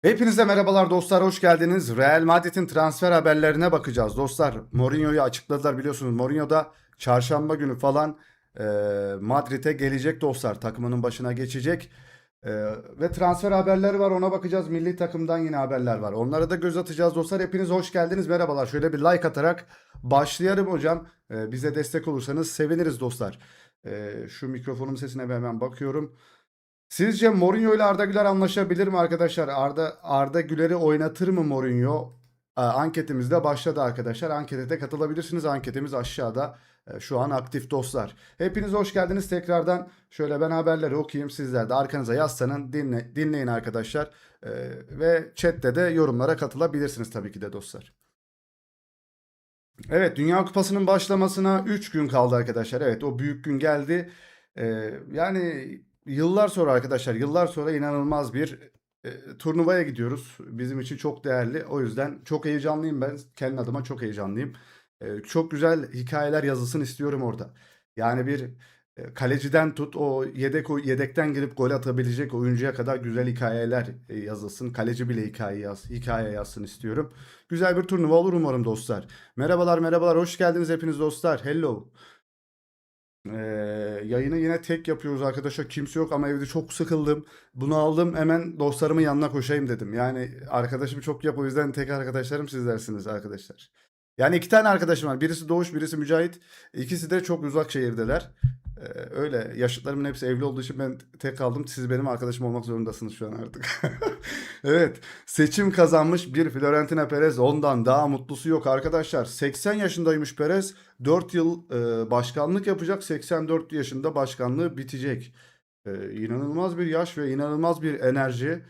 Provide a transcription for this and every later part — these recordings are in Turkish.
Hepinize merhabalar dostlar, hoş geldiniz. Real Madrid'in transfer haberlerine bakacağız dostlar. Mourinho'yu açıkladılar, biliyorsunuz. Mourinho da çarşamba günü falan e, Madrid'e gelecek dostlar. Takımının başına geçecek. E, Ve transfer haberleri var, ona bakacağız. Milli takımdan yine haberler var. Onlara da göz atacağız dostlar. Hepiniz hoş geldiniz, merhabalar. Şöyle bir like atarak başlayalım hocam. Bize destek olursanız seviniriz dostlar. Şu mikrofonun sesine bir hemen bakıyorum. Sizce Mourinho ile Arda Güler anlaşabilir mi arkadaşlar? Arda Güler'i oynatır mı Mourinho? Anketimiz de başladı arkadaşlar. Ankete de katılabilirsiniz. Anketimiz aşağıda. Şu an aktif dostlar. Hepiniz hoş geldiniz tekrardan. Şöyle ben haberleri okuyayım. Sizler de arkanıza yaslanın. Dinleyin arkadaşlar. Ve chatte de yorumlara katılabilirsiniz tabii ki de dostlar. Evet, Dünya Kupası'nın başlamasına 3 gün kaldı arkadaşlar. Evet, o büyük gün geldi. Yani yıllar sonra arkadaşlar, yıllar sonra inanılmaz bir turnuvaya gidiyoruz. Bizim için çok değerli. O yüzden çok heyecanlıyım ben. Kendi adıma çok heyecanlıyım. Çok güzel hikayeler yazılsın istiyorum orada. Yani bir kaleciden tut o yedekten girip gol atabilecek oyuncuya kadar güzel hikayeler yazılsın. Kaleci bile hikaye yazsın istiyorum. Güzel bir turnuva olur umarım dostlar. Merhabalar merhabalar, hoş geldiniz hepiniz dostlar. Hello. Ee, Yayını yine tek yapıyoruz arkadaşlar. Kimse yok ama evde çok sıkıldım. Bunu aldım, hemen dostlarımın yanına koşayım dedim. Yani arkadaşım çok yok, o yüzden tek arkadaşlarım sizlersiniz arkadaşlar. Yani iki tane arkadaşım var. Birisi Doğuş, birisi Mücahit. İkisi de çok uzak şehirdeler. Öyle yaşıtlarımın hepsi evli olduğu için ben tek kaldım. Siz benim arkadaşım olmak zorundasınız şu an artık. Evet. Seçim kazanmış bir Florentino Perez, ondan daha mutlusu yok arkadaşlar. 80 yaşındaymış Perez. 4 yıl başkanlık yapacak. 84 yaşında başkanlığı bitecek. İnanılmaz bir yaş ve inanılmaz bir enerji.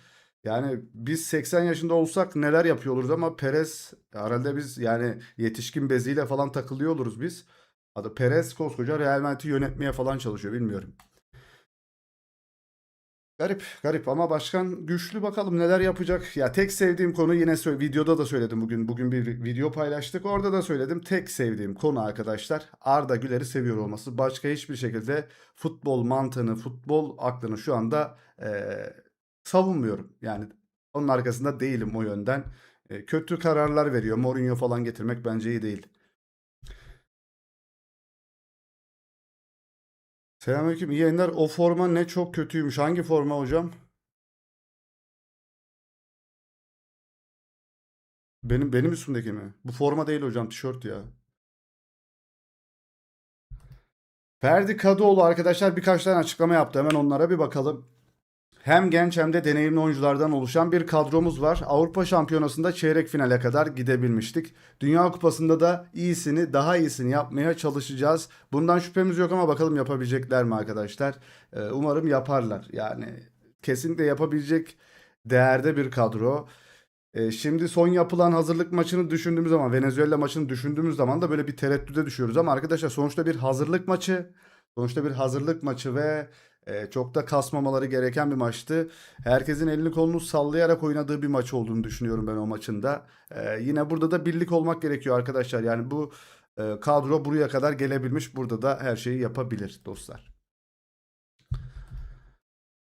Yani biz 80 yaşında olsak neler yapıyor oluruz ama Perez herhalde biz yani yetişkin beziyle falan takılıyor oluruz biz. Adı Perez koskoca Real Madrid'i yönetmeye falan çalışıyor, bilmiyorum. Garip, garip ama başkan güçlü, bakalım neler yapacak. Ya tek sevdiğim konu, yine videoda da söyledim bugün. Bugün bir video paylaştık. Orada da söyledim. Tek sevdiğim konu arkadaşlar Arda Güler'i seviyor olması. Başka hiçbir şekilde futbol mantığını, futbol aklını şu anda savunmuyorum. Yani onun arkasında değilim o yönden. Kötü kararlar veriyor. Mourinho falan getirmek bence iyi değil. Selamünaleyküm. İyi yayınlar. O forma ne çok kötüymüş. Hangi forma hocam? Benim üstümdeki mi? Bu forma değil hocam, tişört ya. Ferdi Kadıoğlu arkadaşlar birkaç tane açıklama yaptı. Hemen onlara bir bakalım. Hem genç hem de deneyimli oyunculardan oluşan bir kadromuz var. Avrupa Şampiyonası'nda çeyrek finale kadar gidebilmiştik. Dünya Kupası'nda da iyisini, daha iyisini yapmaya çalışacağız. Bundan şüphemiz yok ama bakalım yapabilecekler mi arkadaşlar? Umarım yaparlar. Yani kesinlikle yapabilecek değerde bir kadro. Şimdi son yapılan hazırlık maçını düşündüğümüz zaman, Venezuela maçını düşündüğümüz zaman da böyle bir tereddüde düşüyoruz. Ama arkadaşlar sonuçta bir hazırlık maçı. Sonuçta bir hazırlık maçı ve çok da kasmamaları gereken bir maçtı. Herkesin elini kolunu sallayarak oynadığı bir maç olduğunu düşünüyorum ben o maçında. Yine burada da birlik olmak gerekiyor arkadaşlar. Yani bu kadro buraya kadar gelebilmiş. Burada da her şeyi yapabilir dostlar.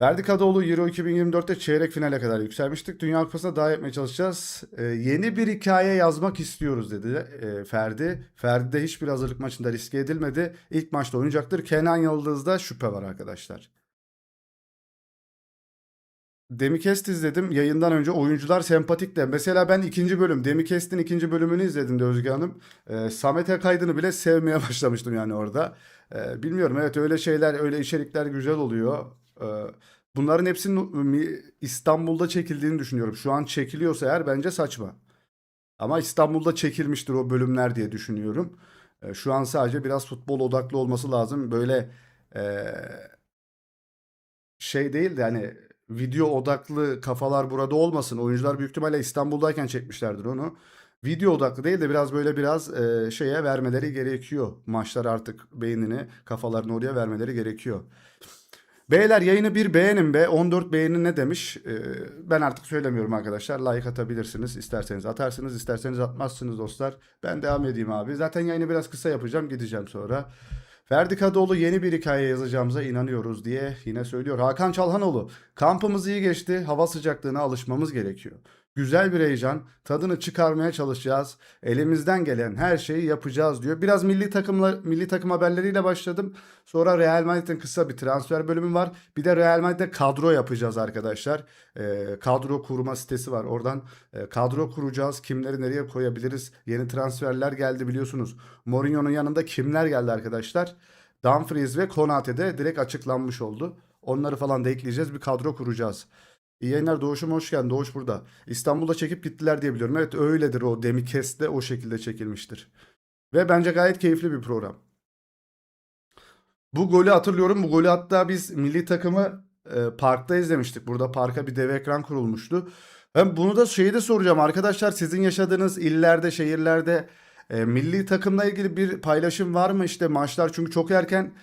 Ferdi Kadıoğlu Euro 2024'te çeyrek finale kadar yükselmiştik. Dünya Kupası'na daha etmeye çalışacağız. Yeni bir hikaye yazmak istiyoruz dedi Ferdi. Ferdi'de hiçbir hazırlık maçında riske edilmedi. İlk maçta oynayacaktır. Kenan Yıldız'da şüphe var arkadaşlar. Demikest izledim yayından önce. Oyuncular sempatik de. Mesela ben ikinci bölüm, Demikest'in ikinci bölümünü izledim de Özge Hanım. Samet Akaydın'ı bile sevmeye başlamıştım yani orada. Bilmiyorum, evet, öyle şeyler, öyle içerikler güzel oluyor. Ee, Bunların hepsinin İstanbul'da çekildiğini düşünüyorum. Şu an çekiliyorsa eğer bence saçma. Ama İstanbul'da çekilmiştir o bölümler diye düşünüyorum. Şu an sadece biraz futbol odaklı olması lazım. Böyle e, şey değil de hani video odaklı kafalar burada olmasın. Oyuncular büyük ihtimalle İstanbul'dayken çekmişlerdir onu. Video odaklı değil de biraz böyle biraz şeye vermeleri gerekiyor. Maçlar artık beynini, kafalarını oraya vermeleri gerekiyor. Beyler yayını bir beğenin be. 14 beğeni ne demiş? Ben artık söylemiyorum arkadaşlar. Like atabilirsiniz. İsterseniz atarsınız, isterseniz atmazsınız dostlar. Ben devam edeyim abi. Zaten yayını biraz kısa yapacağım. Gideceğim sonra. Ferdi Kadıoğlu yeni bir hikaye yazacağımıza inanıyoruz diye yine söylüyor. Hakan Çalhanoğlu, kampımız iyi geçti, hava sıcaklığına alışmamız gerekiyor. Güzel bir heyecan, tadını çıkarmaya çalışacağız. Elimizden gelen her şeyi yapacağız diyor. Biraz milli takım haberleriyle başladım. Sonra Real Madrid'in kısa bir transfer bölümü var. Bir de Real Madrid'de kadro yapacağız arkadaşlar. Kadro kurma sitesi var. Oradan kadro kuracağız. Kimleri nereye koyabiliriz? Yeni transferler geldi biliyorsunuz. Mourinho'nun yanında kimler geldi arkadaşlar? Dumfries ve Konate de direkt açıklanmış oldu. Onları falan da ekleyeceğiz. Bir kadro kuracağız. İyi yayınlar Doğuş'um, hoş geldin. Doğuş burada. İstanbul'da çekip gittiler diye biliyorum. Evet, öyledir, o Demikes de o şekilde çekilmiştir. Ve bence gayet keyifli bir program. Bu golü hatırlıyorum. Bu golü hatta biz milli takımı parkta izlemiştik. Burada parka bir dev ekran kurulmuştu. Ben bunu da şeyi de soracağım arkadaşlar. Sizin yaşadığınız illerde, şehirlerde milli takımla ilgili bir paylaşım var mı? İşte maçlar, çünkü çok erken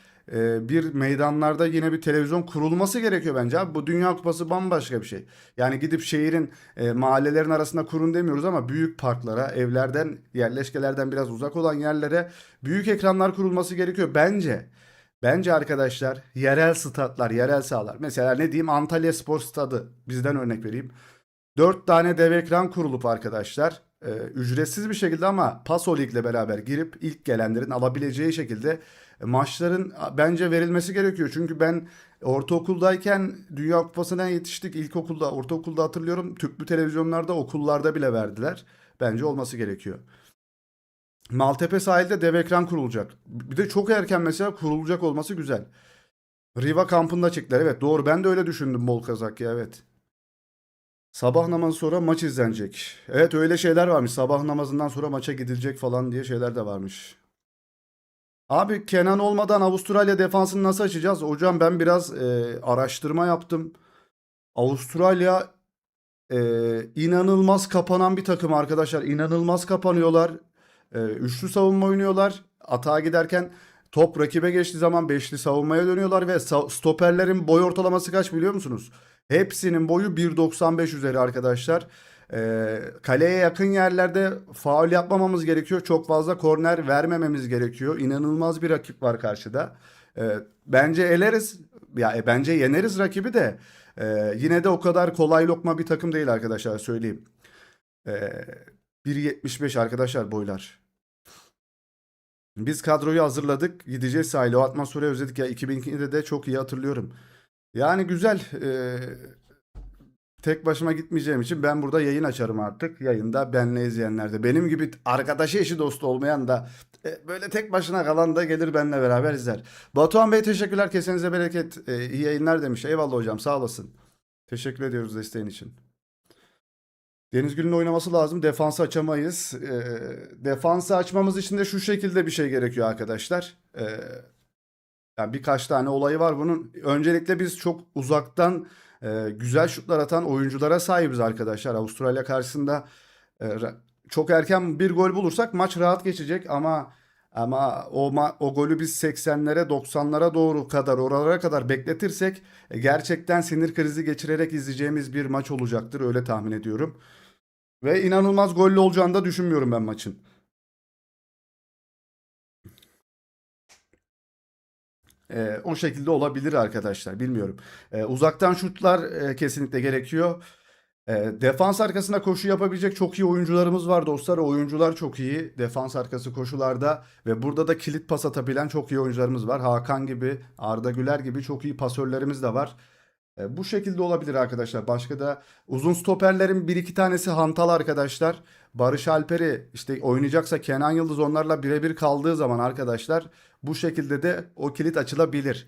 bir meydanlarda yine bir televizyon kurulması gerekiyor bence abi. Bu Dünya Kupası bambaşka bir şey. Yani gidip şehrin mahallelerin arasında kurun demiyoruz ama büyük parklara, evlerden, yerleşkelerden biraz uzak olan yerlere büyük ekranlar kurulması gerekiyor bence. Bence arkadaşlar yerel statlar, yerel sahalar. Mesela ne diyeyim, Antalya Spor Stadı, bizden örnek vereyim. 4 tane dev ekran kurulup arkadaşlar ücretsiz bir şekilde ama Paso Lig'le beraber girip ilk gelenlerin alabileceği şekilde maçların bence verilmesi gerekiyor. Çünkü ben ortaokuldayken Dünya Kupası'na yetiştik. İlkokulda, ortaokulda hatırlıyorum, tüplü televizyonlarda, okullarda bile verdiler. Bence olması gerekiyor. Maltepe sahilde dev ekran kurulacak. Bir de çok erken mesela kurulacak olması güzel. Riva kampında çektiler. Evet, doğru. Ben de öyle düşündüm, bol kazak ya, evet. Sabah namazı sonra maç izlenecek. Evet, öyle şeyler varmış. Sabah namazından sonra maça gidilecek falan diye şeyler de varmış. Abi, Kenan olmadan Avustralya defansını nasıl açacağız? Hocam ben biraz araştırma yaptım. Avustralya inanılmaz kapanan bir takım arkadaşlar. İnanılmaz kapanıyorlar. Üçlü savunma oynuyorlar. Atağa giderken top rakibe geçtiği zaman beşli savunmaya dönüyorlar ve stoperlerin boy ortalaması kaç biliyor musunuz? Hepsinin boyu 1.95 üzeri arkadaşlar. Kaleye yakın yerlerde faul yapmamamız gerekiyor. Çok fazla korner vermememiz gerekiyor. İnanılmaz bir rakip var karşıda. Bence eleriz. Ya bence yeneriz rakibi de. Yine de o kadar kolay lokma bir takım değil arkadaşlar, söyleyeyim. Ee, 1.75 arkadaşlar boylar. Biz kadroyu hazırladık. Gideceğiz sahile. O atmosferi özledik ya. 2002'de de çok iyi hatırlıyorum. Yani güzel. Tek başıma gitmeyeceğim için ben burada yayın açarım artık. Yayında benle izleyenler de. Benim gibi arkadaşı, eşi, dostu olmayan da böyle tek başına kalan da gelir benle beraber izler. Batuhan Bey, teşekkürler. Kesenize bereket. İyi yayınlar demiş. Eyvallah hocam, sağ olasın. Teşekkür ediyoruz desteğin için. Deniz Gül'ün oynaması lazım. Defansı açamayız. Defansı açmamız için de şu şekilde bir şey gerekiyor arkadaşlar. Yani birkaç tane olayı var bunun. Öncelikle biz çok uzaktan güzel şutlar atan oyunculara sahibiz arkadaşlar. Avustralya karşısında çok erken bir gol bulursak maç rahat geçecek ama o golü biz 80'lere 90'lara doğru kadar, oralara kadar bekletirsek gerçekten sinir krizi geçirerek izleyeceğimiz bir maç olacaktır, öyle tahmin ediyorum. Ve inanılmaz gollü olacağını da düşünmüyorum ben maçın. O şekilde olabilir arkadaşlar. Bilmiyorum. Uzaktan şutlar kesinlikle gerekiyor. Defans arkasına koşu yapabilecek çok iyi oyuncularımız var dostlar. O oyuncular çok iyi. Defans arkası koşularda ve burada da kilit pas atabilen çok iyi oyuncularımız var. Hakan gibi, Arda Güler gibi çok iyi pasörlerimiz de var. Bu şekilde olabilir arkadaşlar. Başka da uzun stoperlerin bir iki tanesi hantal arkadaşlar. Barış Alper'i işte oynayacaksa Kenan Yıldız onlarla birebir kaldığı zaman arkadaşlar bu şekilde de o kilit açılabilir.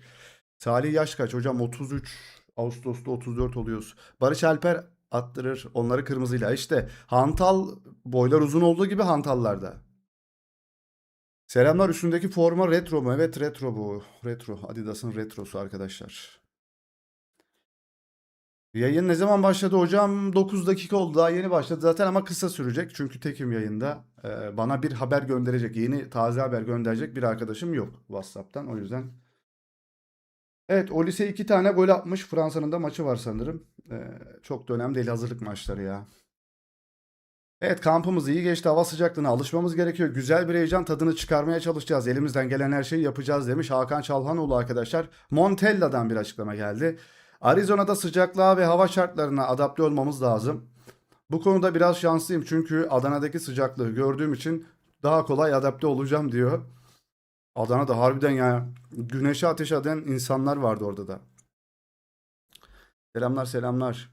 Salih yaş kaç hocam? 33. Ağustos'ta 34 oluyoruz. Barış Alper attırır onları kırmızıyla. İşte hantal, boylar uzun olduğu gibi hantallarda. Selamlar, üstündeki forma retro mu? Evet, retro bu. Retro. Adidas'ın retrosu arkadaşlar. Yayın ne zaman başladı hocam? 9 dakika oldu. Daha yeni başladı zaten ama kısa sürecek. Çünkü tekim yayında. Bana bir haber gönderecek, yeni taze haber gönderecek bir arkadaşım yok WhatsApp'tan. O yüzden. Evet, Olise 2 tane gol atmış. Fransa'nın da maçı var sanırım. Çok da önemli değil hazırlık maçları ya. Evet, kampımız iyi geçti. Hava sıcaklığına alışmamız gerekiyor. Güzel bir heyecan tadını çıkarmaya çalışacağız. Elimizden gelen her şeyi yapacağız demiş Hakan Çalhanoğlu arkadaşlar. Montella'dan bir açıklama geldi. Arizona'da sıcaklığa ve hava şartlarına adapte olmamız lazım. Bu konuda biraz şanslıyım çünkü Adana'daki sıcaklığı gördüğüm için daha kolay adapte olacağım diyor. Adana'da harbiden ya güneşe ateş eden insanlar vardı orada da. Selamlar selamlar.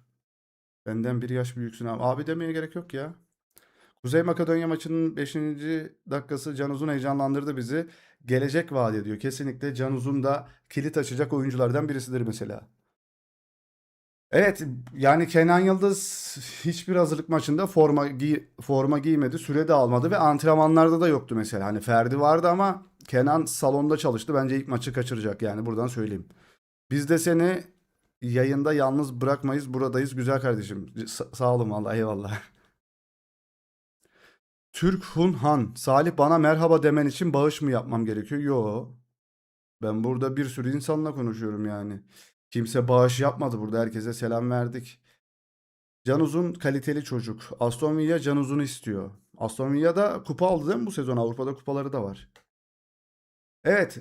Benden bir yaş büyüksün abi. Abi demeye gerek yok ya. Kuzey Makedonya maçının 5. dakikası Can Uzun heyecanlandırdı bizi. Gelecek vaat ediyor. Kesinlikle Can Uzun da kilit açacak oyunculardan birisidir mesela. Evet, yani Kenan Yıldız hiçbir hazırlık maçında forma giymedi, süre de almadı ve antrenmanlarda da yoktu mesela. Hani Ferdi vardı ama Kenan salonda çalıştı. Bence ilk maçı kaçıracak yani buradan söyleyeyim. Biz de seni yayında yalnız bırakmayız. Buradayız güzel kardeşim. Sağ olun vallahi eyvallah. Türk Hun Han. Salih bana merhaba demen için bağış mı yapmam gerekiyor? Yo. Ben burada bir sürü insanla konuşuyorum yani. Kimse bağış yapmadı burada. Herkese selam verdik. Can Uzun kaliteli çocuk. Aston Villa Can Uzun'u istiyor. Aston Villa da kupa aldı değil mi bu sezon? Avrupa'da kupaları da var. Evet,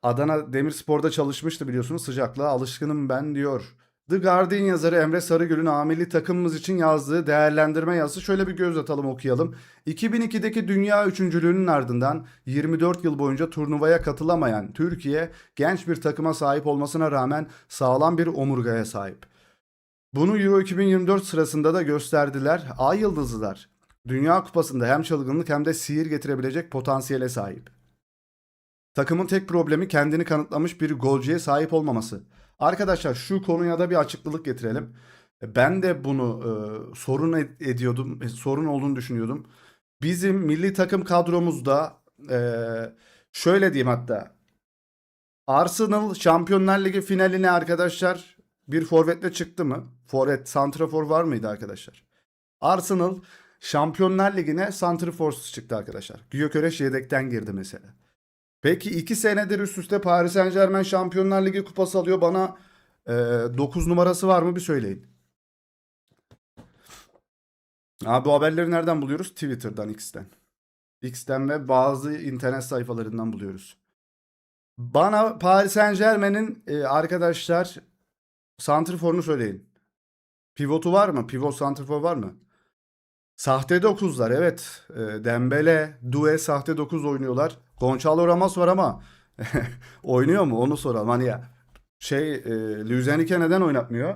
Adana Demirspor'da çalışmıştı biliyorsunuz. Sıcaklığa alışkınım ben diyor. The Guardian yazarı Emre Sarıgül'ün ameli takımımız için yazdığı değerlendirme yazısı. Şöyle bir göz atalım okuyalım. 2002'deki dünya üçüncülüğünün ardından 24 yıl boyunca turnuvaya katılamayan Türkiye genç bir takıma sahip olmasına rağmen sağlam bir omurgaya sahip. Bunu Euro 2024 sırasında da gösterdiler. Ay Yıldızlılar Dünya Kupası'nda hem çılgınlık hem de sihir getirebilecek potansiyele sahip. Takımın tek problemi kendini kanıtlamış bir golcüye sahip olmaması. Arkadaşlar şu konuya da bir açıklılık getirelim. Ben de bunu sorun ediyordum, sorun olduğunu düşünüyordum. Bizim milli takım kadromuzda e, şöyle diyeyim hatta. Arsenal Şampiyonlar Ligi finaline arkadaşlar bir forvetle çıktı mı? Forvet, santrafor var mıydı arkadaşlar? Arsenal Şampiyonlar Ligi'ne santraforsuz çıktı arkadaşlar. Gyökeres yedekten girdi mesela. Peki 2 senedir üst üste Paris Saint-Germain Şampiyonlar Ligi kupası alıyor. Bana 9 numarası var mı bir söyleyin. Abi bu haberleri nereden buluyoruz? Twitter'dan, X'ten. X'ten ve bazı internet sayfalarından buluyoruz. Bana Paris Saint-Germain'in arkadaşlar santrforunu söyleyin. Pivotu var mı? Pivot santrfor var mı? Sahte dokuzlar evet. Dembele, Doué sahte 9 oynuyorlar. Gonçalo Ramos var ama oynuyor mu? Onu soralım. Hani ya Luis Enrique neden oynatmıyor?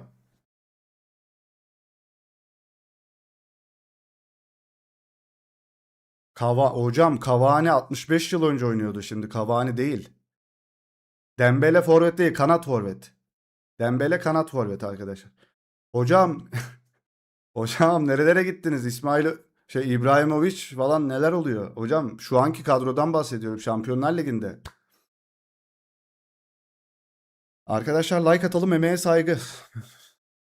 Hocam Cavani 65 yıl önce oynuyordu şimdi. Cavani değil. Dembele forvet değil, kanat forvet. Dembele kanat forvet arkadaşlar. Hocam hocam nerelere gittiniz? İbrahimovic falan neler oluyor? Hocam şu anki kadrodan bahsediyorum. Şampiyonlar Ligi'nde. Arkadaşlar like atalım emeğe saygı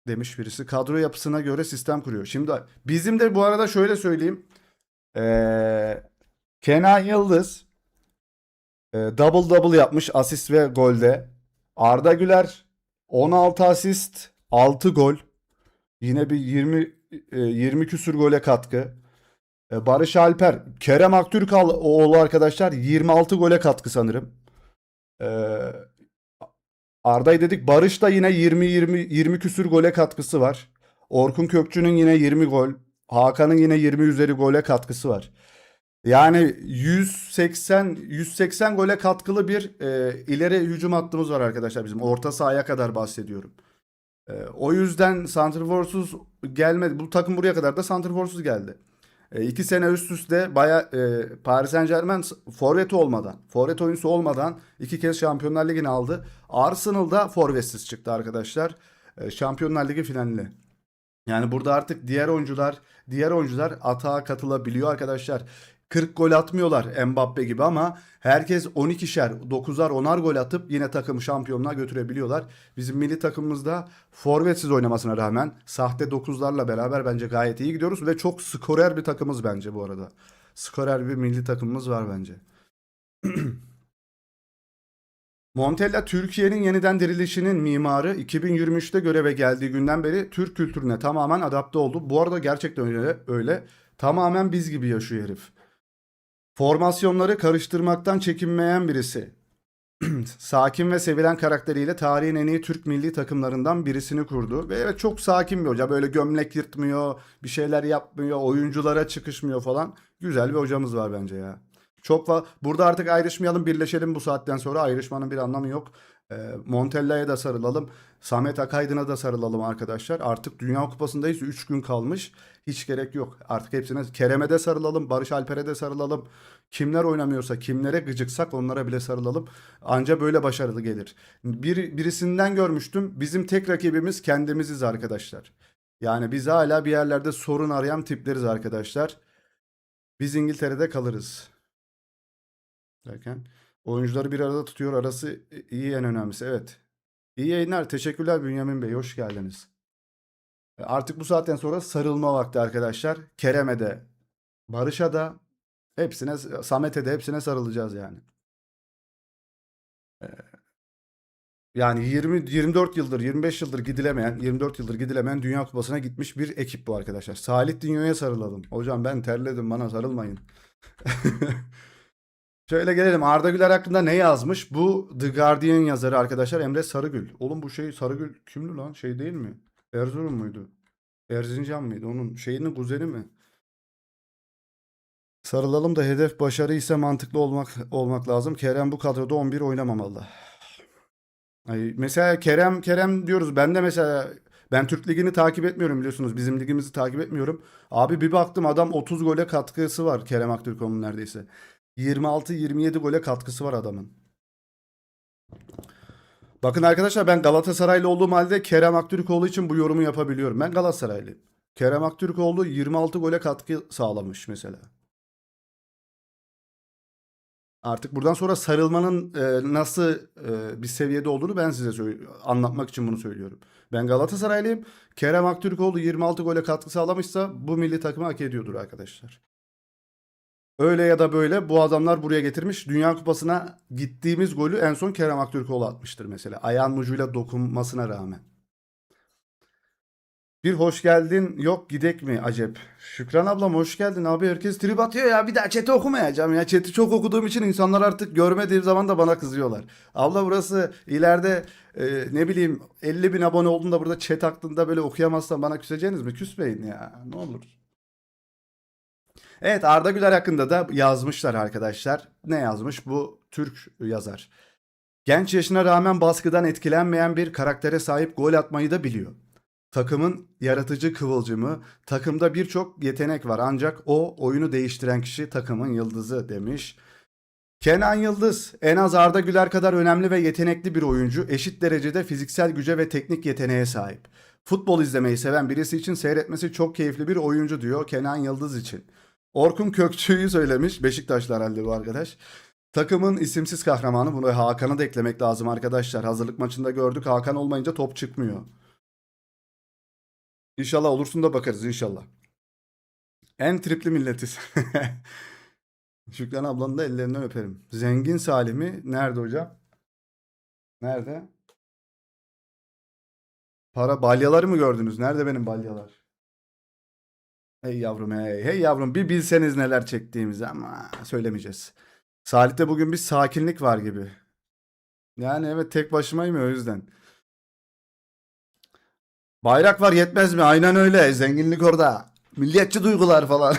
demiş birisi. Kadro yapısına göre sistem kuruyor. Şimdi bizim de bu arada şöyle söyleyeyim. Kenan Yıldız double double yapmış asist ve golde. Arda Güler 16 asist 6 gol. Yine bir 20 küsür gole katkı. Barış Alper, Kerem Aktürkoğlu arkadaşlar 26 gole katkı sanırım. E, Arda'yı dedik. Barış da yine 20 küsür gole katkısı var. Orkun Kökçü'nün yine 20 gol. Hakan'ın yine 20 üzeri gole katkısı var. Yani 180 gole katkılı bir ileri hücum hattımız var arkadaşlar bizim. Orta sahaya kadar bahsediyorum. O yüzden santrforsuz gelmedi. Bu takım buraya kadar da santrforsuz geldi. 2 sene üst üste Paris Saint-Germain forvet oyuncusu olmadan 2 kez Şampiyonlar Ligi'ni aldı. Arsenal'da forvetsiz çıktı arkadaşlar. Şampiyonlar Ligi finaline. Yani burada artık diğer oyuncular atağa katılabiliyor arkadaşlar. 40 gol atmıyorlar Mbappe gibi ama herkes 12'şer, 9'ar, 10'ar gol atıp yine takımı şampiyonluğa götürebiliyorlar. Bizim milli takımımızda forvetsiz oynamasına rağmen sahte 9'larla beraber bence gayet iyi gidiyoruz ve çok skorer bir takımız bence bu arada. Skorer bir milli takımımız var bence. Montella Türkiye'nin yeniden dirilişinin mimarı 2023'te göreve geldiği günden beri Türk kültürüne tamamen adapte oldu. Bu arada gerçekten öyle. Tamamen biz gibi yaşıyor herif. Formasyonları karıştırmaktan çekinmeyen birisi. Sakin ve sevilen karakteriyle tarihin en iyi Türk milli takımlarından birisini kurdu. Ve evet, çok sakin bir hoca. Böyle gömlek yırtmıyor, bir şeyler yapmıyor, oyunculara çıkışmıyor falan. Güzel bir hocamız var bence ya. Burada artık ayrışmayalım, birleşelim bu saatten sonra. Ayrışmanın bir anlamı yok. Montella'ya da sarılalım. Samet Akaydın'a da sarılalım arkadaşlar. Artık Dünya Kupası'ndayız. 3 gün kalmış. Hiç gerek yok. Artık hepsine, Kerem'e de sarılalım. Barış Alper'e de sarılalım. Kimler oynamıyorsa, kimlere gıcıksak onlara bile sarılalım. Anca böyle başarılı gelir. Birisinden görmüştüm. Bizim tek rakibimiz kendimiziz arkadaşlar. Yani biz hala bir yerlerde sorun arayan tipleriz arkadaşlar. Biz İngiltere'de kalırız. Derken oyuncuları bir arada tutuyor. Arası iyi, en önemlisi. Evet. İyi yayınlar. Teşekkürler Bünyamin Bey. Hoş geldiniz. Artık bu saatten sonra sarılma vakti arkadaşlar. Kerem'e de, Barış'a da, hepsine, Samet'e de, hepsine sarılacağız yani. Yani 24 yıldır, 25 yıldır gidilemeyen, 24 yıldır gidilemeyen Dünya Kupası'na gitmiş bir ekip bu arkadaşlar. Salih Dinyo'ya sarılalım. Hocam ben terledim, bana sarılmayın. Şöyle gelelim. Arda Güler hakkında ne yazmış? Bu The Guardian yazarı arkadaşlar, Emre Sarıgül. Oğlum bu Sarıgül kimdi lan? Şey değil mi? Erzurum muydu? Erzincan mıydı? Onun şeyinin kuzeni mi? Sarılalım da hedef başarı ise mantıklı olmak lazım. Kerem bu kadroda 11 oynamamalı. Ay, mesela Kerem diyoruz. Ben de mesela, ben Türk Ligi'ni takip etmiyorum biliyorsunuz. Bizim ligimizi takip etmiyorum. Abi bir baktım, adam 30 gole katkısı var Kerem Aktürkoğlu'nun neredeyse. 26-27 gole katkısı var adamın. Bakın arkadaşlar, ben Galatasaraylı olduğum halde Kerem Aktürkoğlu için bu yorumu yapabiliyorum. Ben Galatasaraylıyım. Kerem Aktürkoğlu 26 gole katkı sağlamış mesela. Artık buradan sonra sarılmanın nasıl bir seviyede olduğunu ben size anlatmak için bunu söylüyorum. Ben Galatasaraylıyım. Kerem Aktürkoğlu 26 gole katkı sağlamışsa bu milli takımı hak ediyordur arkadaşlar. Öyle ya da böyle bu adamlar buraya getirmiş. Dünya Kupası'na gittiğimiz golü en son Kerem Aktürkoğlu atmıştır mesela. Ayağın ucuyla dokunmasına rağmen. Bir hoş geldin yok gidek mi acep? Şükran ablam hoş geldin abi, herkes trip atıyor ya, bir daha chat'i okumayacağım ya, chat'i çok okuduğum için insanlar artık görmediğim zaman da bana kızıyorlar. Abla burası ileride ne bileyim 50 bin abone olduğunda burada chat hakkında böyle okuyamazsan bana küseceğiniz mi? Küsmeyin ya, ne olur. Evet, Arda Güler hakkında da yazmışlar arkadaşlar. Ne yazmış bu Türk yazar? Genç yaşına rağmen baskıdan etkilenmeyen bir karaktere sahip, gol atmayı da biliyor. Takımın yaratıcı kıvılcımı, takımda birçok yetenek var ancak o oyunu değiştiren kişi takımın yıldızı demiş. Kenan Yıldız en az Arda Güler kadar önemli ve yetenekli bir oyuncu, eşit derecede fiziksel güce ve teknik yeteneğe sahip. Futbol izlemeyi seven birisi için seyretmesi çok keyifli bir oyuncu diyor Kenan Yıldız için. Orkun Kökçü'yü söylemiş, Beşiktaşlı herhalde bu arkadaş. Takımın isimsiz kahramanı, bunu Hakan'ı da eklemek lazım arkadaşlar. Hazırlık maçında gördük, Hakan olmayınca top çıkmıyor. İnşallah olursun da bakarız inşallah. En tripli milletiz. Şükran ablanın da ellerinden öperim. Zengin Salih mi? Nerede hocam? Nerede? Balyaları mı gördünüz? Nerede benim balyalar? Hey yavrum hey. Hey yavrum, bir bilseniz neler çektiğimizi, ama söylemeyeceğiz. Salih'te bugün bir sakinlik var gibi. Yani evet, tek başımayım ya, o yüzden. Bayrak var yetmez mi? Aynen öyle. Zenginlik orada. Milliyetçi duygular falan.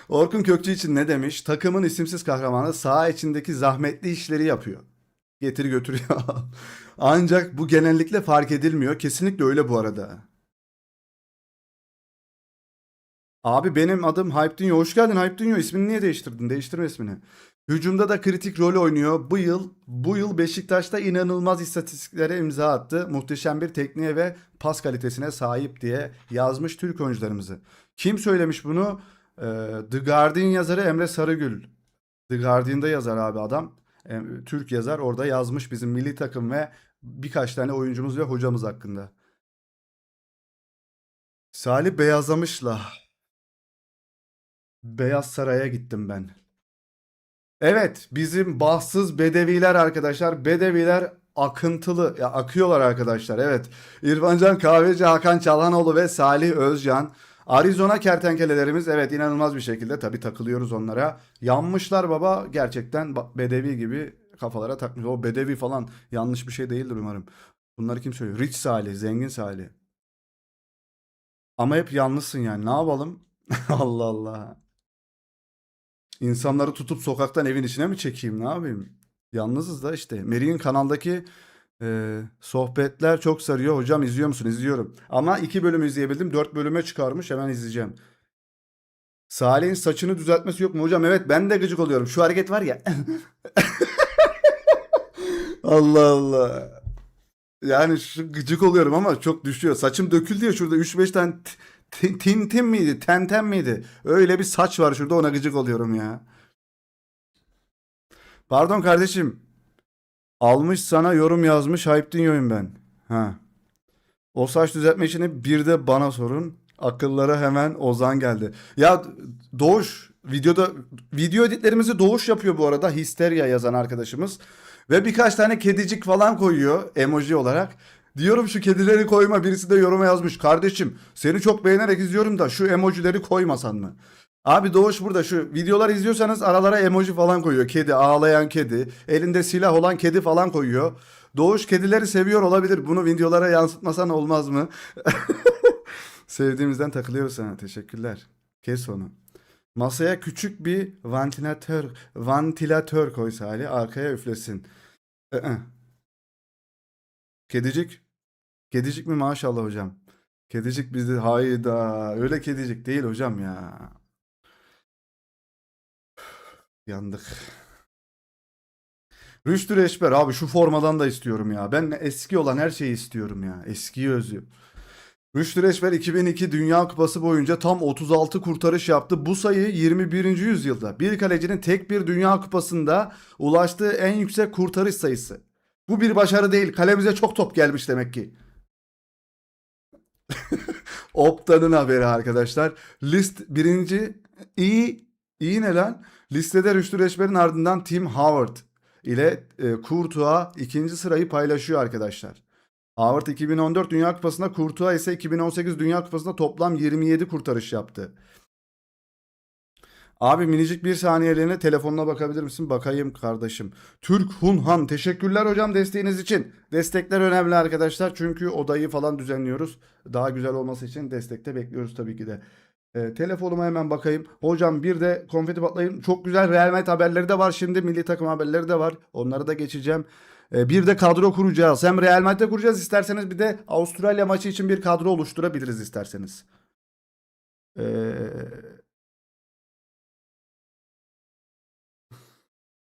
Orkun Kökçü için ne demiş? Takımın isimsiz kahramanı saha içindeki zahmetli işleri yapıyor. Getir götürüyor. Ancak bu genellikle fark edilmiyor. Kesinlikle öyle bu arada. Abi benim adım Hype Dünyo. Hoş geldin Hype Dünyo. İsmini niye değiştirdin? Değiştirme ismini. Hücumda da kritik rol oynuyor. Bu yıl Beşiktaş'ta inanılmaz istatistiklere imza attı. Muhteşem bir tekniğe ve pas kalitesine sahip diye yazmış Türk oyuncularımızı. Kim söylemiş bunu? The Guardian yazarı Emre Sarıgül. The Guardian'da yazar abi adam. Türk yazar, orada yazmış bizim milli takım ve birkaç tane oyuncumuz ve hocamız hakkında. Salih Beyazlamış'la Beyaz Saray'a gittim ben. Evet, bizim bahtsız Bedeviler arkadaşlar. Bedeviler akıntılı. Ya, akıyorlar arkadaşlar. Evet. İrfancan Kahveci, Hakan Çalhanoğlu ve Salih Özcan. Arizona kertenkelelerimiz evet inanılmaz bir şekilde tabii takılıyoruz onlara. Yanmışlar baba gerçekten bedevi gibi kafalara takmış. O bedevi falan yanlış bir şey değildir umarım. Bunları kim söylüyor? Rich Salih, zengin Salih. Ama hep yalnızsın yani ne yapalım? Allah Allah. İnsanları tutup sokaktan evin içine mi çekeyim ne yapayım? Yalnızız da işte. Meri'nin kanaldaki sohbetler çok sarıyor. Hocam izliyor musun? İzliyorum. Ama 2 bölüm izleyebildim. 4 bölüme çıkarmış. Hemen izleyeceğim. Salih'in saçını düzeltmesi yok mu hocam? Evet ben de gıcık oluyorum. Şu hareket var ya. Allah Allah. Yani şu gıcık oluyorum ama çok düşüyor. Saçım döküldü ya şurada 3-5 tane tintim miydi? Tentem miydi? Öyle bir saç var şurada ona gıcık oluyorum ya. Pardon kardeşim. Almış sana yorum yazmış. Hype dinliyorum ben. Ha. O saç düzeltme işini bir de bana sorun. Akıllara hemen Ozan geldi. Ya Doğuş video editlerimizi Doğuş yapıyor bu arada. Histeria yazan arkadaşımız. Ve birkaç tane kedicik falan koyuyor emoji olarak. Diyorum şu kedileri koyma. Birisi de yoruma yazmış. Kardeşim seni çok beğenerek izliyorum da şu emojileri koymasan mı? Abi Doğuş burada şu videolar izliyorsanız aralara emoji falan koyuyor. Kedi, ağlayan kedi, elinde silah olan kedi falan koyuyor. Doğuş kedileri seviyor olabilir. Bunu videolara yansıtmasan olmaz mı? Sevdiğimizden takılıyoruz sana. Teşekkürler. Kes onu. Masaya küçük bir vantilatör koy Salih. Arkaya üflesin. Iı. Kedicik. Kedicik mi maşallah hocam. Kedicik bizde hayda. Öyle kedicik değil hocam ya. Yandık. Rüştü Reçber abi şu formadan da istiyorum ya. Ben eski olan her şeyi istiyorum ya. Eskiyi özlüyorum. Rüştü Reçber 2002 Dünya Kupası boyunca tam 36 kurtarış yaptı. Bu sayı 21. yüzyılda bir kalecinin tek bir Dünya Kupası'nda ulaştığı en yüksek kurtarış sayısı. Bu bir başarı değil. Kalemize çok top gelmiş demek ki. Opta'nın haberi arkadaşlar. List birinci iyi ne lan? Listede Rüştü Reçber'in ardından Tim Howard ile Courtois ikinci sırayı paylaşıyor arkadaşlar. Howard 2014 Dünya Kupası'nda, Courtois ise 2018 Dünya Kupası'nda toplam 27 kurtarış yaptı. Abi minicik bir saniyeliğine telefonuna bakabilir misin? Bakayım kardeşim. Türk Hunhan teşekkürler hocam desteğiniz için. Destekler önemli arkadaşlar çünkü odayı falan düzenliyoruz. Daha güzel olması için destekte bekliyoruz tabii ki de. Telefonuma hemen bakayım. Hocam bir de konfeti patlayın. Çok güzel Real Madrid haberleri de var şimdi. Milli takım haberleri de var. Onları da geçeceğim. Bir de kadro kuracağız. Hem Real Madrid'de kuracağız isterseniz bir de Avustralya maçı için bir kadro oluşturabiliriz isterseniz. Ee,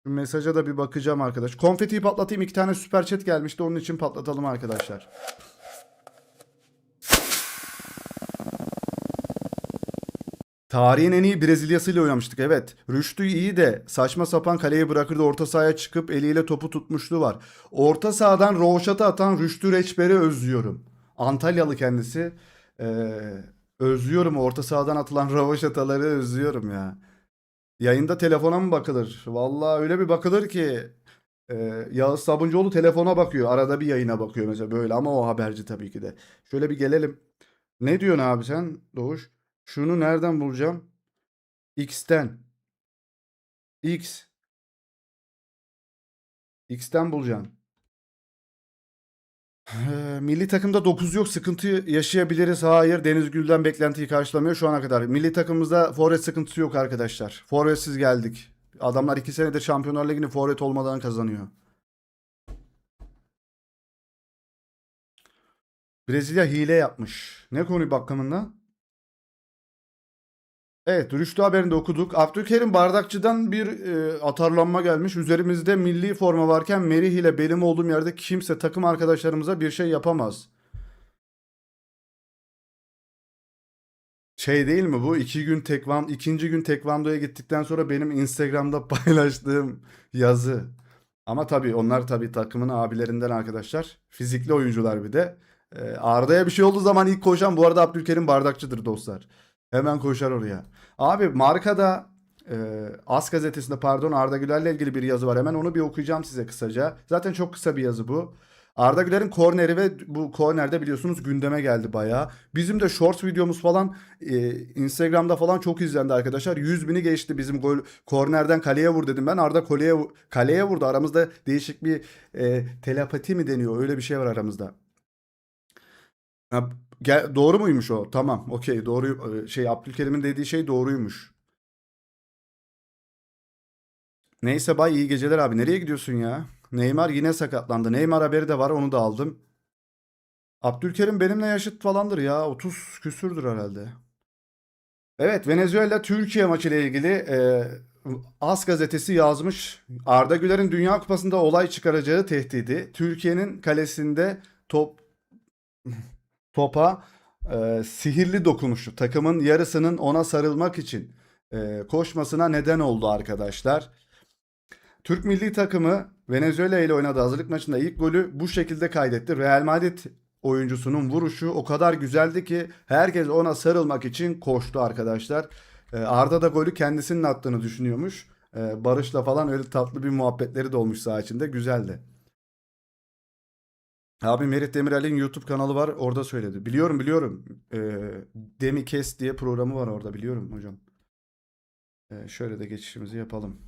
Şu mesaja da bir bakacağım arkadaş. Konfetiyi patlatayım. 2 tane süper chat gelmişti. Onun için patlatalım arkadaşlar. Tarihin en iyi Brezilyasıyla oynamıştık evet. Rüştü iyi de saçma sapan kaleye bırakırdı orta sahaya çıkıp eliyle topu tutmuşluğu var. Orta sahadan rovaşata atan Rüştü Reçber'i özlüyorum. Antalyalı kendisi. Özlüyorum orta sahadan atılan rovaşataları özlüyorum ya. Yayında telefona mı bakılır? Vallahi öyle bir bakılır ki Yağız Sabuncuoğlu telefona bakıyor. Arada bir yayına bakıyor mesela böyle ama o haberci tabii ki de. Şöyle bir gelelim. Ne diyorsun abi sen Doğuş? Şunu nereden bulacağım? X'ten. X. X'ten bulacaksın. Milli takımda 9 yok sıkıntı yaşayabiliriz. Hayır Deniz Gül'den beklentiyi karşılamıyor şu ana kadar. Milli takımımızda forvet sıkıntısı yok arkadaşlar. Forvetsiz geldik. Adamlar 2 senedir Şampiyonlar Ligi'ni forvet olmadan kazanıyor. Brezilya hile yapmış. Ne konu bakımında? Evet, Rüştü haberinde okuduk. Abdülkerim Bardakçı'dan bir atarlanma gelmiş. Üzerimizde milli forma varken Merih ile benim olduğum yerde kimse takım arkadaşlarımıza bir şey yapamaz. Şey değil mi bu? İkinci gün tekvandoya gittikten sonra benim Instagram'da paylaştığım yazı. Ama tabii onlar tabii takımın abilerinden arkadaşlar. Fizikli oyuncular bir de. Arda'ya bir şey olduğu zaman ilk koşan bu arada Abdülkerim Bardakçı'dır dostlar. Hemen koşar oraya. Abi markada As gazetesinde pardon Arda Güler'le ilgili bir yazı var. Hemen onu bir okuyacağım size kısaca. Zaten çok kısa bir yazı bu. Arda Güler'in korneri ve bu kornerde biliyorsunuz gündeme geldi bayağı. Bizim de shorts videomuz falan Instagram'da falan çok izlendi arkadaşlar. 100 bini geçti bizim gol, kornerden kaleye vur dedim ben. Arda kaleye vurdu. Aramızda değişik bir telepati mi deniyor? Öyle bir şey var aramızda. Ha, doğru muymuş o? Tamam, okey, doğru. Şey, Abdülkerim'in dediği şey doğruymuş. Neyse bay, iyi geceler abi. Nereye gidiyorsun ya? Neymar yine sakatlandı. Neymar haberi de var, onu da aldım. Abdülkerim benimle yaşıt falandır ya. 30 küsürdür herhalde. Evet, Venezuela Türkiye maçı ile ilgili AS gazetesi yazmış. Arda Güler'in Dünya Kupası'nda olay çıkaracağı tehdidi. Türkiye'nin kalesinde topa sihirli dokunuşu. Takımın yarısının ona sarılmak için koşmasına neden oldu arkadaşlar. Türk milli takımı Venezuela ile oynadığı hazırlık maçında ilk golü bu şekilde kaydetti. Real Madrid oyuncusunun vuruşu o kadar güzeldi ki herkes ona sarılmak için koştu arkadaşlar. Arda da golü kendisinin attığını düşünüyormuş. Barış'la falan öyle tatlı bir muhabbetleri de olmuş saha içinde. Güzeldi. Abi Merit Demirel'in YouTube kanalı var, orada söyledi. Biliyorum, biliyorum. Demi Kes diye programı var orada, biliyorum hocam. Şöyle de geçişimizi yapalım.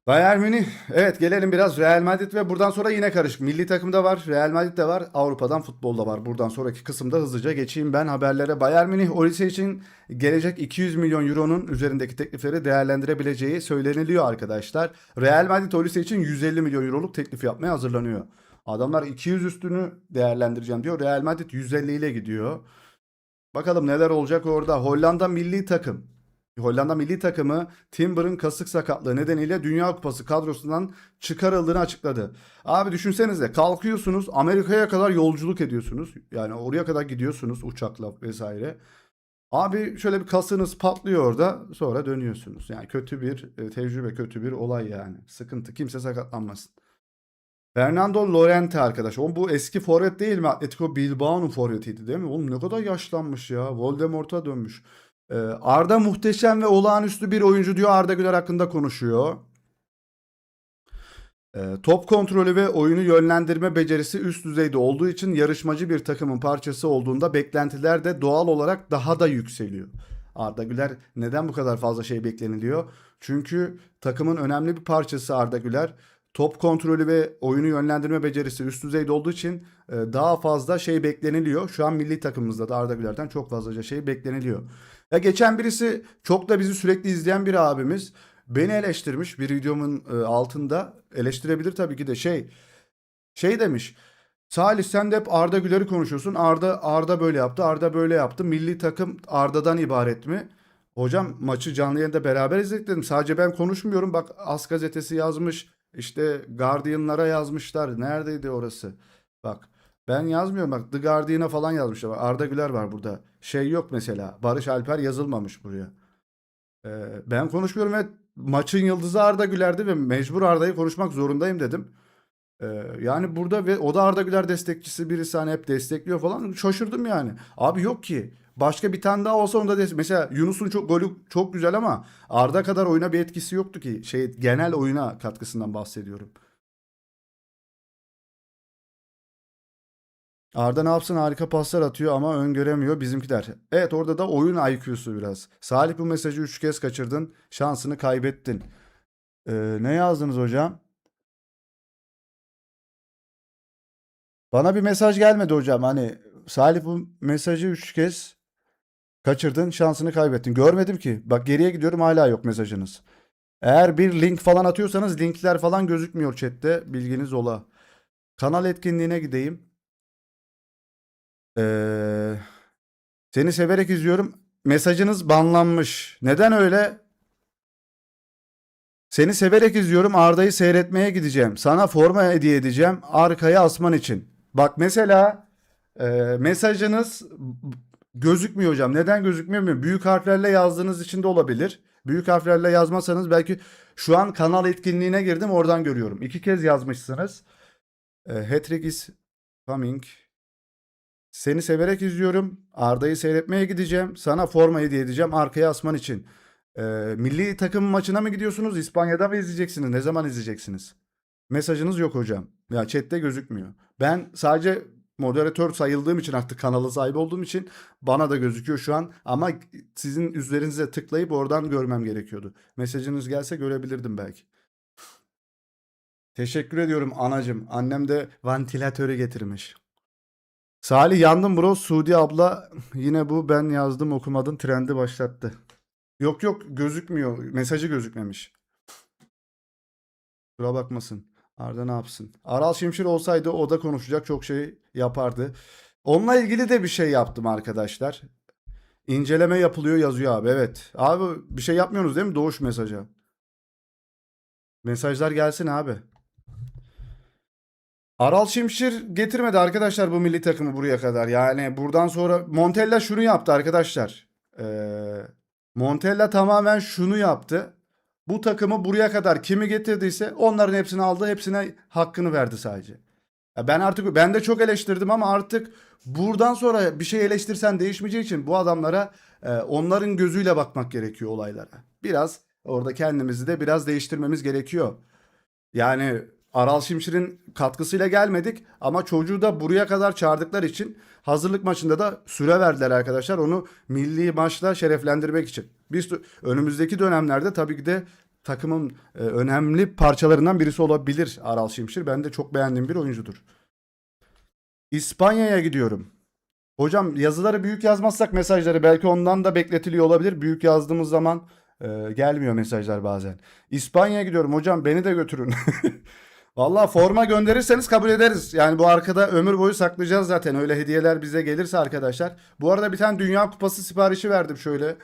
Bayern Münih. Evet, gelelim biraz Real Madrid ve buradan sonra yine karışık. Milli takımda var, Real Madrid'de var, Avrupa'dan futbolda var. Buradan sonraki kısımda hızlıca geçeyim ben haberlere. Bayern Münih Olise için gelecek 200 milyon euronun üzerindeki teklifleri değerlendirebileceği söyleniliyor arkadaşlar. Real Madrid Olise için 150 milyon euroluk teklif yapmaya hazırlanıyor. Adamlar 200 üstünü değerlendireceğim diyor. Real Madrid 150 ile gidiyor. Bakalım neler olacak orada. Hollanda milli takım. Hollanda milli takımı Timber'ın kasık sakatlığı nedeniyle Dünya Kupası kadrosundan çıkarıldığını açıkladı. Abi düşünsenize, kalkıyorsunuz Amerika'ya kadar yolculuk ediyorsunuz. Yani oraya kadar gidiyorsunuz uçakla vesaire. Abi şöyle bir kasınız patlıyor orada, sonra dönüyorsunuz. Yani kötü bir tecrübe, kötü bir olay yani. Sıkıntı, kimse sakatlanmasın. Fernando Llorente arkadaş. Oğlum bu eski forvet değil mi? Atletico Bilbao'nun forvetiydi değil mi? Oğlum ne kadar yaşlanmış ya. Voldemort'a dönmüş. Arda muhteşem ve olağanüstü bir oyuncu diyor. Arda Güler hakkında konuşuyor. Top kontrolü ve oyunu yönlendirme becerisi üst düzeyde olduğu için yarışmacı bir takımın parçası olduğunda beklentiler de doğal olarak daha da yükseliyor. Arda Güler neden bu kadar fazla şey bekleniliyor? Çünkü takımın önemli bir parçası Arda Güler. Top kontrolü ve oyunu yönlendirme becerisi üst düzeyde olduğu için daha fazla şey bekleniliyor. Şu an milli takımımızda da Arda Güler'den çok fazlaca şey bekleniliyor. Ya geçen birisi, çok da bizi sürekli izleyen bir abimiz, beni eleştirmiş bir videomun altında. Eleştirebilir tabii ki de, şey demiş. Salih sen de hep Arda Güler'i konuşuyorsun. Arda böyle yaptı. Arda böyle yaptı. Milli takım Arda'dan ibaret mi? Hocam maçı canlı yayında beraber izledik dedim. Sadece ben konuşmuyorum. Bak As gazetesi yazmış. İşte Guardian'lara yazmışlar. Neredeydi orası? Bak ben yazmıyorum. Bak The Guardian'a falan yazmışlar. Arda Güler var burada. Şey yok mesela. Barış Alper yazılmamış buraya. Ben konuşmuyorum ve maçın yıldızı Arda Güler'di ve mecbur Arda'yı konuşmak zorundayım dedim. Yani burada, ve o da Arda Güler destekçisi birisi, hani hep destekliyor falan. Şaşırdım yani. Abi yok ki. Başka bir tane daha olsa onu da mesela Yunus'un çok golü çok güzel ama Arda kadar oyuna bir etkisi yoktu ki. Şey, genel oyuna katkısından bahsediyorum. Arda ne yapsın, harika paslar atıyor ama öngöremiyor bizimkiler. Evet, orada da oyun IQ'su biraz. Salih bu mesajı 3 kez kaçırdın. Şansını kaybettin. Ne yazdınız hocam? Bana bir mesaj gelmedi hocam. Hani Salih bu mesajı 3 kez kaçırdın, şansını kaybettin. Görmedim ki. Bak geriye gidiyorum, hala yok mesajınız. Eğer bir link falan atıyorsanız linkler falan gözükmüyor chatte. Bilginiz ola. Kanal etkinliğine gideyim. Ee, Seni severek izliyorum. Mesajınız banlanmış. Neden öyle? Seni severek izliyorum. Arda'yı seyretmeye gideceğim. Sana forma hediye edeceğim. Arkaya asman için. Bak mesela mesajınız gözükmüyor hocam. Neden gözükmüyor bilmiyorum. Büyük harflerle yazdığınız için de olabilir. Büyük harflerle yazmasanız belki, şu an kanal etkinliğine girdim, oradan görüyorum. 2 kez yazmışsınız. Hat-trick is coming. Seni severek izliyorum. Arda'yı seyretmeye gideceğim. Sana forma hediye edeceğim arkaya asman için. Milli takım maçına mı gidiyorsunuz? İspanya'da mı izleyeceksiniz? Ne zaman izleyeceksiniz? Mesajınız yok hocam. Ya chatte gözükmüyor. Ben sadece moderatör sayıldığım için artık kanalı sahibi olduğum için bana da gözüküyor şu an. Ama sizin üzerinize tıklayıp oradan görmem gerekiyordu. Mesajınız gelse görebilirdim belki. Teşekkür ediyorum anacım. Annem de vantilatörü getirmiş. Salih yandım bro. Suudi abla yine bu ben yazdım okumadın trendi başlattı. Yok yok gözükmüyor. Mesajı gözükmemiş. Kusura bakmasın. Arda ne yapsın? Aral Şimşir olsaydı o da konuşacak çok şey yapardı. Onunla ilgili de bir şey yaptım arkadaşlar. İnceleme yapılıyor yazıyor abi. Evet. Abi bir şey yapmıyorsunuz değil mi Doğuş mesaja? Mesajlar gelsin abi. Aral Şimşir getirmedi arkadaşlar bu milli takımı buraya kadar. Yani buradan sonra Montella şunu yaptı arkadaşlar. Montella tamamen şunu yaptı. Bu takımı buraya kadar kimi getirdiyse onların hepsini aldı. Hepsine hakkını verdi sadece. Ya ben de çok eleştirdim ama artık buradan sonra bir şey eleştirsen değişmeyeceği için bu adamlara onların gözüyle bakmak gerekiyor olaylara. Biraz orada kendimizi de biraz değiştirmemiz gerekiyor. Yani Aral Şimşir'in katkısıyla gelmedik ama çocuğu da buraya kadar çağırdıkları için hazırlık maçında da süre verdiler arkadaşlar. Onu milli maçla şereflendirmek için. Biz önümüzdeki dönemlerde tabii ki de takımın önemli parçalarından birisi olabilir Aral Şimşir. Ben de çok beğendiğim bir oyuncudur. İspanya'ya gidiyorum. Hocam yazıları büyük yazmazsak mesajları belki ondan da bekletiliyor olabilir. Büyük yazdığımız zaman gelmiyor mesajlar bazen. İspanya'ya gidiyorum hocam beni de götürün. Vallahi forma gönderirseniz kabul ederiz. Yani bu arkada ömür boyu saklayacağız zaten. Öyle hediyeler bize gelirse arkadaşlar. Bu arada bir tane Dünya Kupası siparişi verdim şöyle.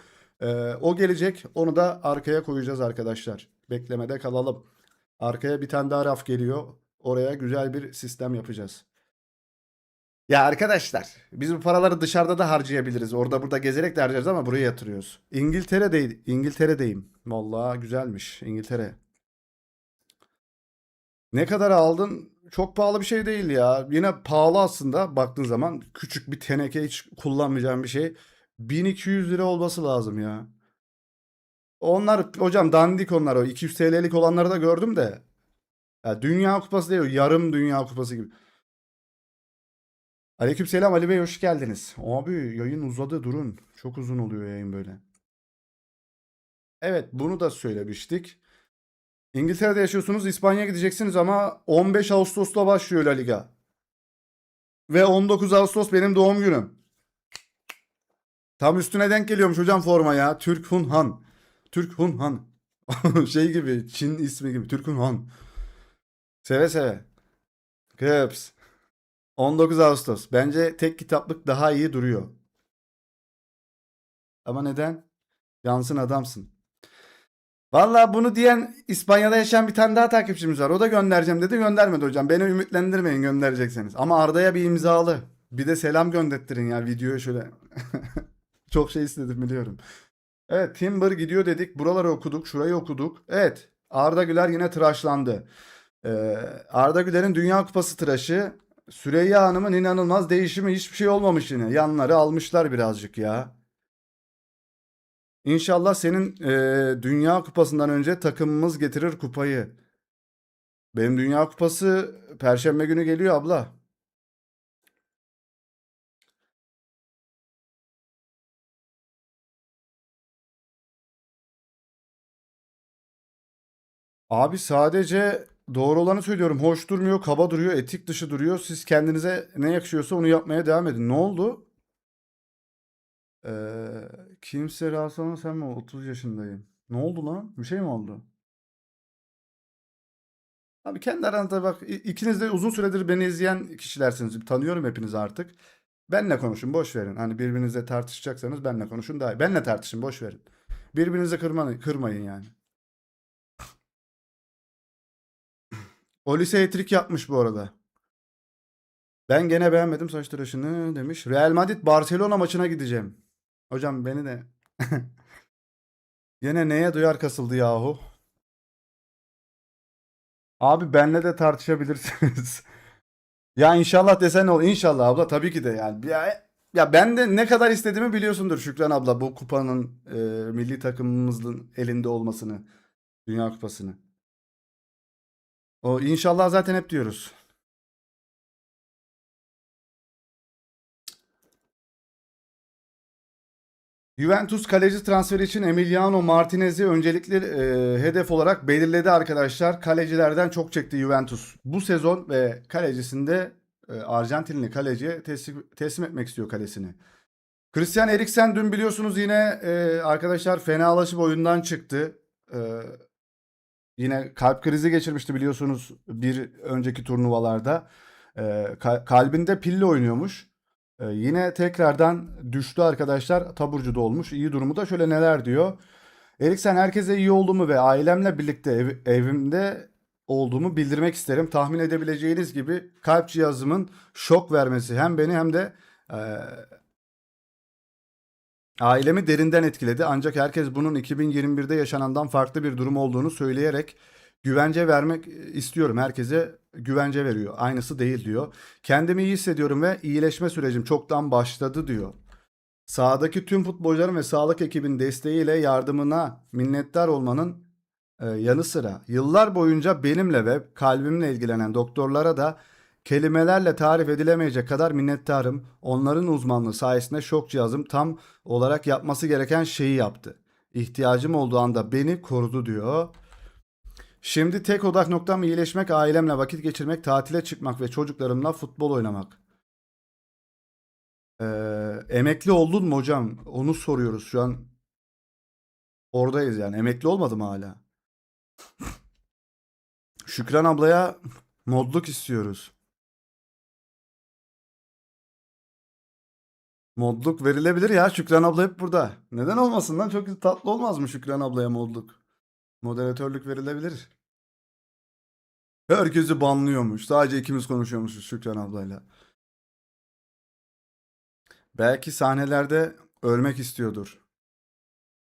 O gelecek. Onu da arkaya koyacağız arkadaşlar. Beklemede kalalım. Arkaya bir tane daha raf geliyor. Oraya güzel bir sistem yapacağız. Ya arkadaşlar biz bu paraları dışarıda da harcayabiliriz. Orada burada gezerek de harcarız ama buraya yatırıyoruz. İngiltere'deyim. Vallahi güzelmiş İngiltere. Ne kadar aldın? Çok pahalı bir şey değil ya. Yine pahalı aslında baktığın zaman küçük bir teneke hiç kullanmayacağım bir şey. 1200 lira olması lazım ya. Onlar hocam dandik onlar o 200 TL'lik olanları da gördüm de. Ya Dünya Kupası değil o yarım Dünya Kupası gibi. Aleykümselam Ali Bey hoş geldiniz. Abi yayın uzadı durun. Çok uzun oluyor yayın böyle. Evet bunu da söylemiştik. İngiltere'de yaşıyorsunuz İspanya'ya gideceksiniz ama 15 Ağustos'ta başlıyor La Liga. Ve 19 Ağustos benim doğum günüm. Tam üstüne denk geliyormuş hocam forma ya. Türk Hun Han. Türk Hun Han. Şey gibi Çin ismi gibi Türk Hun Han. Seve seve. Kıps. 19 Ağustos. Bence tek kitaplık daha iyi duruyor. Ama neden? Yansın adamsın. Valla bunu diyen İspanya'da yaşayan bir tane daha takipçimiz var. O da göndereceğim dedi göndermedi hocam. Beni ümitlendirmeyin gönderecekseniz. Ama Arda'ya bir imzalı. Bir de selam gönderttirin ya videoya şöyle. Çok şey istedim biliyorum. Evet Timber gidiyor dedik. Buraları okuduk. Şurayı okuduk. Evet Arda Güler yine tıraşlandı. Ee, Arda Güler'in Dünya Kupası tıraşı. Süreyya Hanım'ın inanılmaz değişimi hiçbir şey olmamış yine. Yanları almışlar birazcık ya. İnşallah senin Dünya Kupası'ndan önce takımımız getirir kupayı. Benim Dünya Kupası Perşembe günü geliyor abla. Abi sadece doğru olanı söylüyorum. Hoş durmuyor, kaba duruyor, etik dışı duruyor. Siz kendinize ne yakışıyorsa onu yapmaya devam edin. Ne oldu? Kimse rahatsız olmaz sen mi? 30 yaşındayım. Ne oldu lan? Bir şey mi oldu? Abi kendi aranızda bak ikiniz de uzun süredir beni izleyen kişilersiniz. Tanıyorum hepinizi artık. Benle konuşun boş verin. Hani birbirinizle tartışacaksanız benle konuşun daha iyi. Benle tartışın boş verin. Birbirinizi kırmayın yani. Olise hat-trick yapmış bu arada. Ben gene beğenmedim saç tıraşını demiş. Real Madrid Barcelona maçına gideceğim. Hocam beni de gene neye duyar kasıldı yahu. Abi benle de tartışabilirsiniz. Ya inşallah desen ol. İnşallah abla tabii ki de yani. Ya ben de ne kadar istediğimi biliyorsundur Şükran abla bu kupanın milli takımımızın elinde olmasını. Dünya Kupası'nı. O inşallah zaten hep diyoruz. Juventus kaleci transferi için Emiliano Martinez'i öncelikli hedef olarak belirledi arkadaşlar. Kalecilerden çok çekti Juventus bu sezon ve kalecisinde Arjantinli kaleciye teslim etmek istiyor kalesini. Christian Eriksen dün biliyorsunuz yine arkadaşlar fenalaşıp oyundan çıktı. E, Yine kalp krizi geçirmişti biliyorsunuz bir önceki turnuvalarda. Kalbinde pille oynuyormuş. Yine tekrardan düştü arkadaşlar. Taburcuda olmuş. İyi durumu da şöyle neler diyor. Eriksen herkese iyi olduğumu ve ailemle birlikte evimde olduğumu bildirmek isterim. Tahmin edebileceğiniz gibi kalp cihazımın şok vermesi hem beni hem de e, ailemi derinden etkiledi. Ancak herkes bunun 2021'de yaşanandan farklı bir durum olduğunu söyleyerek güvence vermek istiyorum. Herkese güvence veriyor. Aynısı değil diyor. Kendimi iyi hissediyorum ve iyileşme sürecim çoktan başladı diyor. Sahadaki tüm futbolcuların ve sağlık ekibinin desteğiyle yardımına minnettar olmanın yanı sıra yıllar boyunca benimle ve kalbimle ilgilenen doktorlara da kelimelerle tarif edilemeyecek kadar minnettarım. Onların uzmanlığı sayesinde şok cihazım tam olarak yapması gereken şeyi yaptı. İhtiyacım olduğu anda beni korudu diyor. Şimdi tek odak noktam iyileşmek, ailemle vakit geçirmek, tatile çıkmak ve çocuklarımla futbol oynamak. Emekli oldun mu hocam? Onu soruyoruz şu an. Oradayız yani. Emekli olmadım hala. Şükran ablaya modluk istiyoruz. Modluk verilebilir ya. Şükran abla hep burada. Neden olmasın lan? Çok tatlı olmaz mı Şükran ablaya modluk? Moderatörlük verilebilir. Herkesi banlıyormuş. Sadece ikimiz konuşuyormuşuz Şükran ablayla. Belki sahnelerde ölmek istiyordur.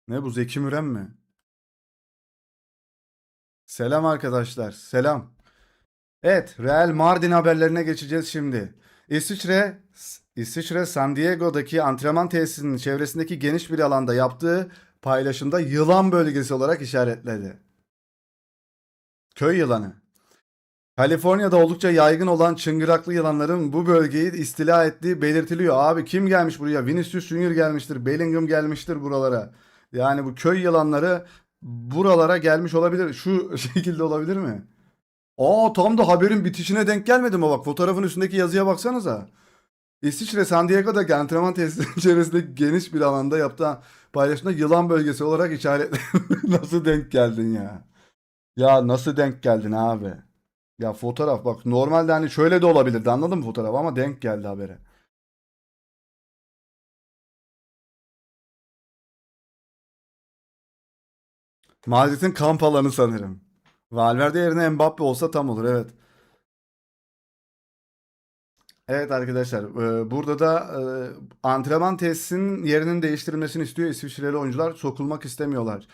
Ne bu, Zeki Müren mi? Selam arkadaşlar. Selam. Evet, Real Mardin haberlerine geçeceğiz şimdi. İsviçre, İsviçre San Diego'daki antrenman tesisinin çevresindeki geniş bir alanda yaptığı paylaşımda yılan bölgesi olarak işaretledi. Köy yılanı. Kaliforniya'da oldukça yaygın olan çıngıraklı yılanların bu bölgeyi istila ettiği belirtiliyor. Abi kim gelmiş buraya? Vinicius Junior gelmiştir, Bellingham gelmiştir buralara. Yani bu köy yılanları buralara gelmiş olabilir. Şu şekilde olabilir mi? Aa, tam da haberin bitişine denk gelmedi mi? Bak fotoğrafın üstündeki yazıya baksanıza. İsviçre San Diego'daki antrenman tesisinin çevresindeki geniş bir alanda yaptığı paylaşımda yılan bölgesi olarak işaretli. Nasıl denk geldin ya? Ya nasıl denk geldin abi? Ya fotoğraf bak, normalde hani şöyle de olabilirdi, anladın mı fotoğraf, ama denk geldi habere. Madrid'in kamp alanı sanırım. Valverde yerine Mbappe olsa tam olur, evet. Evet arkadaşlar, burada da antrenman tesisinin yerinin değiştirilmesini istiyor. İsviçreli oyuncular sokulmak istemiyorlar.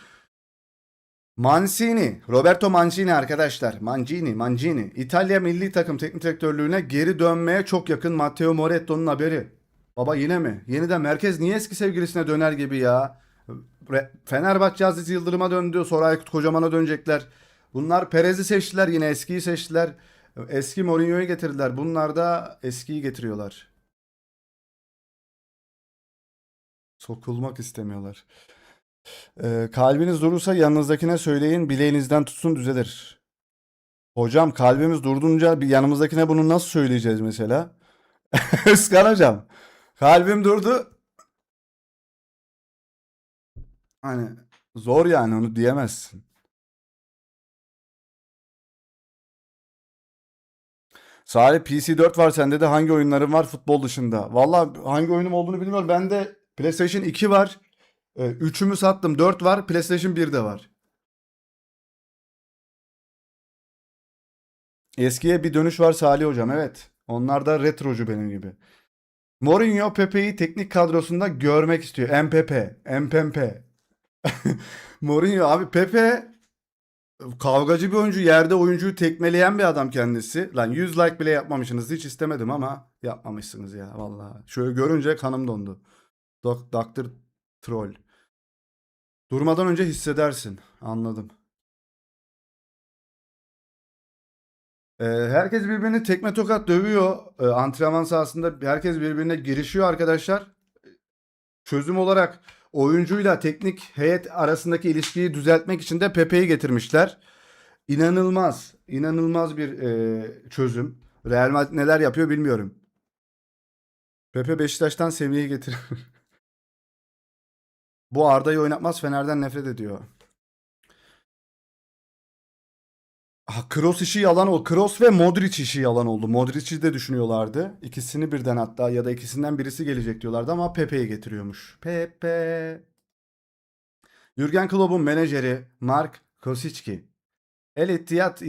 Mancini, Roberto Mancini arkadaşlar. Mancini. İtalya milli takım teknik direktörlüğüne geri dönmeye çok yakın Matteo Moretto'nun haberi. Baba yine mi? Yeniden merkez niye eski sevgilisine döner gibi ya? Fenerbahçe Aziz Yıldırım'a döndü. Sonra Aykut Kocaman'a dönecekler. Bunlar Perez'i seçtiler, yine eskiyi seçtiler. Eski Mourinho'yu getirdiler. Bunlar da eskiyi getiriyorlar. Sokulmak istemiyorlar. Kalbiniz durursa yanınızdakine söyleyin, bileğinizden tutsun düzelir. Hocam kalbimiz durdunca bir yanımızdakine bunu nasıl söyleyeceğiz mesela? Özkan hocam. Kalbim durdu. Hani zor yani, onu diyemezsin. Salih, PC4 var sende de, hangi oyunların var futbol dışında? Valla hangi oyunum olduğunu bilmiyorum. Bende PlayStation 2 var. 3'ümü sattım. 4 var. PlayStation 1 de var. Eskiye bir dönüş var Salih hocam, evet. Onlar da retrocu benim gibi. Mourinho Pepe'yi teknik kadrosunda görmek istiyor. MPP. MPP. Mourinho abi, Pepe kavgacı bir oyuncu, yerde oyuncuyu tekmeleyen bir adam kendisi. Lan 100 like bile yapmamışsınız. Hiç istemedim ama yapmamışsınız ya vallahi. Şöyle görünce kanım dondu. Doktor Troll. Durmadan önce hissedersin. Anladım. Herkes birbirini tekme tokat dövüyor. Antrenman sahasında herkes birbirine girişiyor arkadaşlar. Çözüm olarak oyuncuyla teknik heyet arasındaki ilişkiyi düzeltmek için de Pepe'yi getirmişler. İnanılmaz, inanılmaz bir çözüm. Real Madrid neler yapıyor bilmiyorum. Pepe Beşiktaş'tan Semih'i getir. Bu Arda'yı oynatmaz, Fener'den nefret ediyor. Kroos işi yalan oldu. Kroos ve Modric işi yalan oldu. Modric'i de düşünüyorlardı. İkisini birden hatta ya da ikisinden birisi gelecek diyorlardı ama Pepe'yi getiriyormuş. Pepe. Jürgen Klopp'un menajeri Mark Kosicki. El Ittihad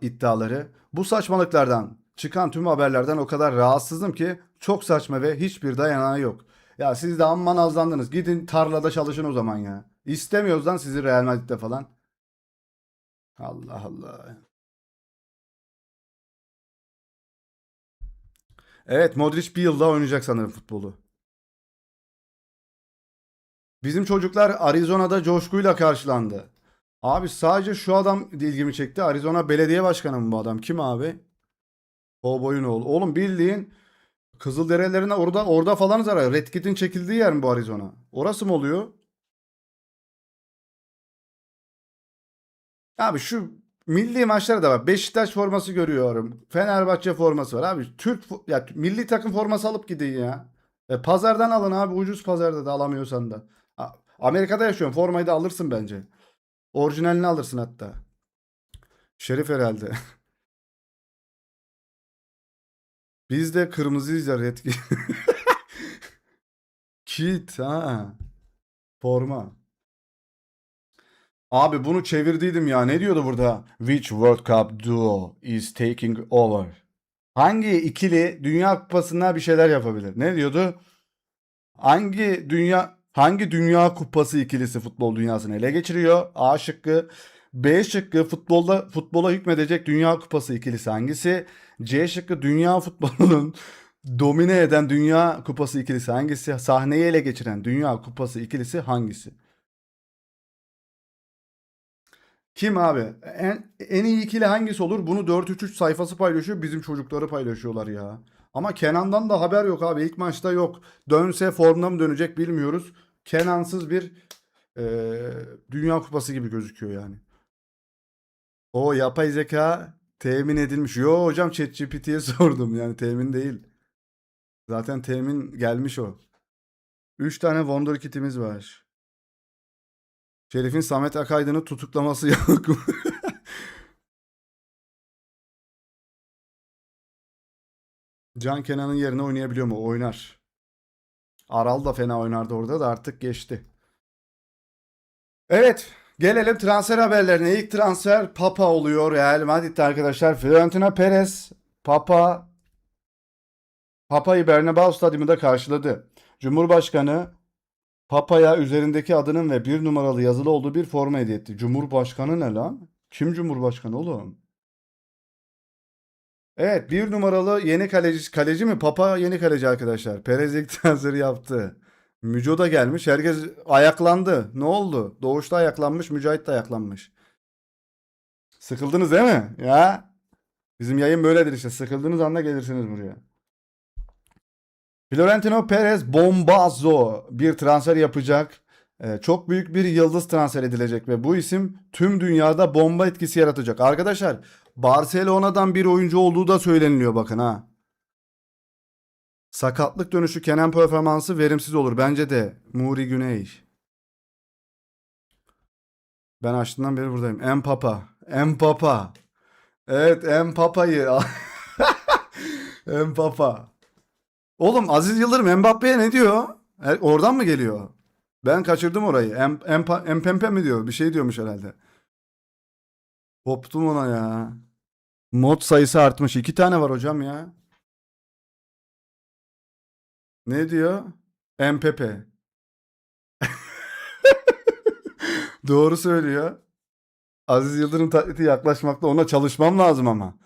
iddiaları bu saçmalıklardan çıkan tüm haberlerden o kadar rahatsızım ki çok saçma ve hiçbir dayanağı yok. Ya siz de amma nazlandınız. Gidin tarlada çalışın o zaman ya. İstemiyoruz lan sizi Real Madrid'de falan. Allah Allah. Evet, Modric bir yılda oynayacak sanırım futbolu. Bizim çocuklar Arizona'da coşkuyla karşılandı. Abi sadece şu adam ilgimi çekti. Arizona Belediye Başkanı mı bu adam? Kim abi? Kovboy'un oğlu. Oğlum bildiğin Kızılderililerine orada falan zarar. Red Kit'in çekildiği yer mi bu Arizona? Orası mı oluyor? Abi şu milli maçlara da bak. Beşiktaş forması görüyorum. Fenerbahçe forması var. Abi ya milli takım forması alıp gidin ya. Pazardan alın abi. Ucuz pazarda da alamıyorsan da. Amerika'da yaşıyorum. Formayı da alırsın bence. Orijinalini alırsın hatta. Şerif herhalde. Biz de kırmızıyız ya Red Kit. Kit ha. Forma. Abi bunu çevirdiydim ya. Ne diyordu burada? Which World Cup duo is taking over? Hangi ikili Dünya Kupası'nda bir şeyler yapabilir? Ne diyordu? Hangi Dünya Kupası ikilisi futbol dünyasını ele geçiriyor? A şıkkı. B şıkkı futbola hükmedecek Dünya Kupası ikilisi hangisi? C şıkkı dünya futbolunun domine eden Dünya Kupası ikilisi hangisi? Sahneyi ele geçiren Dünya Kupası ikilisi hangisi? Kim abi? En iyi ikili hangisi olur? Bunu 4-3-3 sayfası paylaşıyor. Bizim çocukları paylaşıyorlar ya. Ama Kenan'dan da haber yok abi. İlk maçta yok. Dönse formda mı dönecek bilmiyoruz. Kenansız bir Dünya Kupası gibi gözüküyor yani. O yapay zeka temin edilmiş. Yo hocam ChatGPT'ye sordum yani temin değil. Zaten temin gelmiş o. 3 tane Wonderkid'imiz var. Şerif'in Samet Akaydın'ı tutuklaması yok mu? Can Kenan'ın yerine oynayabiliyor mu? Oynar. Aral da fena oynardı orada da artık geçti. Evet. Gelelim transfer haberlerine. İlk transfer Papa oluyor Real Madrid'de arkadaşlar. Florentino Perez Papa'yı Bernabéu Stadyumunda karşıladı. Cumhurbaşkanı Papa'ya üzerindeki adının ve bir numaralı yazılı olduğu bir forma hediye etti. Cumhurbaşkanı ne lan? Kim Cumhurbaşkanı oğlum? Evet, bir numaralı yeni kaleci mi? Papa yeni kaleci arkadaşlar. Perez ilk transferi yaptı. Müco da gelmiş. Herkes ayaklandı. Ne oldu? Doğuşta ayaklanmış, Mücahit de ayaklanmış. Sıkıldınız değil mi? Ya. Bizim yayın böyledir işte. Sıkıldığınız anda gelirsiniz buraya. Florentino Perez bombazo bir transfer yapacak. Çok büyük bir yıldız transfer edilecek ve bu isim tüm dünyada bomba etkisi yaratacak. Arkadaşlar Barcelona'dan bir oyuncu olduğu da söyleniliyor bakın ha. Sakatlık dönüşü Kenan performansı verimsiz olur. Bence de Muri Güney. Ben açtığımdan beri buradayım. Mpapa. Mpapa. Evet Mpapa'yı. Mpapa. Oğlum Aziz Yıldırım Mbappe'ye ne diyor? Oradan mı geliyor? Ben kaçırdım orayı. Empempe mi diyor? Bir şey diyormuş herhalde. Koptum ona ya. Mod sayısı artmış. 2 tane var hocam ya. Ne diyor? Empepe. Doğru söylüyor. Aziz Yıldırım taklidi yaklaşmakta. Ona çalışmam lazım ama.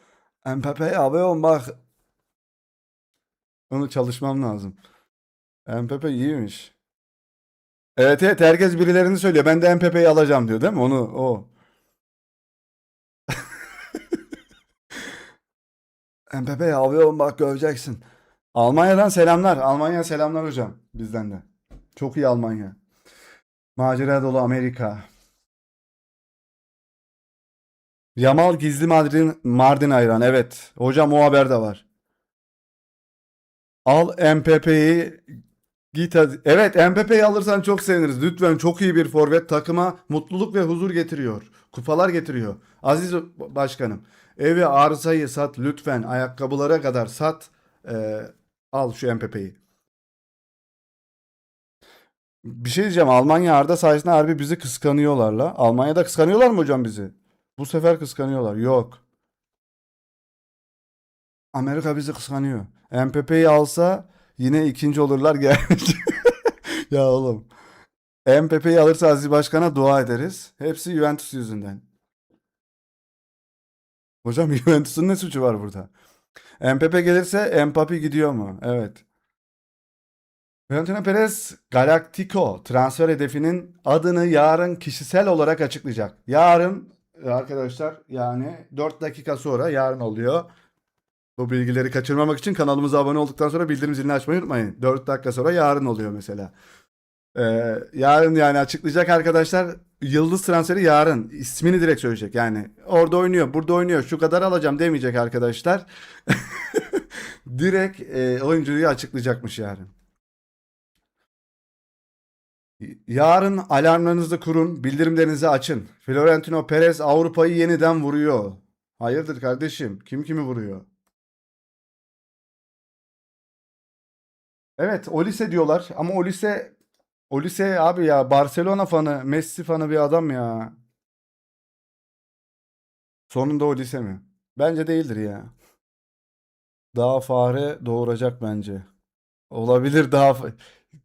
Empepe abi oğlum bak. Onu çalışmam lazım. Empepe iyiymiş. Evet evet herkes birilerini söylüyor. Ben de Empepe'yi alacağım diyor değil mi? Onu o. MPP alıyorum bak göreceksin. Almanya'dan selamlar. Almanya selamlar hocam bizden de. Çok iyi Almanya. Macera dolu Amerika. Yamal gizli Mardin hayran. Evet. Hocam o haber de var. Al MPP'yi git hadi. Evet MPP'yi alırsan çok seviniriz. Lütfen çok iyi bir forvet takıma mutluluk ve huzur getiriyor. Kupalar getiriyor. Aziz başkanım. Evi arsayı sat lütfen. Ayakkabılara kadar sat. Ee, al şu MPP'yi. Bir şey diyeceğim. Almanya Arda sayesinde harbi bizi kıskanıyorlar la. Almanya'da kıskanıyorlar mı hocam bizi? Bu sefer kıskanıyorlar. Yok. Amerika bizi kıskanıyor. MPP'yi alsa yine ikinci olurlar gelmiş. Ya oğlum. MPP'yi alırsa Aziz Başkan'a dua ederiz. Hepsi Juventus yüzünden. Hocam Juventus'un ne suçu var burada? MPP gelirse Mbappé gidiyor mu? Evet. Florentino Perez Galactico transfer hedefinin adını yarın kişisel olarak açıklayacak. Yarın arkadaşlar yani 4 dakika sonra yarın oluyor. Bu bilgileri kaçırmamak için kanalımıza abone olduktan sonra bildirim zilini açmayı unutmayın. 4 dakika sonra yarın oluyor mesela. Yarın yani açıklayacak arkadaşlar. Yıldız transferi yarın. İsmini direkt söyleyecek. Yani orada oynuyor, burada oynuyor. Şu kadar alacağım demeyecek arkadaşlar. Direkt oyuncuyu açıklayacakmış yarın. Yarın alarmlarınızı kurun, bildirimlerinizi açın. Florentino Perez Avrupa'yı yeniden vuruyor. Hayırdır kardeşim? Kim kimi vuruyor? Evet, Olise diyorlar ama Olise abi ya Barcelona fanı, Messi fanı bir adam ya. Sonunda Olise mi? Bence değildir ya. Daha fare doğuracak bence. Olabilir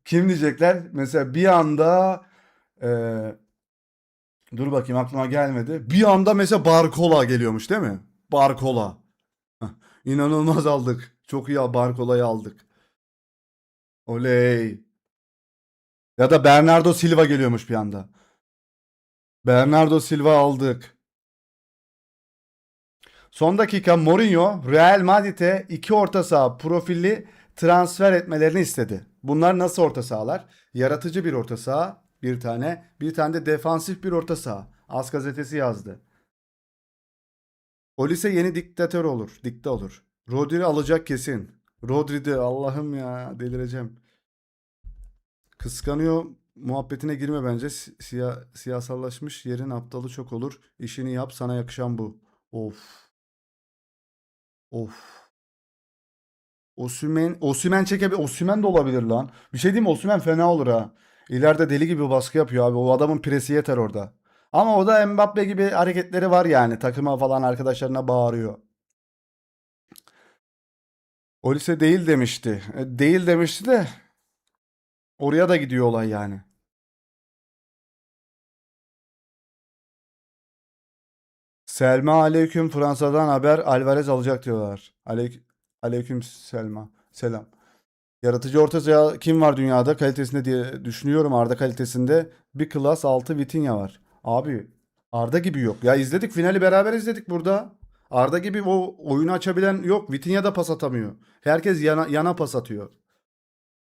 Kim diyecekler? Mesela bir anda dur bakayım aklıma gelmedi. Bir anda mesela Barcola geliyormuş değil mi? Barcola. Heh, İnanılmaz aldık. Çok iyi Barcola'yı aldık. Oley. Ya da Bernardo Silva geliyormuş bir anda. Bernardo Silva aldık. Son dakika Mourinho Real Madrid'e iki orta saha profilli transfer etmelerini istedi. Bunlar nasıl orta sahalar? Yaratıcı bir orta saha bir tane. Bir tane de defansif bir orta saha. As gazetesi yazdı. Olise yeni diktatör olur. Dikte olur. Rodri alacak kesin. Rodri de Allah'ım ya delireceğim. Kıskanıyor muhabbetine girme bence. Siyasallaşmış yerin aptalı çok olur. İşini yap sana yakışan bu. Of. Of. Osimhen de olabilir lan. Bir şey diyeyim mi? Osimhen fena olur ha. İleride deli gibi baskı yapıyor abi. O adamın presi yeter orada. Ama o da Mbappe gibi hareketleri var yani. Takıma falan arkadaşlarına bağırıyor. Olise değil demişti. Değil demişti de oraya da gidiyor olay yani. Selma aleyküm Fransa'dan haber Alvarez alacak diyorlar. Aleyküm Selma. Selam. Yaratıcı orta saha kim var dünyada kalitesinde diye düşünüyorum. Arda kalitesinde bir klas altı Vitinha var. Abi Arda gibi yok. Ya izledik finali beraber izledik burada. Arda gibi o oyunu açabilen yok. Vitinha da pas atamıyor. Herkes yana pas atıyor.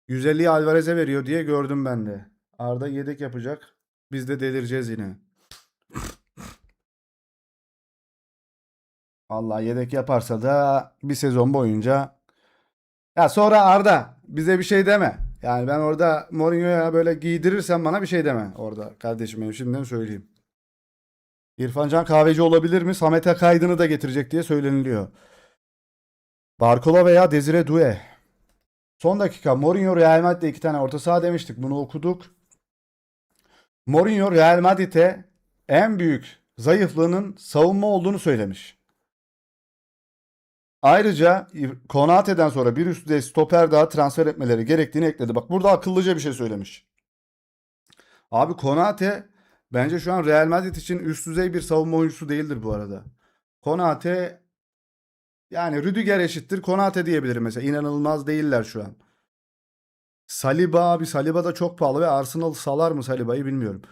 150'yi Alvarez'e veriyor diye gördüm ben de. Arda yedek yapacak. Biz de delireceğiz yine. Vallahi yedek yaparsa da bir sezon boyunca ya sonra Arda bize bir şey deme. Yani ben orada Mourinho'ya böyle giydirirsen bana bir şey deme orada. Kardeşim benim şimdiden söyleyeyim. İrfan Can Kahveci olabilir mi? Samet Akaydın'ı da getirecek diye söyleniliyor. Barcola veya Desire Doué. Son dakika Mourinho Real Madrid'de iki tane orta saha demiştik. Bunu okuduk. Mourinho Real Madrid'e en büyük zayıflığının savunma olduğunu söylemiş. Ayrıca Konate'den sonra bir üst düzey stoper daha transfer etmeleri gerektiğini ekledi. Bak burada akıllıca bir şey söylemiş. Abi Konate bence şu an Real Madrid için üst düzey bir savunma oyuncusu değildir bu arada. Konate yani Rüdiger eşittir Konate diyebilirim mesela. İnanılmaz değiller şu an. Saliba da çok pahalı ve Arsenal salar mı Saliba'yı bilmiyorum.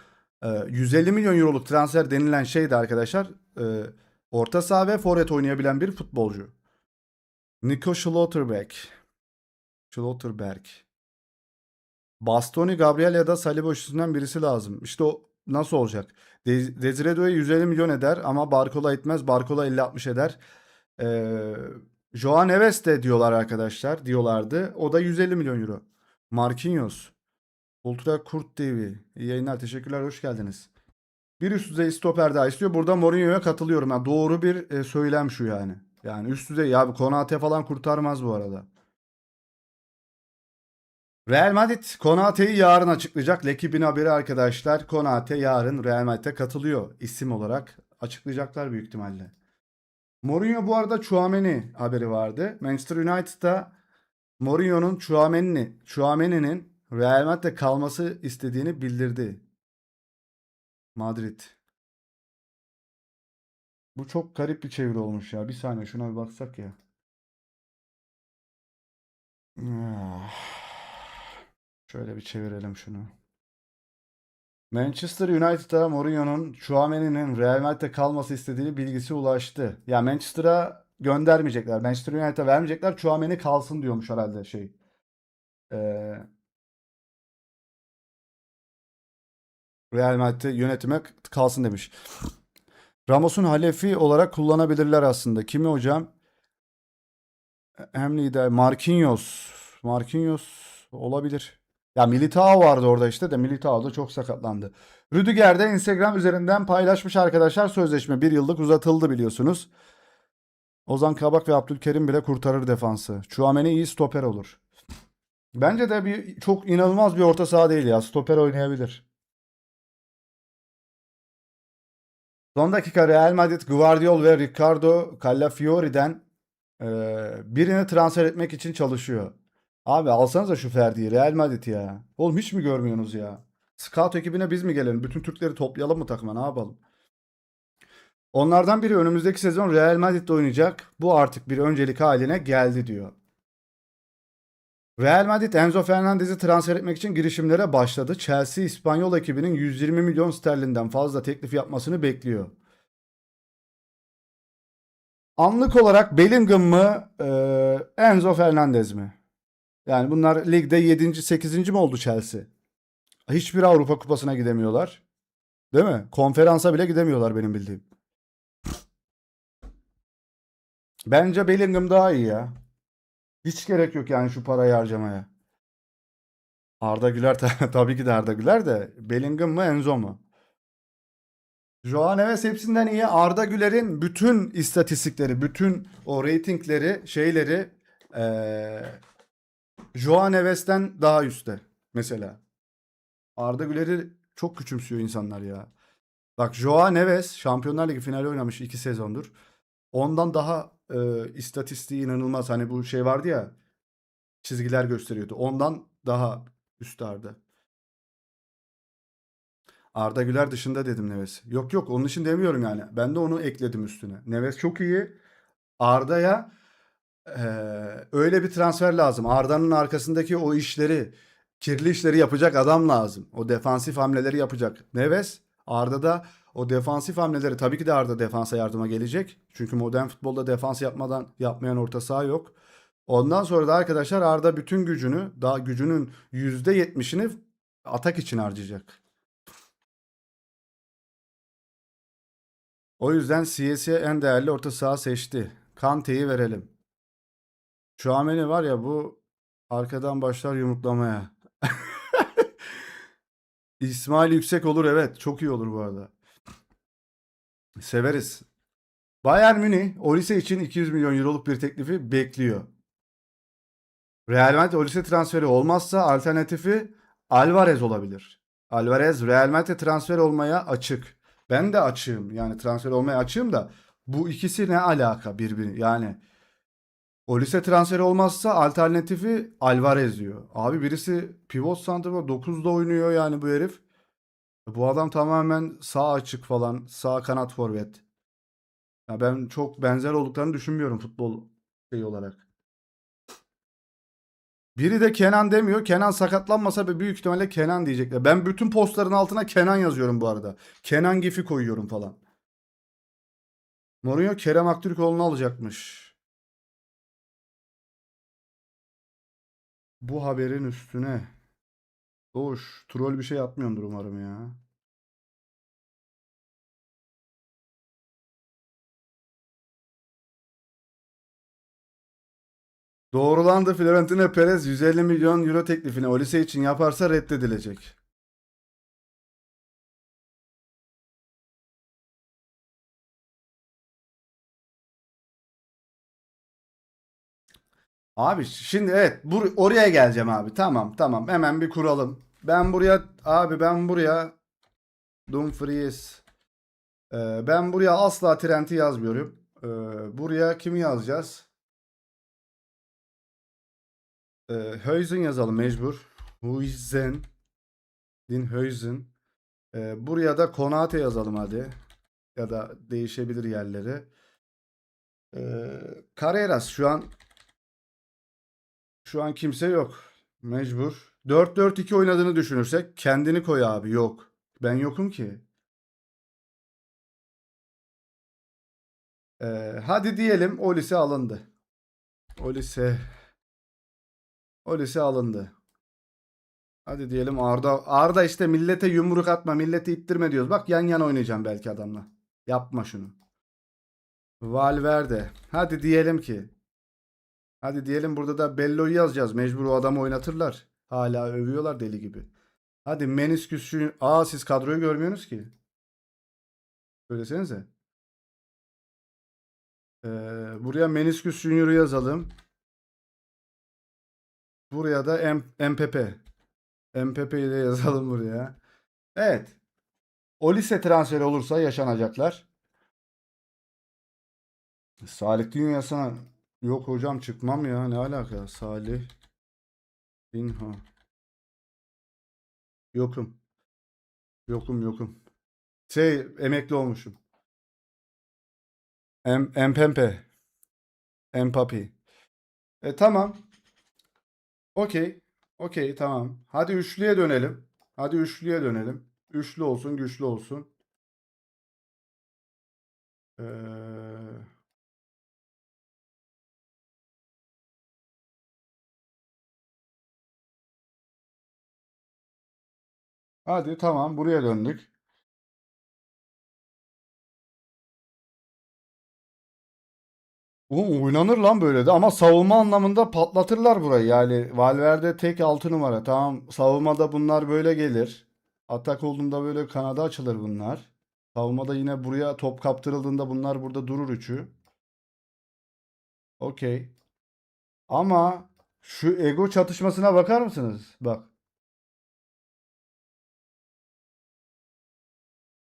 150 milyon euroluk transfer denilen şey de arkadaşlar orta saha ve forvet oynayabilen bir futbolcu. Nico Schlotterbeck. Schlotterberg. Bastoni, Gabriel ya da Saliba üçlüsünden birisi lazım. İşte o nasıl olacak? Desire Doué 150 milyon eder ama Barcola etmez. Barcola 50-60 eder. Ee, Joao Neves de diyorlar arkadaşlar. Diyorlardı. O da 150 milyon euro. Marquinhos. Ultra Kurt TV. İyi yayınlar. Teşekkürler. Hoş geldiniz. Bir üst düzey stoper daha istiyor. Burada Mourinho'ya katılıyorum. Yani doğru bir söylem şu yani. Yani üst düzey. Ya Konate falan kurtarmaz bu arada. Real Madrid Konate'yi yarın açıklayacak. L'Equipe'in haberi arkadaşlar. Konate yarın Real Madrid'e katılıyor. İsim olarak açıklayacaklar büyük ihtimalle. Mourinho bu arada Tchouaméni haberi vardı. Manchester United'da Mourinho'nun Tchouaméni'nin Real Madrid'de kalması istediğini bildirdi. Madrid. Bu çok garip bir çeviri olmuş ya. Bir saniye şuna bir baksak ya. Ah. Şöyle bir çevirelim şunu. Manchester United'a Mourinho'nun Tchouaméni'nin Real Madrid'de kalması istediğini bilgisi ulaştı. Ya Manchester'a göndermeyecekler. Manchester United'a vermeyecekler. Tchouaméni kalsın diyormuş herhalde şey. Ee, Real Madrid'de yönetime kalsın demiş. Ramos'un halefi olarak kullanabilirler aslında. Kimi hocam? Hem lider Marquinhos. Marquinhos olabilir. Ya Militao vardı orada işte de Militao da çok sakatlandı. Rüdiger de Instagram üzerinden paylaşmış arkadaşlar, sözleşme 1 yıllık uzatıldı biliyorsunuz. Ozan Kabak ve Abdülkerim bile kurtarır defansı. Tchouaméni iyi stoper olur. Bence de çok inanılmaz bir orta saha değil ya. Stoper oynayabilir. Son dakika Real Madrid Guardiol ve Ricardo Calafiori'den birini transfer etmek için çalışıyor. Abi alsanıza şu Ferdi'yi, Real Madrid ya. Oğlum hiç mi görmüyorsunuz ya? Scout ekibine biz mi gelelim? Bütün Türkleri toplayalım mı takıma, ne yapalım? Onlardan biri önümüzdeki sezon Real Madrid'de oynayacak. Bu artık bir öncelik haline geldi diyor. Real Madrid Enzo Fernandez'i transfer etmek için girişimlere başladı. Chelsea İspanyol ekibinin 120 milyon sterlinden fazla teklif yapmasını bekliyor. Anlık olarak Bellingham mı, Enzo Fernandez mi? Yani bunlar ligde 7. 8. mi oldu Chelsea? Hiçbir Avrupa Kupası'na gidemiyorlar. Değil mi? Konferansa bile gidemiyorlar benim bildiğim. Bence Bellingham daha iyi ya. Hiç gerek yok yani şu parayı harcamaya. Arda Güler tabii ki de Arda Güler de Bellingham mı Enzo mu? Joao Neves hepsinden iyi. Arda Güler'in bütün istatistikleri, bütün o reytingleri, şeyleri Joao Neves'ten daha üstte mesela. Arda Güler'i çok küçümsüyor insanlar ya. Bak Joao Neves Şampiyonlar Ligi finali oynamış 2 sezondur. Ondan daha istatistiği inanılmaz. Hani bu şey vardı ya, çizgiler gösteriyordu. Ondan daha üstte Arda. Arda Güler dışında dedim Neves. Yok yok onun için demiyorum yani. Ben de onu ekledim üstüne. Neves çok iyi. Arda'ya öyle bir transfer lazım. Arda'nın arkasındaki o işleri, kirli işleri yapacak adam lazım. O defansif hamleleri yapacak. Neves, Arda'da o defansif hamleleri, tabii ki de Arda defansa yardıma gelecek. Çünkü modern futbolda defans yapmayan orta saha yok. Ondan sonra da arkadaşlar Arda bütün gücünü, daha gücünün %70'ini atak için harcayacak. O yüzden CS'ye en değerli orta saha seçti. Kante'yi verelim. Tchouaméni var ya, bu arkadan başlar yumruklamaya. İsmail Yüksek olur, evet. Çok iyi olur bu arada. Severiz. Bayern Münih Olise için 200 milyon euroluk bir teklifi bekliyor. Real Madrid Olise transferi olmazsa alternatifi Alvarez olabilir. Alvarez Real Madrid'e transfer olmaya açık. Ben de açığım. Yani transfer olmaya açığım da bu ikisi ne alaka birbiri? Yani Olise transferi olmazsa alternatifi Alvarez diyor. Abi birisi pivot santrafor 9'da oynuyor yani bu herif. Bu adam tamamen sağ açık falan, sağ kanat forvet. Ya ben çok benzer olduklarını düşünmüyorum futbol şeyi olarak. Biri de Kenan demiyor. Kenan sakatlanmasa büyük ihtimalle Kenan diyecekler. Ben bütün postların altına Kenan yazıyorum bu arada. Kenan gifi koyuyorum falan. Mourinho Kerem Aktürkoğlu'nu alacakmış. Bu haberin üstüne. Doğuş. Troll bir şey atmıyordur umarım ya. Doğrulandı, Florentino Perez 150 milyon euro teklifini Olise için yaparsa reddedilecek. Abi şimdi evet oraya geleceğim abi. Tamam tamam, hemen bir kuralım. Ben buraya Dumfries. Ben buraya asla Trent'i yazmıyorum. Buraya kimi yazacağız? Huijsen yazalım mecbur. Huijsen. Din Huijsen. Buraya da Konate yazalım hadi. Ya da değişebilir yerleri. Carreras şu an kimse yok. Mecbur. 4-4-2 oynadığını düşünürsek kendini koy abi. Yok. Ben yokum ki. Hadi diyelim Olise alındı. Olise Olise alındı. Hadi diyelim Arda işte millete yumruk atma, milleti ittirme diyoruz. Bak yan yana oynayacağım belki adamla. Yapma şunu. Valverde. Hadi diyelim burada da Bello'yu yazacağız. Mecbur o adamı oynatırlar. Hala övüyorlar deli gibi. Hadi Menisküs şu... siz kadroyu görmüyorsunuz ki. Söylesenize. Buraya Menisküs Junior'u yazalım. Buraya da MPP. MPP ile yazalım buraya. Evet. Olise transferi olursa yaşanacaklar. Salih Dünyası'na yok hocam, çıkmam ya. Ne alaka? Salih Dinho. Yokum. Yokum. Emekli olmuşum. Empempe. Empapi. Tamam. Okey. Okey tamam. Hadi üçlüye dönelim. Üçlü olsun, güçlü olsun. Ee, hadi tamam, buraya döndük. Oynanır lan böyle de, ama savunma anlamında patlatırlar burayı. Yani Valverde tek 6 numara. Tamam, savunmada bunlar böyle gelir. Atak olduğunda böyle kanada açılır bunlar. Savunmada yine buraya top kaptırıldığında bunlar burada durur üçü. Okey. Ama şu ego çatışmasına bakar mısınız? Bak.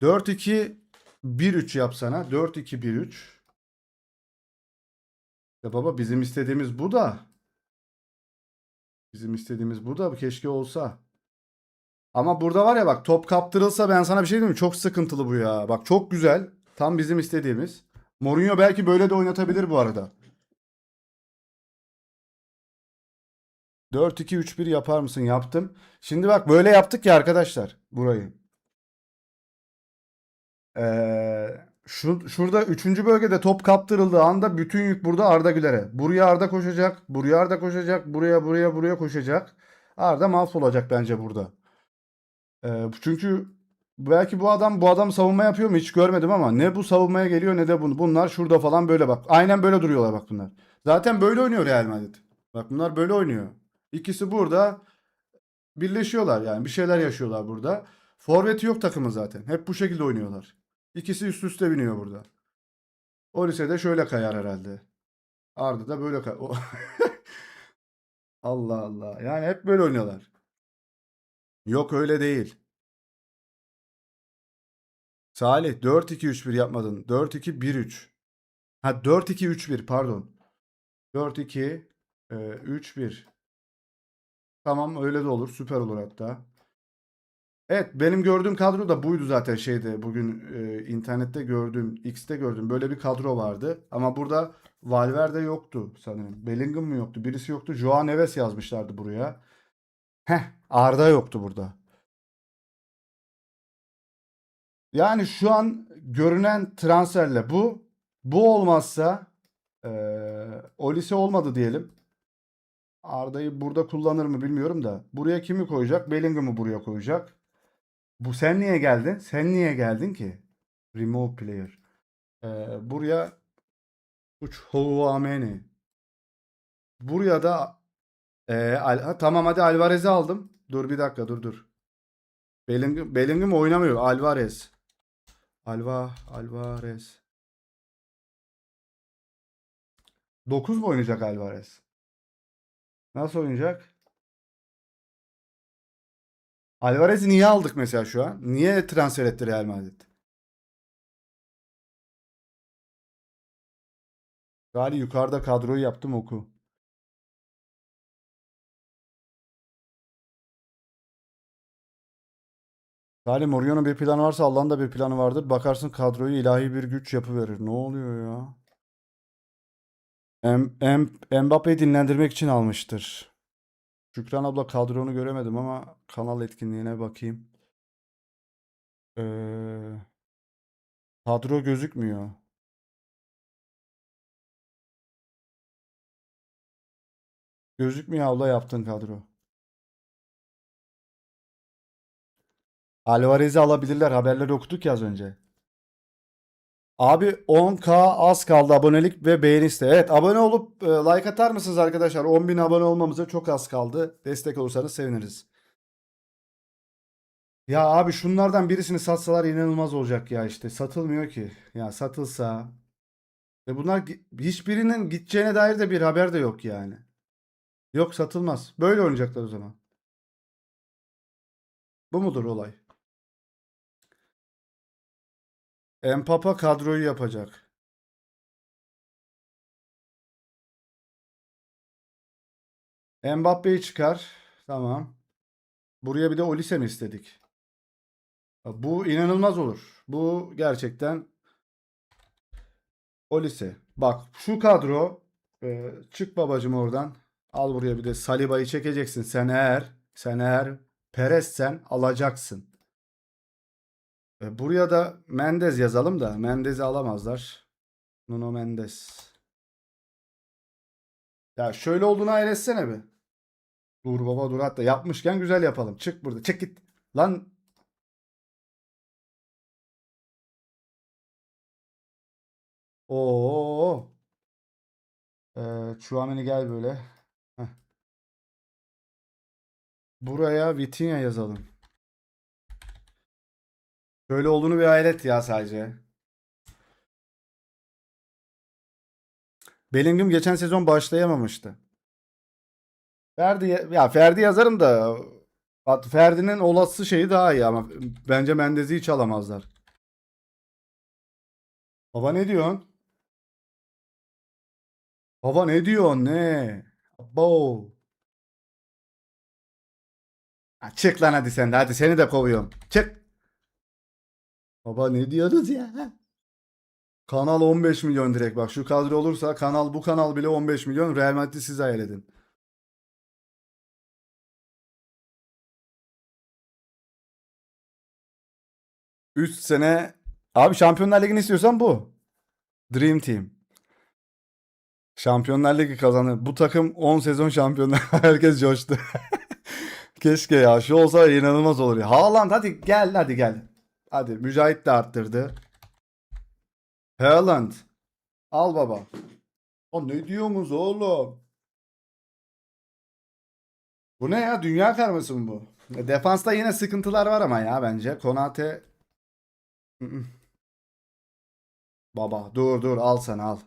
4-2-1-3 yapsana. 4-2-1-3. Ya baba, bizim istediğimiz bu da. Bizim istediğimiz bu da, keşke olsa. Ama burada var ya, bak top kaptırılsa ben sana bir şey diyeyim mi? Çok sıkıntılı bu ya. Bak çok güzel. Tam bizim istediğimiz. Mourinho belki böyle de oynatabilir bu arada. 4-2-3-1 yapar mısın? Yaptım. Şimdi bak böyle yaptık ya arkadaşlar burayı. Şurada üçüncü bölgede top kaptırıldığı anda bütün yük burada Arda Güler'e. Buraya Arda koşacak. Buraya Arda koşacak. Buraya koşacak. Arda mahvolacak bence burada. Çünkü belki bu adam savunma yapıyor mu hiç görmedim, ama ne bu savunmaya geliyor ne de bunu. Bunlar şurada falan böyle bak. Aynen böyle duruyorlar bak bunlar. Zaten böyle oynuyor Real Madrid. Bak bunlar böyle oynuyor. İkisi burada birleşiyorlar, yani bir şeyler yaşıyorlar burada. Forveti yok takımın zaten. Hep bu şekilde oynuyorlar. İkisi üst üste biniyor burada. O lisede şöyle kayar herhalde. Arda da böyle kayar. Allah Allah. Yani hep böyle oynuyorlar. Yok öyle değil. Salih 4-2-3-1 yapmadın. 4-2-1-3. Ha, 4-2-3-1 pardon. 4-2-3-1. Tamam, öyle de olur. Süper olur hatta. Evet, benim gördüğüm kadro da buydu zaten şeyde. Bugün internette gördüğüm, X'te gördüğüm böyle bir kadro vardı. Ama burada Valverde yoktu sanırım. Bellingham mı yoktu? Birisi yoktu. Joao Neves yazmışlardı buraya. Heh, Arda yoktu burada. Yani şu an görünen transferle bu olmazsa Olise olmadı diyelim. Arda'yı burada kullanır mı bilmiyorum da. Buraya kimi koyacak? Bellingham'ı buraya koyacak. Bu sen niye geldin? Sen niye geldin ki? Remove player. Buraya Uç Houameni. Buraya da tamam hadi Alvarez'i aldım. Dur bir dakika dur. Bellingham oynamıyor. Alvarez. Alvarez. 9 mu oynayacak Alvarez? Nasıl oynayacak? Alvarez'i niye aldık mesela şu an? Niye transfer etti Real Madrid? Gali yukarıda kadroyu yaptım oku. Gali Mourinho'nun bir planı varsa Allah'ın da bir planı vardır. Bakarsın kadroyu ilahi bir güç yapıverir. Ne oluyor ya? Mbappe'yi dinlendirmek için almıştır. Şükran abla kadronu göremedim ama kanal etkinliğine bakayım. Ee, Kadro gözükmüyor. Gözükmüyor abla yaptın kadro. Alvarez'i alabilirler. Haberleri okuduk ya az önce. Abi 10K az kaldı abonelik ve beğeni iste. Evet abone olup like atar mısınız arkadaşlar? 10.000 abone olmamıza çok az kaldı. Destek olursanız seviniriz. Ya abi şunlardan birisini satsalar inanılmaz olacak ya işte. Satılmıyor ki. Ya satılsa. Ve bunlar hiçbirinin gideceğine dair de bir haber de yok yani. Yok satılmaz. Böyle oynayacaklar o zaman. Bu mudur olay? Empapa kadroyu yapacak. Mbappe'yi çıkar. Tamam. Buraya bir de Olise mi istedik? Bu inanılmaz olur. Bu gerçekten Olise. Bak şu kadro çık babacım oradan. Al buraya bir de Saliba'yı çekeceksin. Sen eğer Perez'sen alacaksın. Buraya da Mendez yazalım da Mendez'i alamazlar. Nuno Mendes. Ya şöyle olduğunu hayal etsene be. Dur baba dur hatta yapmışken güzel yapalım. Çık burada. Çık git. Lan o Chouameni gel böyle. Heh. Buraya Vitinha yazalım. Böyle olduğunu bir hayal et ya sadece. Bellingham geçen sezon başlayamamıştı. Ferdi yazarım da Ferdi'nin olası şeyi daha iyi ama bence Mendes'i hiç alamazlar. Baba ne diyorsun? Baba ne diyorsun ne? Abo. Ha, çık lan hadi sen de hadi seni de kovuyorum. Çık. Baba ne diyoruz ya? Kanal 15 milyon direkt bak şu kadro olursa bu kanal bile 15 milyon Real Madrid siz hayal edin. Üst sene abi Şampiyonlar Ligi'ni istiyorsan bu. Dream Team. Şampiyonlar Ligi kazanır. Bu takım 10 sezon şampiyonlar. Herkes coştu. Keşke ya. Şu olsa inanılmaz olur ya. Haaland hadi gel hadi gel. Hadi Mücahit de arttırdı. Haaland. Al baba. O ne diyorsunuz oğlum? Bu ne ya? Dünya karması mı bu? Defansta yine sıkıntılar var ama ya bence. Konate. ı-ı. Baba dur al sen al.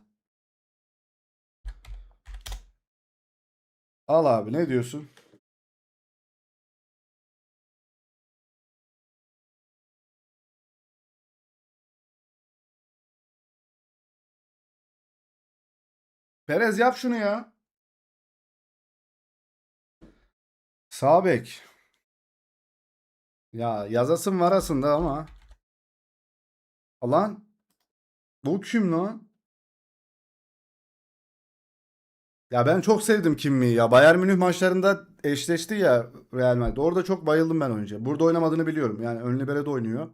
Al abi ne diyorsun? Perez yap şunu ya. Sağ bek. Ya yazasın var aslında ama. Lan bu kim lan? Ya ben çok sevdim Kimmi'yi ya. Bayern Münih maçlarında eşleşti ya Real Madrid. Orada çok bayıldım ben oyuncuya. Burada oynamadığını biliyorum. Yani ön libero'da oynuyor.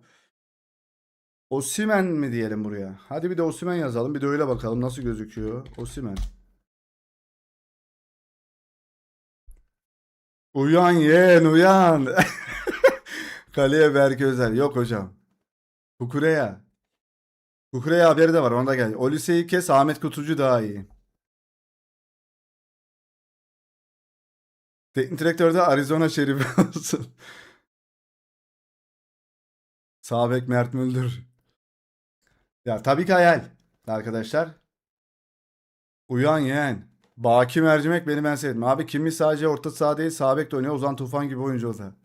Osimhen mi diyelim buraya? Hadi bir de Osimhen yazalım. Bir de öyle bakalım nasıl gözüküyor. Osimhen. Uyan yeğen uyan. Kaleye Berke Özel. Yok hocam. Kukureya. Kukureya haberi de var, ona da gel. Olise'yi kes, Ahmet Kutucu daha iyi. Teknik direktörde Arizona Şerifi olsun. Sağ bek Mert Müldür. Ya tabii ki hayal arkadaşlar. Uyan yeğen. Baki Mercimek beni ben sevdim. Abi Kimi sadece orta saha değil, sağ bek de oynuyor. Ozan Tufan gibi oyuncu o da.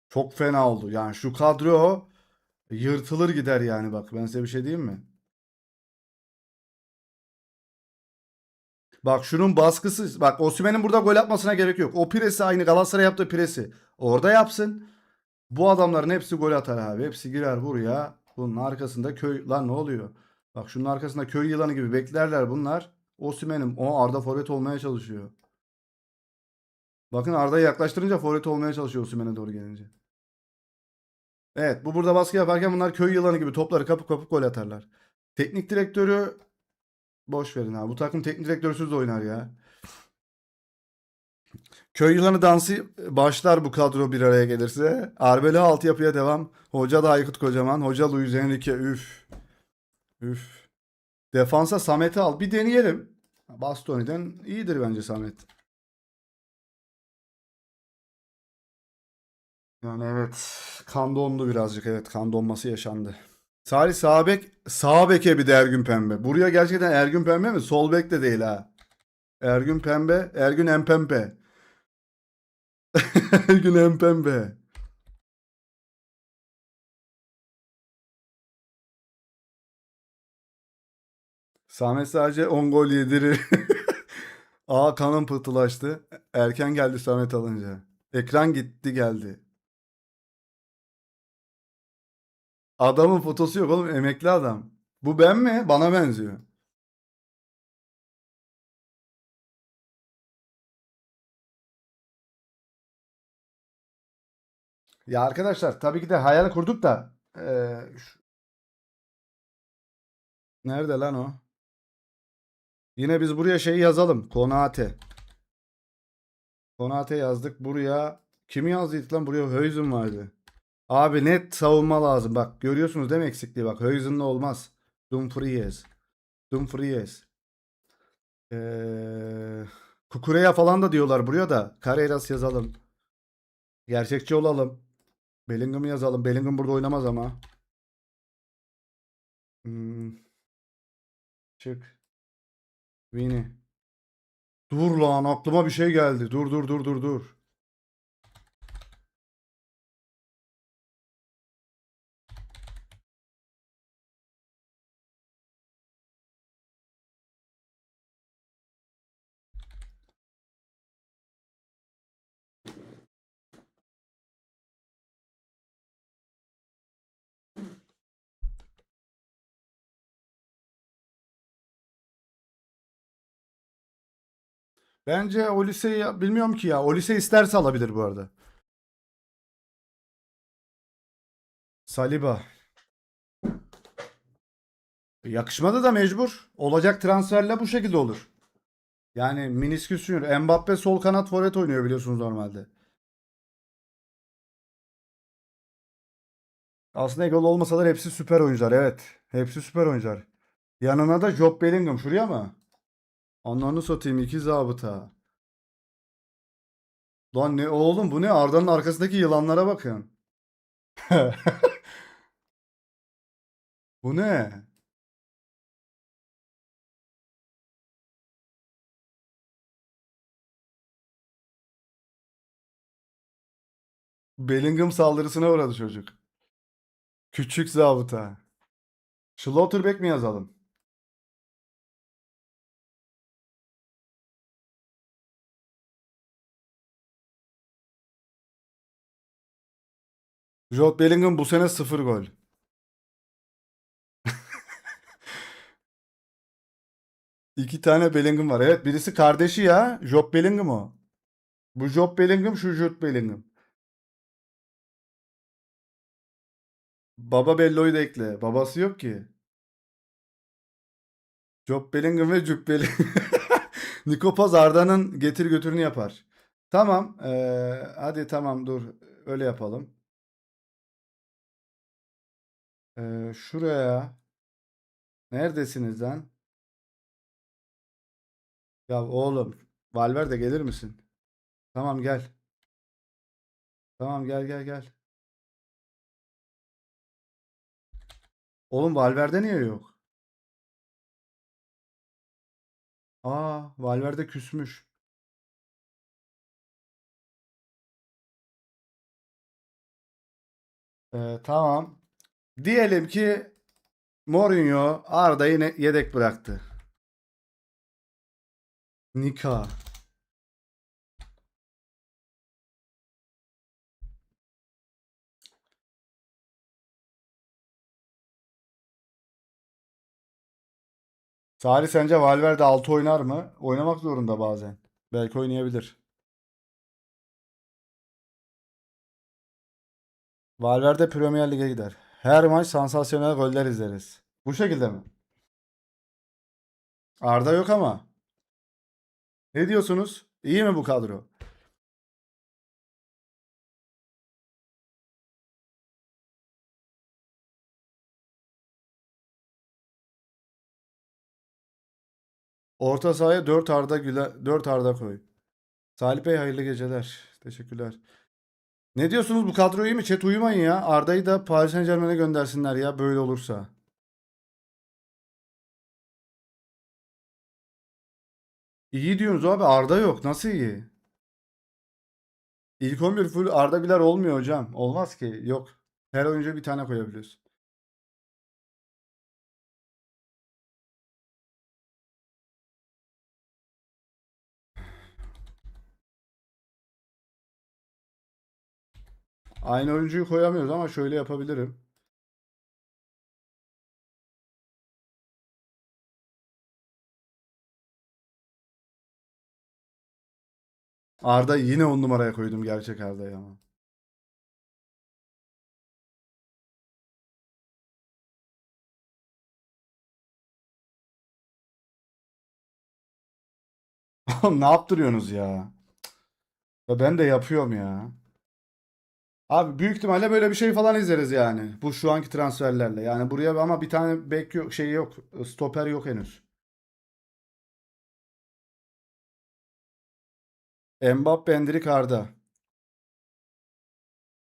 Çok fena oldu. Yani şu kadro yırtılır gider yani, bak ben size bir şey diyeyim mi? Bak şunun baskısı, bak Osimhen'in burada gol atmasına gerek yok. O presi aynı Galatasaray yaptığı presi orada yapsın. Bu adamların hepsi gol atar abi. Hepsi girer buraya. Bunun arkasında köy lan ne oluyor? Bak şunun arkasında köy yılanı gibi beklerler bunlar. Osimhen'im o Arda forvet olmaya çalışıyor. Bakın Arda'yı yaklaştırınca forvet olmaya çalışıyor Osimhen'e doğru gelince. Evet, bu burada baskı yaparken bunlar köy yılanı gibi topları kapıp kapıp gol atarlar. Teknik direktörü boş verin abi. Bu takım teknik direktörsüz de oynar ya. Köy yılanı dansı başlar bu kadro bir araya gelirse. Arbeli altyapıya devam. Hoca da Aykut Kocaman. Hoca Luis Enrique. Üf. Üf. Defansa Samet'i al. Bir deneyelim. Bastoni'den iyidir bence Samet. Yani evet. Kan dondu birazcık. Evet, kan donması yaşandı. Salih sağ bek. Sağ beke bir de Ergün Pembe. Buraya gerçekten Ergün Pembe mi? Sol bek de değil ha. Ergün Pembe. Ergün Empembe. Ergün Empembe. Samet sadece 10 gol yedirir. Aa, kanım pıhtılaştı. Erken geldi Samet alınca. Ekran gitti geldi. Adamın fotosu yok oğlum, emekli adam. Bu ben mi? Bana benziyor. Ya arkadaşlar tabii ki de hayal kurduk da nerede lan o? Yine biz buraya şey yazalım. Konate. Konate yazdık buraya. Kimi yazdıydık lan? Buraya Höyzün vardı. Abi net savunma lazım. Bak görüyorsunuz değil mi eksikliği? Bak Höyzün'le olmaz. Dumfries. Dumfries. Ee, Kukureya falan da diyorlar buraya da. Carreras yazalım. Gerçekçi olalım. Bellingham'ı yazalım. Bellingham burada oynamaz ama. Hmm, çık. Vini. Dur lan, aklıma bir şey geldi. Dur dur dur dur dur. Bence Olise'yi bilmiyorum ki ya. Olise isterse alabilir bu arada. Saliba. Yakışmadı da mecbur. Olacak transferle bu şekilde olur. Yani minisküs Junior. Mbappe sol kanat forvet oynuyor biliyorsunuz normalde. Aslında Egol olmasalar hepsi süper oyuncular. Evet. Hepsi süper oyuncular. Yanına da Job Bellingham. Şuraya mı? Anlarını satayım, iki zabıta. Lan ne oğlum, bu ne? Arda'nın arkasındaki yılanlara bakın. Bu ne? Bellingham saldırısına uğradı çocuk. Küçük zabıta. Schlotterbeck mi yazalım? Jude Bellingham bu sene 0 gol. İki tane Bellingham var. Evet, birisi kardeşi ya. Job Bellingham o. Bu Job Bellingham, şu Jude Bellingham. Baba Bello'yu da ekle. Babası yok ki. Job Bellingham ve Jude Bellingham. Nico Paz Arda'nın getir götürünü yapar. Tamam. Hadi tamam dur. Öyle yapalım. Şuraya. Neredesiniz lan? Ya oğlum. Valverde gelir misin? Tamam gel. Tamam gel gel gel. Oğlum Valverde niye yok? Aa, Valverde küsmüş. Tamam. Diyelim ki Mourinho Arda'yı yedek bıraktı. Nika. Salih sence Valverde 6 oynar mı? Oynamak zorunda bazen. Belki oynayabilir. Valverde Premier Lig'e gider. Her maç sansasyonel goller izleriz. Bu şekilde mi? Arda yok ama. Ne diyorsunuz? İyi mi bu kadro? Orta sahaya 4 Arda Güler, 4 Arda koy. Salih Bey hayırlı geceler. Teşekkürler. Ne diyorsunuz bu kadro iyi mi? Chat uyumayın ya. Arda'yı da Paris Saint-Germain'e göndersinler ya böyle olursa. İyi diyorsunuz abi Arda yok. Nasıl iyi? İlk 11 full Arda Güler olmuyor hocam. Olmaz ki. Yok. Her oyuncu bir tane koyabiliyorsun. Aynı oyuncuyu koyamıyoruz ama şöyle yapabilirim. Arda yine 10 numaraya koydum gerçek Arda'yı ama. Oğlum ne yaptırıyorsunuz ya? Ya ben de yapıyorum ya. Abi büyük ihtimalle böyle bir şey falan izleriz yani. Bu şu anki transferlerle. Yani buraya ama bir tane bek yok, şey yok. Stoper yok henüz. Mbappe, Endrick, Arda.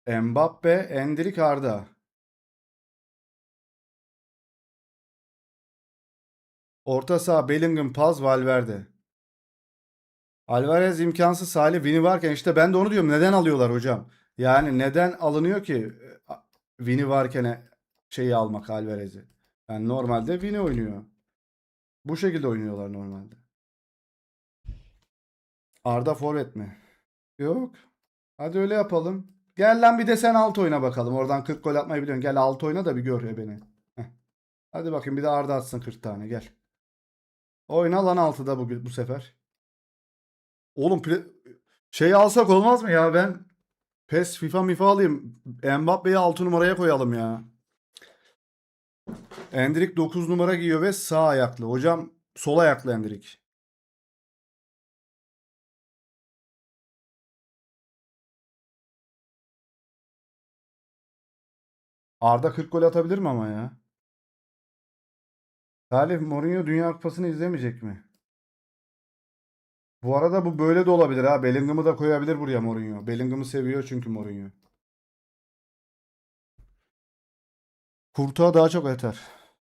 Mbappe, Endrick, Arda. Orta saha Bellingham, Paz, Valverde. Alvarez imkansız, Salih Vini varken işte ben de onu diyorum. Neden alıyorlar hocam? Yani neden alınıyor ki Vini varken şeyi almak Alvarez'i? Yani normalde Vini oynuyor. Bu şekilde oynuyorlar normalde. Arda forvet mi? Yok. Hadi öyle yapalım. Gel lan bir de sen 6 oyna bakalım. Oradan 40 gol atmayı biliyorsun. Gel 6 oyna da bir gör ya beni. Heh. Hadi bakayım bir de Arda atsın 40 tane gel. Oyna lan 6'da bu sefer. Oğlum şey alsak olmaz mı ya ben PES FIFA mifa alayım. Mbappe'yi 6 numaraya koyalım ya. Endrick 9 numara giyiyor ve sağ ayaklı. Hocam sol ayaklı Endrick. Arda 40 gol atabilir mi ama ya? Salih Mourinho Dünya Kupası'nı izlemeyecek mi? Bu arada bu böyle de olabilir ha. Bellingham'ı da koyabilir buraya Mourinho. Bellingham'ı seviyor çünkü Mourinho. Kurtuğa daha çok yeter.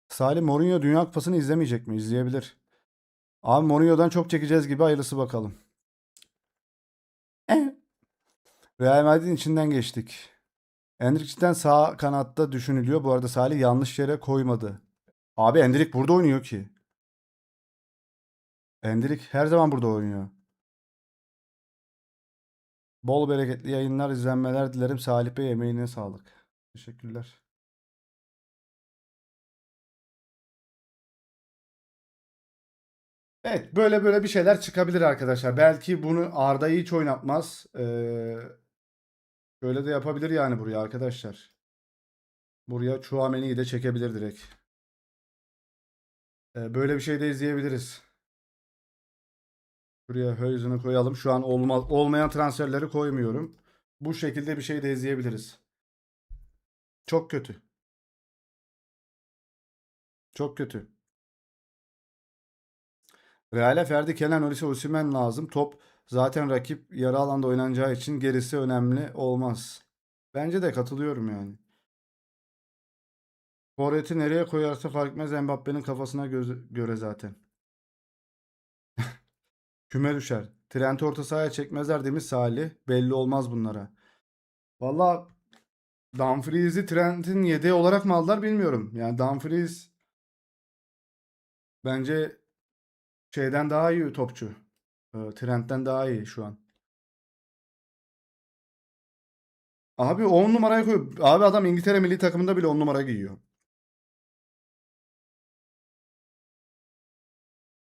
Salih Mourinho Dünya Kupası'nı izlemeyecek mi? İzleyebilir. Abi Mourinho'dan çok çekeceğiz gibi hayırlısı bakalım. Real Madrid'in içinden geçtik. Endrick'ten sağ kanatta düşünülüyor. Bu arada Salih yanlış yere koymadı. Abi Endrick burada oynuyor ki. Endrick her zaman burada oynuyor. Bol bereketli yayınlar, izlenmeler dilerim. Salih Bey emeğine sağlık. Teşekkürler. Evet böyle böyle bir şeyler çıkabilir arkadaşlar. Belki bunu Arda'yı hiç oynatmaz. Şöyle de yapabilir yani buraya arkadaşlar. Buraya Chouameni'yi de çekebilir direkt. Böyle bir şey de izleyebiliriz. Buraya Höyzen'i koyalım. Şu an olmayan transferleri koymuyorum. Bu şekilde bir şey de izleyebiliriz. Çok kötü. Çok kötü. Real'e Ferdi, Kenan, Olise, Osimhen lazım. Top zaten rakip yarı alanda oynanacağı için gerisi önemli olmaz. Bence de katılıyorum yani. Forvet'i nereye koyarsa fark etmez, Mbappe'nin kafasına göre zaten. Küme düşer. Trent'i orta sahaya çekmezler demiş Salih. Belli olmaz bunlara. Valla Dumfries'i Trent'in yedeği olarak mı aldılar bilmiyorum. Yani Dumfries bence şeyden daha iyi topçu. Trent'ten daha iyi şu an. Abi 10 numaraya koy. Abi adam İngiltere milli takımında bile 10 numara giyiyor.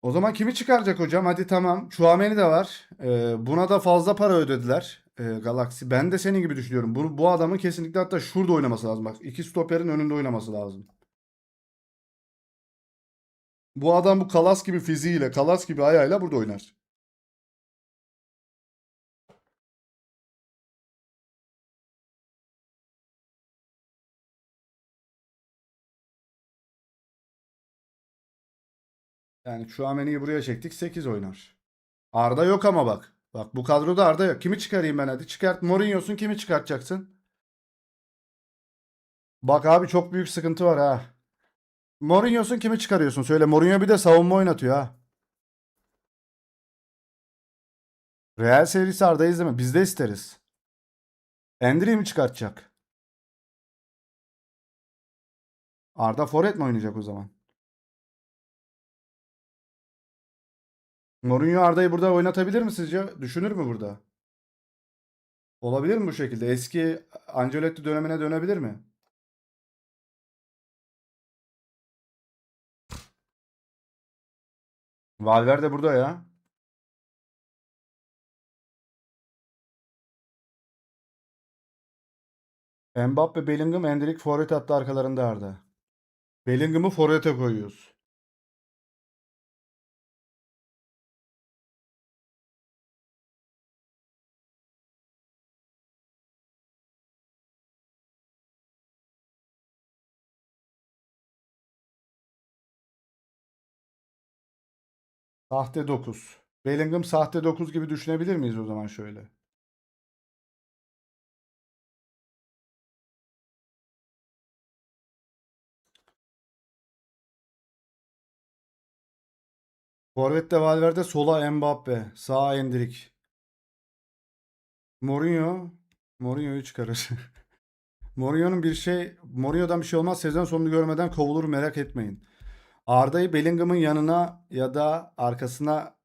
O zaman kimi çıkaracak hocam? Hadi tamam. Chouameni de var. Buna da fazla para ödediler. Galaxy. Ben de senin gibi düşünüyorum. Bu adamın kesinlikle hatta şurada oynaması lazım. Bak, iki stoperin önünde oynaması lazım. Bu adam bu Kalas gibi fiziğiyle, Kalas gibi ayağıyla burada oynar. Yani Chouameni'yi buraya çektik, 8 oynar. Arda yok ama bak. Bak, bu kadroda Arda yok. Kimi çıkarayım ben hadi? Çıkart. Mourinho'sun, kimi çıkartacaksın? Bak abi, çok büyük sıkıntı var ha. Mourinho'sun, kimi çıkarıyorsun? Söyle. Mourinho bir de savunma oynatıyor ha. Real serisi Arda'yı izleme. Biz de isteriz. Endri'yi mi çıkartacak? Arda forvet mi oynayacak o zaman? Mourinho Arda'yı burada oynatabilir mi sizce? Düşünür mü burada? Olabilir mi bu şekilde? Eski Ancelotti dönemine dönebilir mi? Valverde burada ya. Mbappe, Bellingham, Endrick forvet hattı arkalarında Arda. Bellingham'ı forvete koyuyoruz. Sahte 9. Bellingham sahte 9 gibi düşünebilir miyiz o zaman şöyle? Forvet'te Valverde, sola Mbappe, sağa Endrick. Mourinho, Mourinho'yu çıkarır. Mourinho'dan bir şey olmaz. Sezon sonunu görmeden kovulur, merak etmeyin. Arda'yı Bellingham'ın yanına ya da arkasına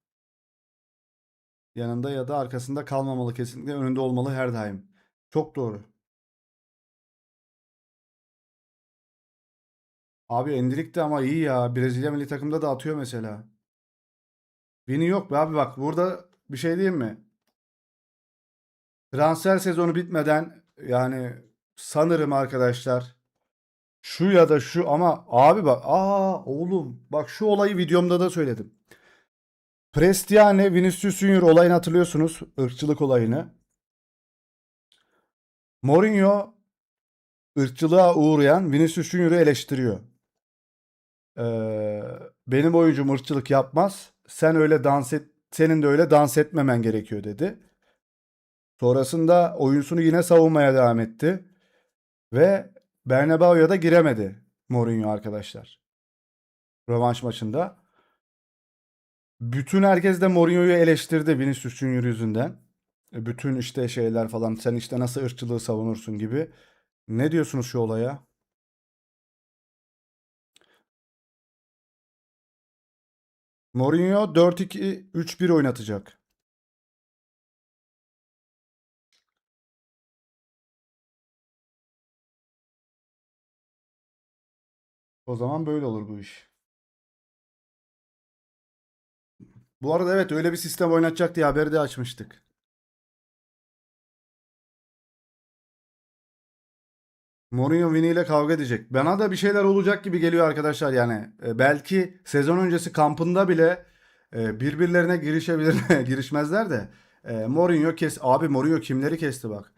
yanında ya da arkasında kalmamalı, kesinlikle önünde olmalı her daim. Çok doğru. Abi Endrick de ama iyi ya. Brezilya milli takımda da atıyor mesela. Vini yok be abi, bak burada bir şey diyeyim mi? Transfer sezonu bitmeden yani sanırım arkadaşlar şu ya da şu, ama abi bak, oğlum bak, şu olayı videomda da söyledim. Prestiane Vinicius Junior olayını hatırlıyorsunuz. Irkçılık olayını. Mourinho ırkçılığa uğrayan Vinicius Junior'ı eleştiriyor. Ee, Benim oyuncum ırkçılık yapmaz. Senin de öyle dans etmemen gerekiyor dedi. Sonrasında oyuncusunu yine savunmaya devam etti. Ve Bernabeu'ya da giremedi Mourinho arkadaşlar. Rövanş maçında. Bütün herkes de Mourinho'yu eleştirdi Vinicius Junior yüzünden. Bütün işte şeyler falan, sen işte nasıl ırkçılığı savunursun gibi. Ne diyorsunuz şu olaya? Mourinho 4-2-3-1 oynatacak. O zaman böyle olur bu iş. Bu arada evet, öyle bir sistem oynatacak diye haberi de açmıştık. Mourinho Vini ile kavga edecek. Bana da bir şeyler olacak gibi geliyor arkadaşlar yani. Belki sezon öncesi kampında bile Birbirlerine girişebilir, girişmezler de. Mourinho kes. Abi Mourinho kimleri kesti bak.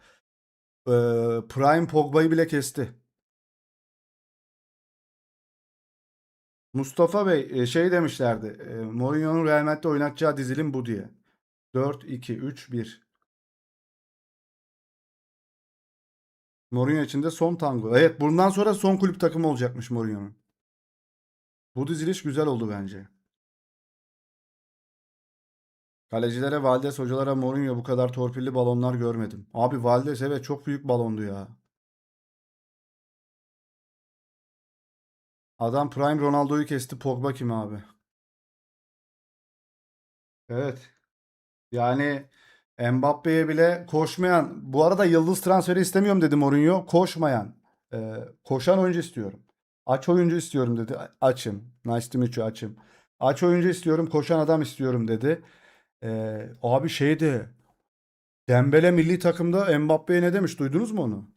E, Prime Pogba'yı bile kesti. Mustafa Bey şey demişlerdi. Mourinho'nun Real Madrid'de oynatacağı dizilim bu diye. 4-2-3-1. Mourinho için de son tango. Evet, bundan sonra son kulüp takımı olacakmış Mourinho'nun. Bu diziliş güzel oldu bence. Kalecilere Valdes, hocalara Mourinho bu kadar torpilli balonlar görmedim. Abi Valdes evet çok büyük balondu ya. Adam Prime Ronaldo'yu kesti. Pogba kim abi? Evet. Yani Mbappe'ye bile koşmayan. Bu arada yıldız transferi istemiyorum dedi Mourinho. Koşmayan. Koşan oyuncu istiyorum. Aç oyuncu istiyorum dedi. Açım. Nice to meet you, açım. Aç oyuncu istiyorum. Koşan adam istiyorum dedi. Abi şeydi. Dembele milli takımda Mbappe'ye ne demiş? Duydunuz mu onu?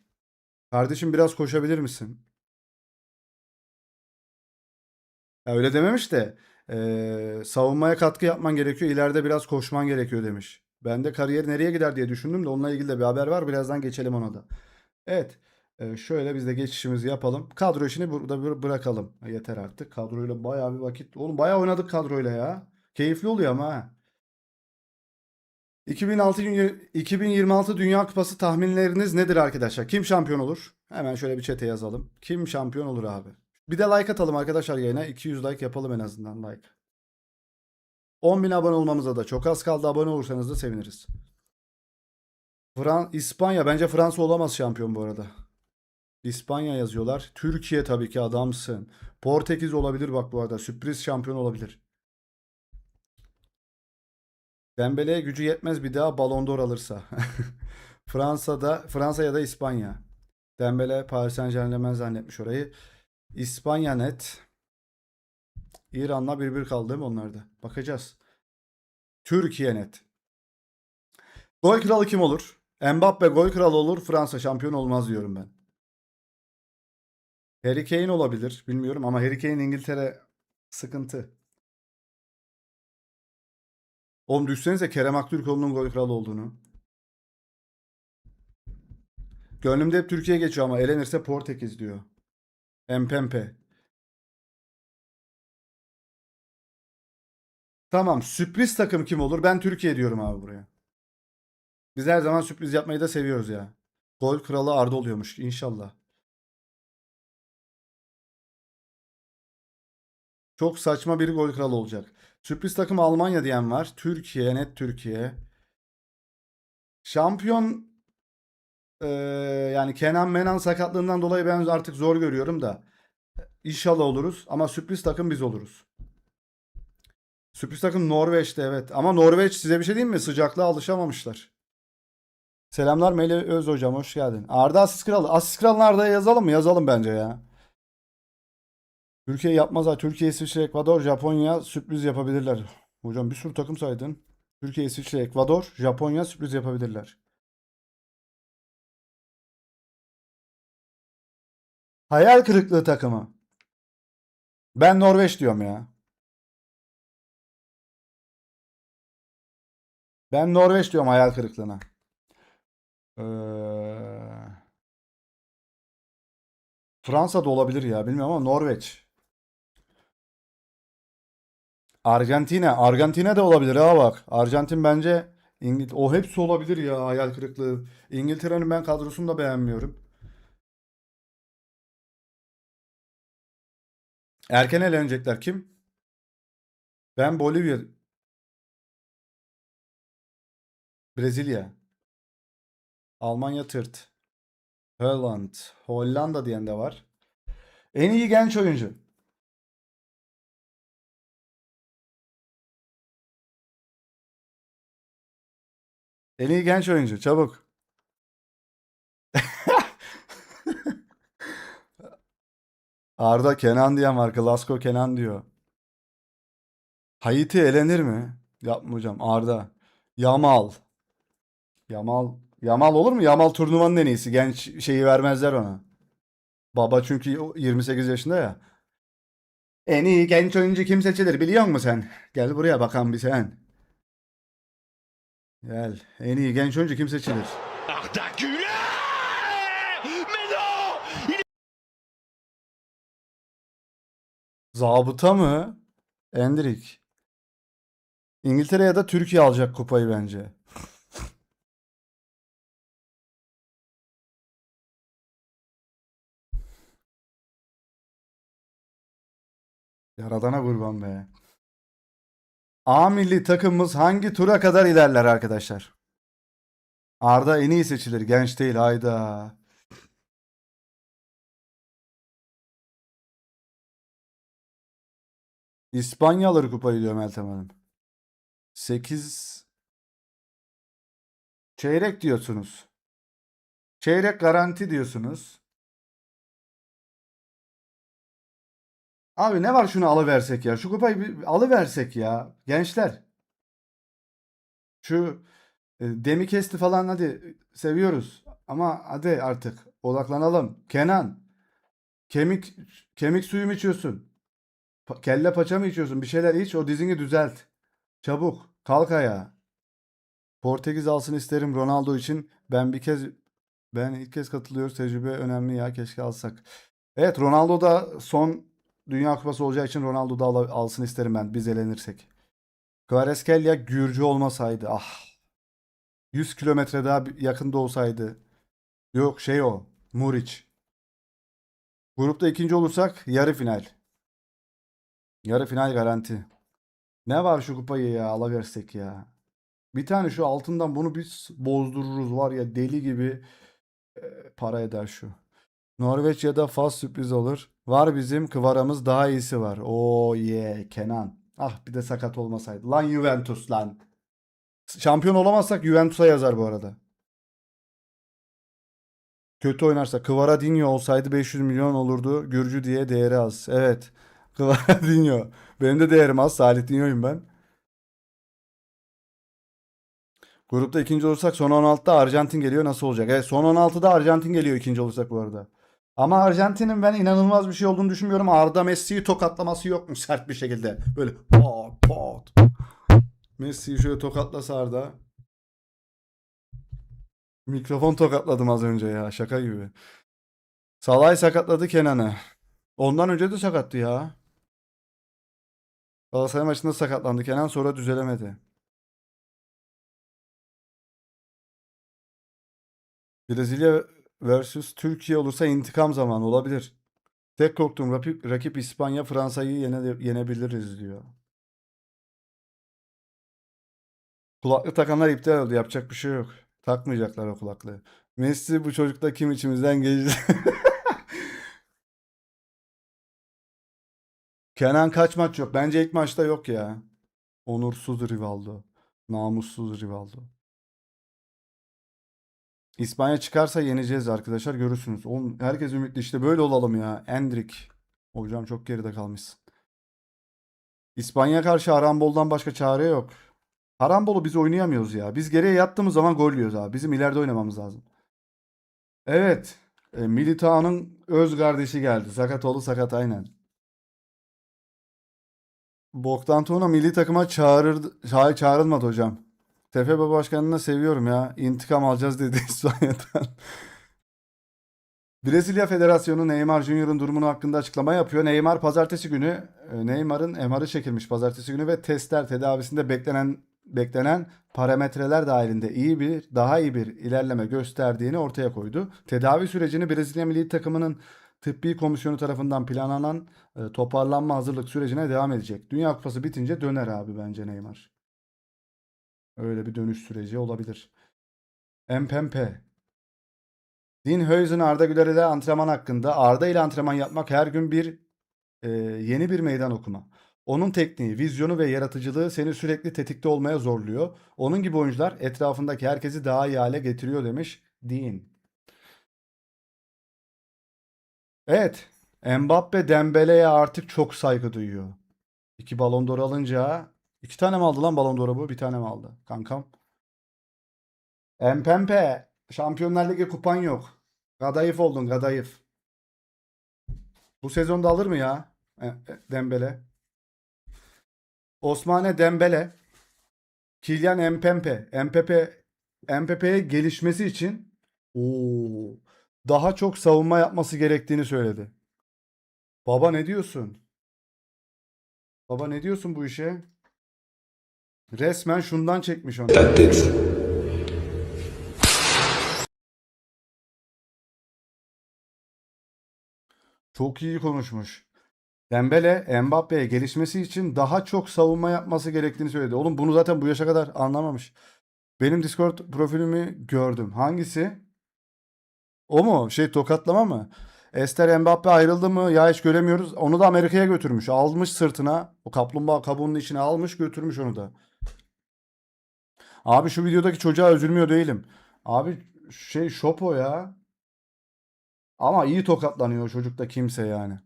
Kardeşim biraz koşabilir misin? Ya öyle dememiş de savunmaya katkı yapman gerekiyor. İleride biraz koşman gerekiyor demiş. Ben de kariyer nereye gider diye düşündüm de onunla ilgili de bir haber var. Birazdan geçelim ona da. Evet. Şöyle biz de geçişimizi yapalım. Kadro işini burada bırakalım. Yeter artık. Kadroyla bayağı bir vakit. Oğlum bayağı oynadık kadroyla ya. Keyifli oluyor ama ha. 2026 Dünya Kupası tahminleriniz nedir arkadaşlar? Kim şampiyon olur? Hemen şöyle bir çete yazalım. Kim şampiyon olur abi? Bir de like atalım arkadaşlar yayına. 200 like yapalım en azından like. 10.000 abone olmamıza da çok az kaldı. Abone olursanız da seviniriz. İspanya bence Fransa olamaz şampiyon bu arada. İspanya yazıyorlar. Türkiye tabii ki adamsın. Portekiz olabilir bak bu arada. Sürpriz şampiyon olabilir. Dembele'ye gücü yetmez bir daha Ballon d'Or alırsa. Fransa ya da İspanya. Dembele Paris Saint-Germain zannetmiş orayı. İspanya net. İran'la 1-1 kaldı değil mi onlarda? Bakacağız. Türkiye net. Gol kralı kim olur? Mbappe gol kralı olur. Fransa şampiyon olmaz diyorum ben. Harry Kane olabilir. Bilmiyorum ama Harry Kane İngiltere sıkıntı. Oğlum düşsenize Kerem Aktürkoğlu'nun gol kralı olduğunu. Gönlümde hep Türkiye geçiyor ama elenirse Portekiz diyor. Empempe. Tamam, sürpriz takım kim olur? Ben Türkiye diyorum abi buraya. Biz her zaman sürpriz yapmayı da seviyoruz ya. Gol kralı Arda oluyormuş inşallah. Çok saçma bir gol kralı olacak. Sürpriz takım Almanya diyen var. Türkiye, net Türkiye. Şampiyon eee, yani Kenan Menan sakatlığından dolayı ben artık zor görüyorum da. İnşallah oluruz ama sürpriz takım biz oluruz. Sürpriz takım Norveç'te evet. Ama Norveç size bir şey diyeyim mi? Sıcaklığa alışamamışlar. Selamlar Melih Öz hocam, hoş geldin. Arda asist kralı. Asist kralını Arda'ya yazalım mı? Yazalım bence ya. Türkiye yapmaz ha. Türkiye, İsviçre, Ekvador, Japonya sürpriz yapabilirler. Hocam bir sürü takım saydın. Türkiye, İsviçre, Ekvador, Japonya sürpriz yapabilirler. Hayal kırıklığı takımı. Ben Norveç diyorum ya. Ben Norveç diyorum hayal kırıklığına. Ee, Fransa da olabilir ya. Bilmiyorum ama Norveç. Arjantin'e de olabilir ha bak. Arjantin bence o hepsi olabilir ya hayal kırıklığı. İngiltere'nin ben kadrosunu da beğenmiyorum. Erken elenecekler kim? Ben Bolivya, Brezilya, Almanya tırt, Holland, Hollanda diyen de var. En iyi genç oyuncu. En iyi genç oyuncu çabuk. Arda Kenan diyen var. Glasgow Kenan diyor. Haiti elenir mi? Yapma hocam. Arda. Yamal. Yamal olur mu? Yamal turnuvanın en iyisi. Genç şeyi vermezler ona. Baba çünkü 28 yaşında ya. En iyi genç oyuncu kim seçilir biliyor musun sen? Gel buraya bakalım bir sen. Gel. En iyi genç oyuncu kim seçilir? Arda Güler! Mais non! Zabıta mı? Endrik. İngiltere ya da Türkiye alacak kupayı bence. Yaradana kurban be. A milli takımımız hangi tura kadar ilerler arkadaşlar? Arda en iyi seçilir. Genç değil hayda. İspanya alır kupayı diyor Meltem Hanım. 8 çeyrek diyorsunuz. Çeyrek garanti diyorsunuz. Abi ne var şunu alıversek ya. Şu kupayı bir alıversek ya. Gençler. Şu Demi Kesti falan hadi seviyoruz. Ama hadi artık odaklanalım. Kenan. Kemik kemik suyu mu içiyorsun? Kelle paça mı içiyorsun? Bir şeyler iç, o dizini düzelt. Çabuk. Kalk ayağa. Portekiz alsın isterim Ronaldo için. Ben ilk kez katılıyoruz. Tecrübe önemli ya. Keşke alsak. Evet, Ronaldo da son Dünya Kupası olacağı için Ronaldo da alsın isterim ben. Biz elenirsek. Kvaratskhelia Gürcü olmasaydı. Ah. 100 kilometre daha yakında olsaydı. Yok şey o. Muriç. Grupta ikinci olursak yarı final. Yarı final garanti. Ne var şu kupayı ya alıversek ya. Bir tane şu altından bunu biz bozdururuz var ya deli gibi para eder şu. Norveç ya da Fas sürpriz olur. Var bizim Kıvaramız daha iyisi var. Oo Kenan. Ah bir de sakat olmasaydı. Lan Juventus lan. Şampiyon olamazsak Juventus'a yazar bu arada. Kötü oynarsa Kvaradinho olsaydı 500 milyon olurdu. Gürcü diye değeri az. Evet. Kvaradinho. Benim de değerim az. Salih Dinho'yum ben. Grupta ikinci olursak son 16'da Arjantin geliyor. Nasıl olacak? Evet son 16'da Arjantin geliyor ikinci olursak bu arada. Ama Arjantin'in ben inanılmaz bir şey olduğunu düşünmüyorum. Arda Messi'yi tokatlaması yok mu sert bir şekilde? Böyle pat pat. Messi'yi şöyle tokatlasa Arda. Mikrofon tokatladım az önce ya. Şaka gibi. Salay sakatladı Kenan'ı. Ondan önce de sakattı ya. Galatasaray maçında sakatlandı Kenan, sonra düzelemedi. Brezilya vs Türkiye olursa intikam zamanı olabilir. Tek korktuğum rakip İspanya, Fransa'yı yenebiliriz diyor. Kulaklık takanlar iptal oldu. Yapacak bir şey yok. Takmayacaklar o kulaklığı. Messi bu çocukta kim içimizden geçti? Kenan kaç maç yok? Bence ilk maçta yok ya. Onursuz Rivaldo. Namussuz Rivaldo. İspanya çıkarsa yeneceğiz arkadaşlar. Görürsünüz. Oğlum, herkes ümitli. İşte böyle olalım ya. Endrik. Hocam çok geride kalmışsın. İspanya karşı Arambol'dan başka çare yok. Arambol'u biz oynayamıyoruz ya. Biz geriye yattığımız zaman gol yiyoruz abi. Bizim ileride oynamamız lazım. Evet. Militao'nun öz kardeşi geldi. Sakatoğlu sakat aynen. Boktan Tuna milli takıma çağrılmadı hocam. TFF Başkanı'nı seviyorum ya. İntikam alacağız dedi İspanya'dan. Brezilya Federasyonu Neymar Junior'ın durumu hakkında açıklama yapıyor. Neymar pazartesi günü Neymar'ın MR'ı çekilmiş pazartesi günü ve testler tedavisinde beklenen parametreler dahilinde daha iyi bir ilerleme gösterdiğini ortaya koydu. Tedavi sürecini Brezilya Milli Takımı'nın tıbbi komisyonu tarafından planlanan toparlanma hazırlık sürecine devam edecek. Dünya Kupası bitince döner abi bence Neymar. Öyle bir dönüş süreci olabilir. Empempe. Dean Huijsen Arda Güler'e antrenman hakkında. Arda ile antrenman yapmak her gün yeni bir meydan okuma. Onun tekniği, vizyonu ve yaratıcılığı seni sürekli tetikte olmaya zorluyor. Onun gibi oyuncular etrafındaki herkesi daha iyi hale getiriyor demiş Dean. Evet, Mbappe Dembele'ye artık çok saygı duyuyor. 2 Ballon d'Or alınca 2 tane mi aldı lan Ballon d'Or'u bu? Bir tane mi aldı? Kankam. Empempe, Şampiyonlar Ligi kupan yok. Kadayıf oldun, kadayıf. Bu sezonda alır mı ya? Dembele. Osmane Dembele. Kylian Mbappe. Mbappe'ye gelişmesi için daha çok savunma yapması gerektiğini söyledi. Baba ne diyorsun? Baba ne diyorsun bu işe? Resmen şundan çekmiş onu. Çok iyi konuşmuş. Dembele Mbappe'ye gelişmesi için daha çok savunma yapması gerektiğini söyledi. Oğlum bunu zaten bu yaşa kadar anlamamış. Benim Discord profilimi gördüm. Hangisi? O mu? Tokatlama mı? Esther Mbappe ayrıldı mı? Ya hiç göremiyoruz. Onu da Amerika'ya götürmüş. Almış sırtına. O kaplumbağa kabuğunun içine almış götürmüş onu da. Abi şu videodaki çocuğa üzülmüyor değilim. Abi şopo ya. Ama iyi tokatlanıyor o çocuk da kimse yani.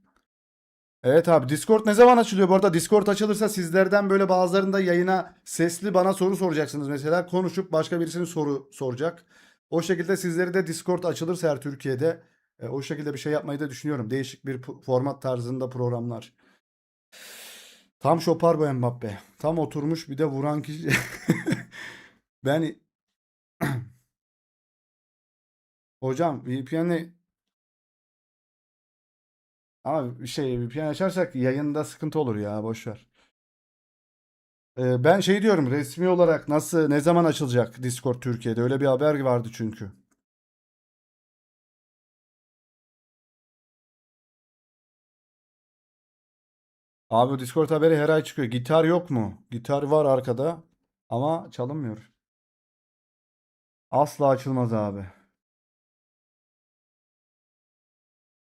Evet abi Discord ne zaman açılıyor? Bu arada Discord açılırsa sizlerden böyle bazılarında yayına sesli bana soru soracaksınız. Mesela konuşup başka birisinin soru soracak. O şekilde sizleri de Discord açılırsa her Türkiye'de o şekilde bir şey yapmayı da düşünüyorum. Değişik bir format tarzında programlar. Tam şopar bu Mbappe. Tam oturmuş bir de vuran kişi. Ben hocam VPN'le ama VPN açarsak yayında sıkıntı olur ya boş ver. Ben diyorum resmi olarak nasıl ne zaman açılacak Discord Türkiye'de öyle bir haber vardı çünkü. Abi bu Discord haberi her ay çıkıyor. Gitar yok mu? Gitar var arkada ama çalınmıyor. Asla açılmaz abi.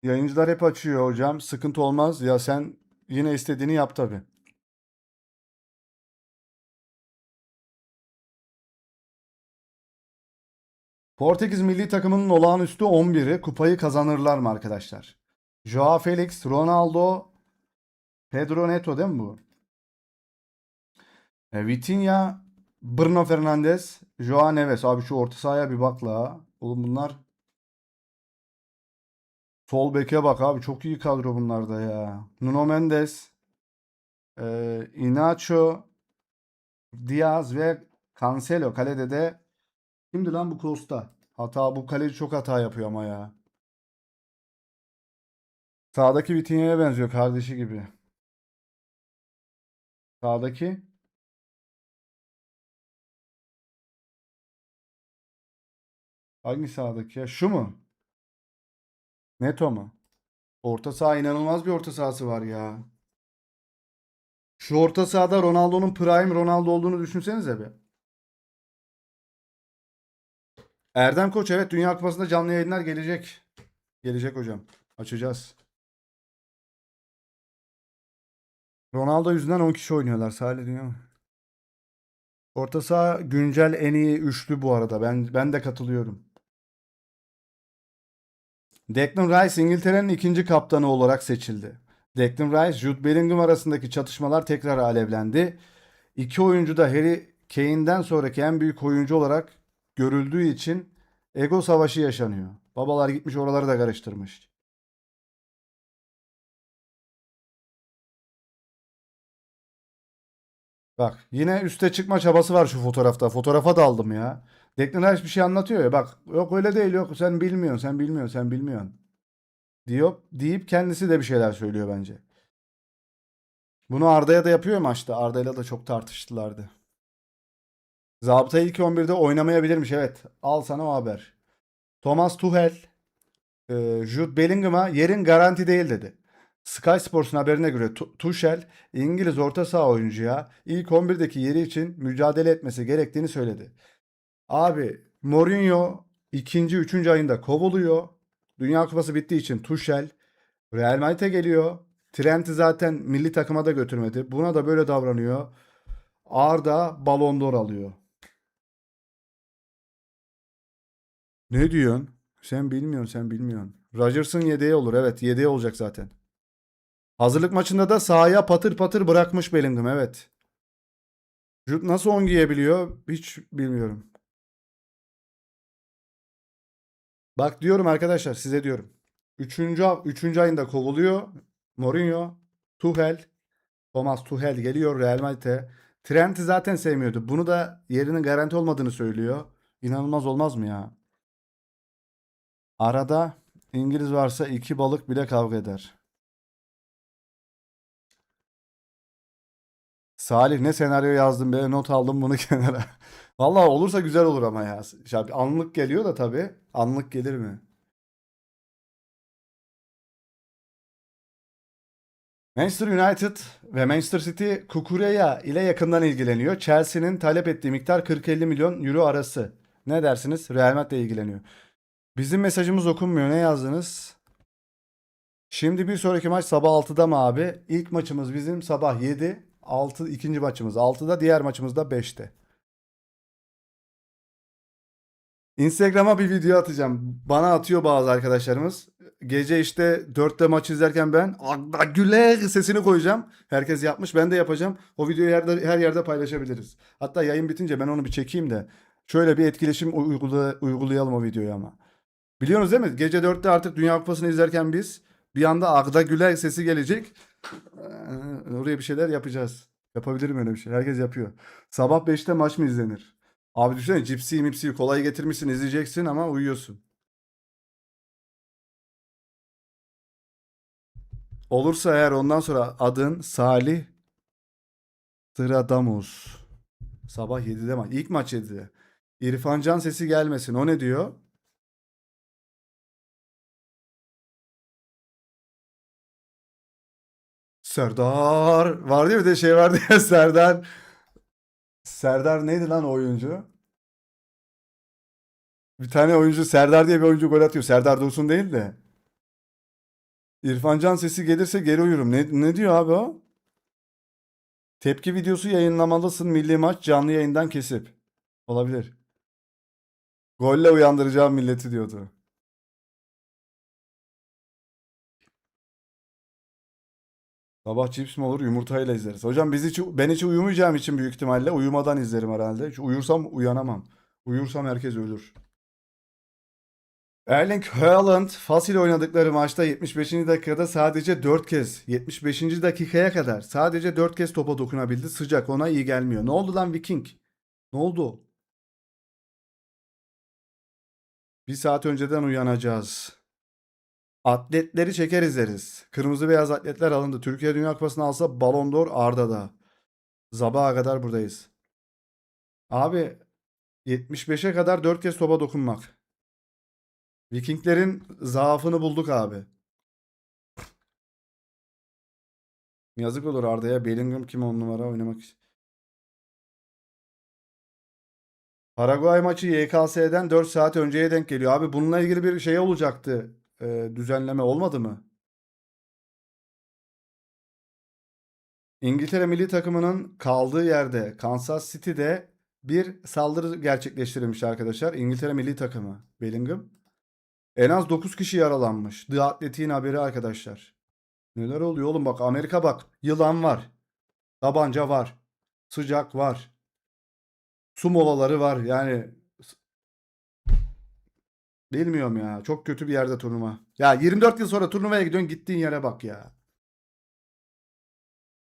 Yayıncılar hep açıyor hocam. Sıkıntı olmaz. Ya sen yine istediğini yap tabii. Portekiz milli takımının olağanüstü 11'i kupayı kazanırlar mı arkadaşlar? Joao Felix, Ronaldo, Pedro Neto değil mi bu? Vitinha, Bruno Fernandes, Joao Neves. Abi şu orta sahaya bir bak la. Oğlum bunlar sol beke bak abi. Çok iyi kadro bunlar da ya. Nuno Mendes, Inacho, Diaz ve Cancelo. Kalede de kimdi lan bu Costa? Bu kaleci çok hata yapıyor ama ya. Sağdaki Vitinha'ya benziyor kardeşi gibi. Sağdaki hangi sağdaki ya? Şu mu? Neto mu? Orta saha inanılmaz bir orta sahası var ya. Şu orta sahada Ronaldo'nun prime Ronaldo olduğunu düşünsenize bir. Erdem Koç evet Dünya Kupası'nda canlı yayınlar gelecek. Gelecek hocam. Açacağız. Ronaldo yüzünden 10 kişi oynuyorlar. Salih diyor. Orta saha güncel en iyi üçlü bu arada. Ben de katılıyorum. Declan Rice İngiltere'nin ikinci kaptanı olarak seçildi. Declan Rice, Jude Bellingham arasındaki çatışmalar tekrar alevlendi. İki oyuncu da Harry Kane'den sonraki en büyük oyuncu olarak görüldüğü için ego savaşı yaşanıyor. Babalar gitmiş oraları da karıştırmış. Bak yine üste çıkma çabası var şu fotoğrafta. Fotoğrafa daldım ya. Declan Rice bir şey anlatıyor ya. Bak yok öyle değil yok sen bilmiyorsun sen bilmiyorsun sen bilmiyorsun. Deyip kendisi de bir şeyler söylüyor bence. Bunu Arda'ya da yapıyor maçta. Arda'yla da çok tartıştılardı. Zabıta ilk 11'de oynamayabilirmiş evet. Al sana o haber. Thomas Tuchel, Jude Bellingham'a yerin garanti değil dedi. Sky Sports'un haberine göre Tuchel İngiliz orta saha oyuncuya ilk 11'deki yeri için mücadele etmesi gerektiğini söyledi. Abi Mourinho ikinci, üçüncü ayında kovuluyor. Dünya Kupası bittiği için Tuchel Real Madrid'e geliyor. Trent'i zaten milli takıma da götürmedi. Buna da böyle davranıyor. Arda Ballon d'Or alıyor. Ne diyorsun? Sen bilmiyorsun, sen bilmiyorsun. Rodgers'ın yedeği olur. Evet, yedeği olacak zaten. Hazırlık maçında da sahaya patır patır bırakmış Bellingham. Evet. Jude nasıl 10 giyebiliyor? Hiç bilmiyorum. Bak diyorum arkadaşlar size diyorum. Üçüncü ayında kovuluyor Mourinho. Tuchel. Thomas Tuchel geliyor Real Madrid'e. Trent'i zaten sevmiyordu. Bunu da yerinin garanti olmadığını söylüyor. İnanılmaz olmaz mı ya? Arada İngiliz varsa iki balık bile kavga eder. Salih ne senaryo yazdım be, not aldım bunu kenara. Vallahi olursa güzel olur ama ya. Anlık geliyor da tabii. Anlık gelir mi? Manchester United ve Manchester City Cucurella ile yakından ilgileniyor. Chelsea'nin talep ettiği miktar 40-50 milyon euro arası. Ne dersiniz? Real Madrid ile ilgileniyor. Bizim mesajımız okunmuyor. Ne yazdınız? Şimdi bir sonraki maç sabah 6'da mı abi? İlk maçımız bizim sabah 7. 6 ikinci maçımız 6'da. Diğer maçımız da 5'te. Instagram'a bir video atacağım. Bana atıyor bazı arkadaşlarımız. Gece işte 4'te maç izlerken ben Arda Güler sesini koyacağım. Herkes yapmış. Ben de yapacağım. O videoyu her yerde paylaşabiliriz. Hatta yayın bitince ben onu bir çekeyim de şöyle bir etkileşim uygulayalım o videoyu ama. Biliyorsunuz değil mi? Gece 4'te artık Dünya Kupası'nı izlerken biz bir anda Arda Güler sesi gelecek. Oraya bir şeyler yapacağız. Yapabilirim öyle bir şey. Herkes yapıyor. Sabah 5'te maç mı izlenir? Abi düşünsene cipsi mipsi kolayı getirmişsin izleyeceksin ama uyuyorsun. Olursa eğer ondan sonra adın Salih Stradamus. Sabah 7'de maç. İlk maç 7'de. İrfan Can sesi gelmesin. O ne diyor? Serdar. Var diye bir de şey vardı ya Serdar. Serdar neydi lan o oyuncu? Bir tane oyuncu Serdar diye bir oyuncu gol atıyor. Serdar Dursun değil de. İrfan Can sesi gelirse geri uyurum. Ne diyor abi o? Tepki videosu yayınlamalısın milli maç canlı yayından kesip. Olabilir. Golle uyandıracağım milleti diyordu. Sabah cips mi olur yumurtayla izleriz. Hocam ben hiç uyumayacağım için büyük ihtimalle uyumadan izlerim herhalde. Çünkü uyursam uyanamam. Uyursam herkes ölür. Erling Haaland Fas ile oynadıkları maçta 75. dakikada sadece 4 kez 75. dakikaya kadar sadece 4 kez topa dokunabildi. Sıcak ona iyi gelmiyor. Ne oldu lan Viking? Ne oldu? Bir saat önceden uyanacağız. Atletleri çeker izleriz. Kırmızı beyaz atletler alındı. Türkiye Dünya Kupası'nı alsa Ballon d'Or Arda'da. Sabaha kadar buradayız. Abi 75'e kadar 4 kez topa dokunmak. Vikinglerin zaafını bulduk abi. Yazık olur Arda'ya. Bellingham kim 10 numara oynamak için. Paraguay maçı YKS'den 4 saat önceye denk geliyor. Abi bununla ilgili bir şey olacaktı. Düzenleme olmadı mı? İngiltere milli takımının kaldığı yerde Kansas City'de bir saldırı gerçekleştirilmiş arkadaşlar. İngiltere milli takımı. Bellingham. En az 9 kişi yaralanmış. The Athletic'in haberi arkadaşlar. Neler oluyor oğlum bak Amerika bak. Yılan var. Tabanca var. Sıcak var. Su molaları var. Yani bilmiyorum ya. Çok kötü bir yerde turnuva. Ya 24 yıl sonra turnuvaya gidiyorsun gittiğin yere bak ya.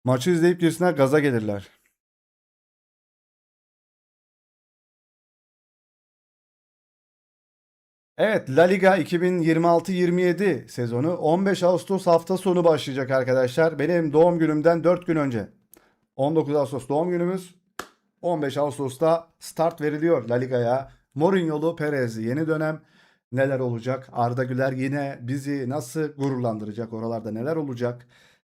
Maçı izleyip girsinler gaza gelirler. Evet La Liga 2026-27 sezonu 15 Ağustos hafta sonu başlayacak arkadaşlar. Benim doğum günümden 4 gün önce. 19 Ağustos doğum günümüz. 15 Ağustos'ta start veriliyor La Liga'ya. Mourinho'lu Perez'li yeni dönem neler olacak? Arda Güler yine bizi nasıl gururlandıracak? Oralarda neler olacak?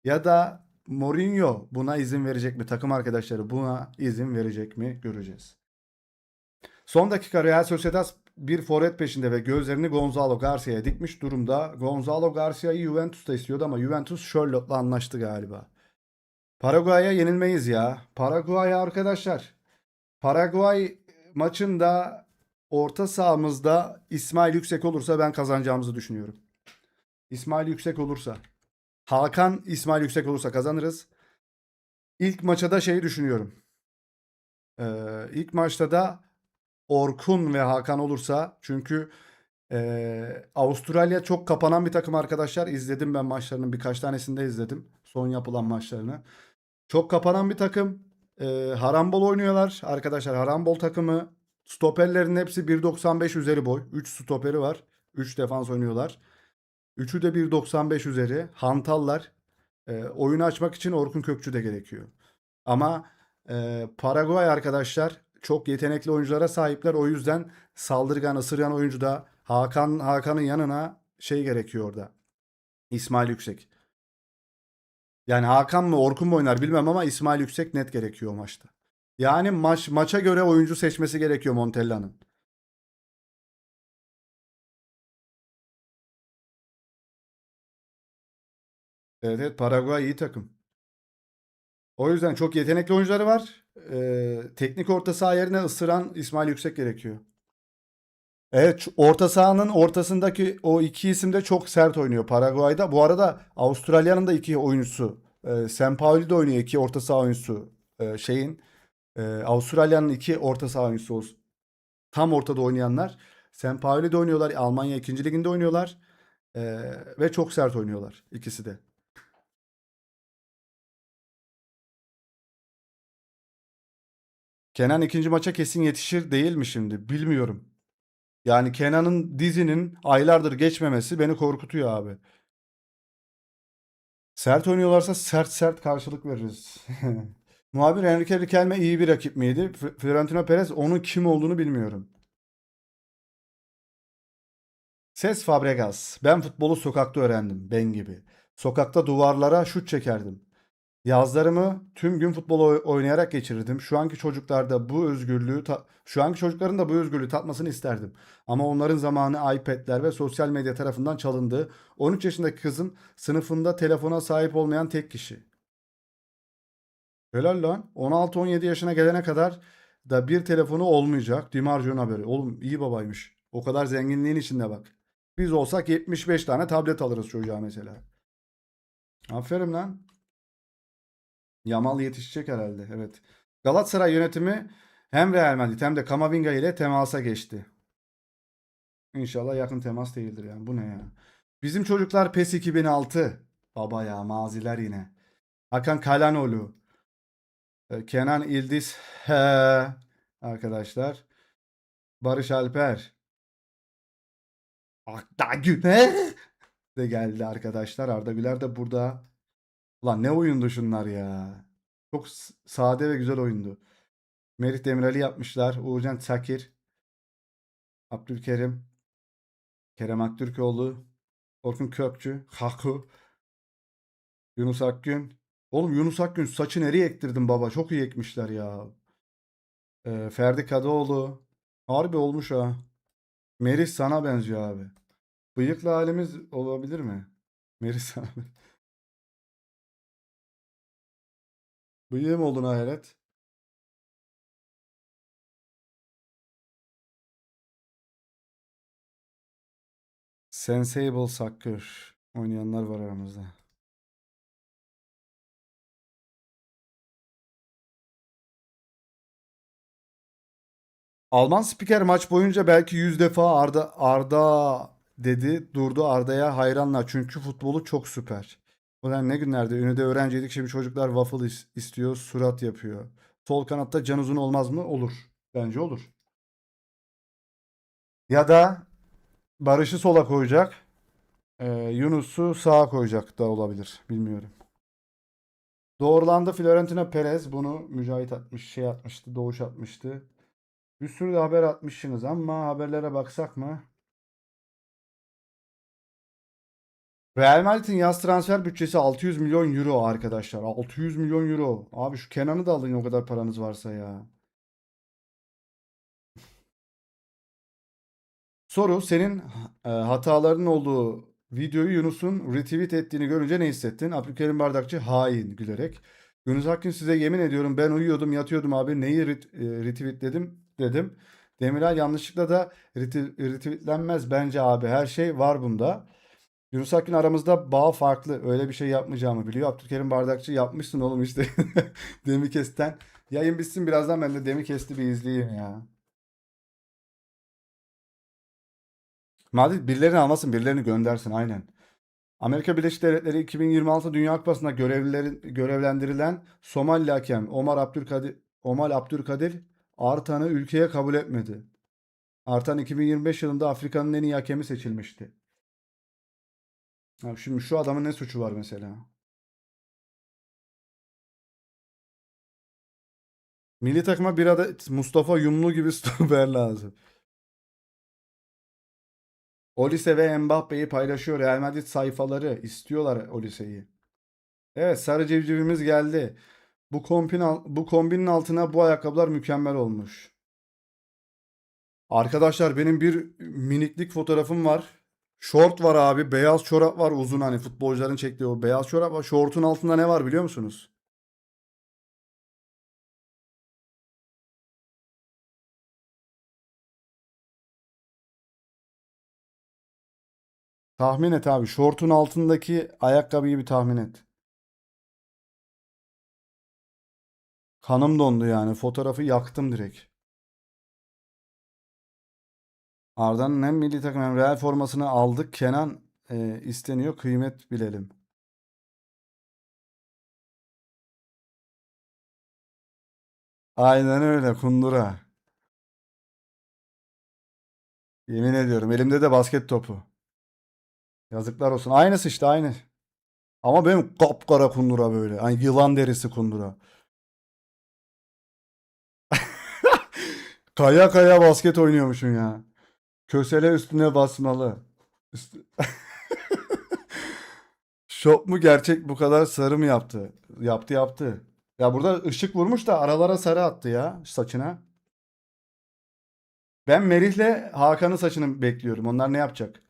Ya da Mourinho buna izin verecek mi? Takım arkadaşları buna izin verecek mi? Göreceğiz. Son dakika Real Sociedad bir forvet peşinde ve gözlerini Gonzalo Garcia'ya dikmiş durumda. Gonzalo Garcia'yı Juventus'ta istiyordu ama Juventus Charlotte'la anlaştı galiba. Paraguay'a yenilmeyiz ya. Paraguay arkadaşlar. Paraguay maçında orta sahamızda İsmail Yüksek olursa ben kazanacağımızı düşünüyorum. İsmail Yüksek olursa. Hakan İsmail Yüksek olursa kazanırız. İlk maça da şeyi düşünüyorum. İlk maçta da Orkun ve Hakan olursa çünkü Avustralya çok kapanan bir takım arkadaşlar. İzledim ben maçlarının birkaç tanesini de izledim. son yapılan maçlarını. Çok kapanan bir takım. Harambol oynuyorlar. Arkadaşlar harambol takımı. Stoperlerin hepsi 1.95 üzeri boy. 3 stoperi var. 3 defans oynuyorlar. Üçü de 1.95 üzeri. Hantallar. Oyunu açmak için Orkun Kökçü de gerekiyor. Ama Paraguay arkadaşlar çok yetenekli oyunculara sahipler. O yüzden saldırgan, ısırgan oyuncu da Hakan'ın yanına şey gerekiyor orada. İsmail Yüksek. Yani Hakan mı Orkun mu oynar bilmem ama İsmail Yüksek net gerekiyor o maçta. Yani maça göre oyuncu seçmesi gerekiyor Montella'nın. Evet, evet, Paraguay iyi takım. O yüzden çok yetenekli oyuncuları var. Teknik orta saha yerine ısıran İsmail Yüksek gerekiyor. Evet, orta sahanın ortasındaki o iki isim de çok sert oynuyor Paraguay'da. Bu arada Avustralya'nın da iki oyuncusu. Sampaoli de oynuyor, iki orta saha oyuncusu. Avustralya'nın iki orta saha oyuncusu tam ortada oynayanlar. Sampaoli'de oynuyorlar. Almanya 2. liginde oynuyorlar. Ve çok sert oynuyorlar ikisi de. Kenan ikinci maça kesin yetişir değil mi şimdi? Bilmiyorum. Yani Kenan'ın dizinin aylardır geçmemesi beni korkutuyor abi. Sert oynuyorlarsa sert sert karşılık veririz. Muhabir Enrique Riquelme iyi bir rakip miydi? Florentino Perez onun kim olduğunu bilmiyorum. Ses Fabregas. Ben futbolu sokakta öğrendim. Ben gibi. Sokakta duvarlara şut çekerdim. Yazlarımı tüm gün futbol oynayarak geçirirdim. Şu anki çocukların da bu özgürlüğü tatmasını isterdim. Ama onların zamanı iPad'ler ve sosyal medya tarafından çalındı. 13 yaşındaki kızım sınıfında telefona sahip olmayan tek kişi. Helal lan. 16-17 yaşına gelene kadar da bir telefonu olmayacak. Dimarjo'nun haberi. Oğlum iyi babaymış. O kadar zenginliğin içinde bak. Biz olsak 75 tane tablet alırız çocuğa mesela. Aferin lan. Yamal yetişecek herhalde. Evet. Galatasaray yönetimi hem Real Madrid hem de Camavinga ile temasa geçti. İnşallah yakın temas değildir yani. Bu ne ya? Bizim çocuklar PES 2006. Baba ya maziler yine. Hakan Kalanoğlu. Kenan İldiz. He. Arkadaşlar. Barış Alper. Arda Güler de geldi arkadaşlar. Arda Güler de burada. Ulan ne oyundu şunlar ya. Çok sade ve güzel oyundu. Merih Demirel'i yapmışlar. Uğurcan Çakir. Abdülkerim. Kerem Aktürkoğlu. Orkun Kökçü. Haku. Yunus Akgün. Oğlum Yunus Akgün saçı nereye ektirdin baba? Çok iyi ekmişler ya. Ferdi Kadıoğlu. Harbi olmuş ha. Merih sana benziyor abi. Bıyıklı halimiz olabilir mi? Merih sana. Bıyığım olduğuna hayret. Sensible Soccer oynayanlar var aramızda. Alman spiker maç boyunca belki 100 defa Arda dedi. Durdu Arda'ya hayranlar. Çünkü futbolu çok süper. Ulan ne günlerde ünlüde öğrenciydik. Şimdi çocuklar waffle istiyor. Surat yapıyor. Sol kanatta Can Uzun olmaz mı? Olur. Bence olur. Ya da Barış'ı sola koyacak. Yunus'u sağa koyacak da olabilir. Bilmiyorum. Doğrulandı Florentino Perez. Bunu Mücahit atmış, şey atmıştı, Doğuş atmıştı. Bir sürü de haber atmışsınız ama haberlere baksak mı? Real Madrid'in yaz transfer bütçesi 600 milyon euro arkadaşlar. 600 milyon euro. Abi şu Kenan'ı da alın o kadar paranız varsa ya. Soru senin hataların olduğu videoyu Yunus'un retweet ettiğini görünce ne hissettin? Abdülkerim Bardakçı hain gülerek. Yunus Akgün size yemin ediyorum ben uyuyordum yatıyordum abi neyi retweetledim dedim. Demirel yanlışlıkla da retweetlenmez bence abi her şey var bunda. Yunus Akgün aramızda bağ farklı öyle bir şey yapmayacağımı biliyor. Abdülkerim Bardakçı yapmışsın oğlum işte Demikes'ten. Yayın bitsin birazdan ben de Demikes'i bir izleyeyim ya. Madrid birilerini almasın birilerini göndersin aynen. Amerika Birleşik Devletleri 2026 Dünya Kupası'nda görevlendirilen Somali hakem Omar Abdülkadir Artan'ı ülkeye kabul etmedi. Artan 2025 yılında Afrika'nın en iyi hakemi seçilmişti. Abi şimdi şu adamın ne suçu var mesela? Milli takıma bir adet Mustafa Yumlu gibi stoper lazım. Olise ve Mbappe'yi paylaşıyor. Real Madrid sayfaları istiyorlar Olise'yi. Evet, sarı civcivimiz geldi. Bu kombinin altına bu ayakkabılar mükemmel olmuş. Arkadaşlar benim bir miniklik fotoğrafım var. Şort var abi. Beyaz çorap var uzun hani futbolcuların çektiği o beyaz çorap var. Şortun altında ne var biliyor musunuz? Tahmin et abi. Şortun altındaki ayakkabıyı bir tahmin et. Kanım dondu yani. Fotoğrafı yaktım direkt. Arda'nın hem milli takım hem Real formasını aldık. Kenan isteniyor. Kıymet bilelim. Aynen öyle kundura. Yemin ediyorum elimde de basket topu. Yazıklar olsun. Aynısı işte aynı. Ama benim kapkara kundura böyle. Hani yılan derisi kundura. Kaya kaya basket oynuyormuşsun ya. Kösele üstüne basmalı. Üstü... Şop mu gerçek bu kadar sarı mı yaptı? Yaptı yaptı. Ya burada ışık vurmuş da aralara sarı attı ya saçına. Ben Merih'le Hakan'ın saçını bekliyorum. Onlar ne yapacak?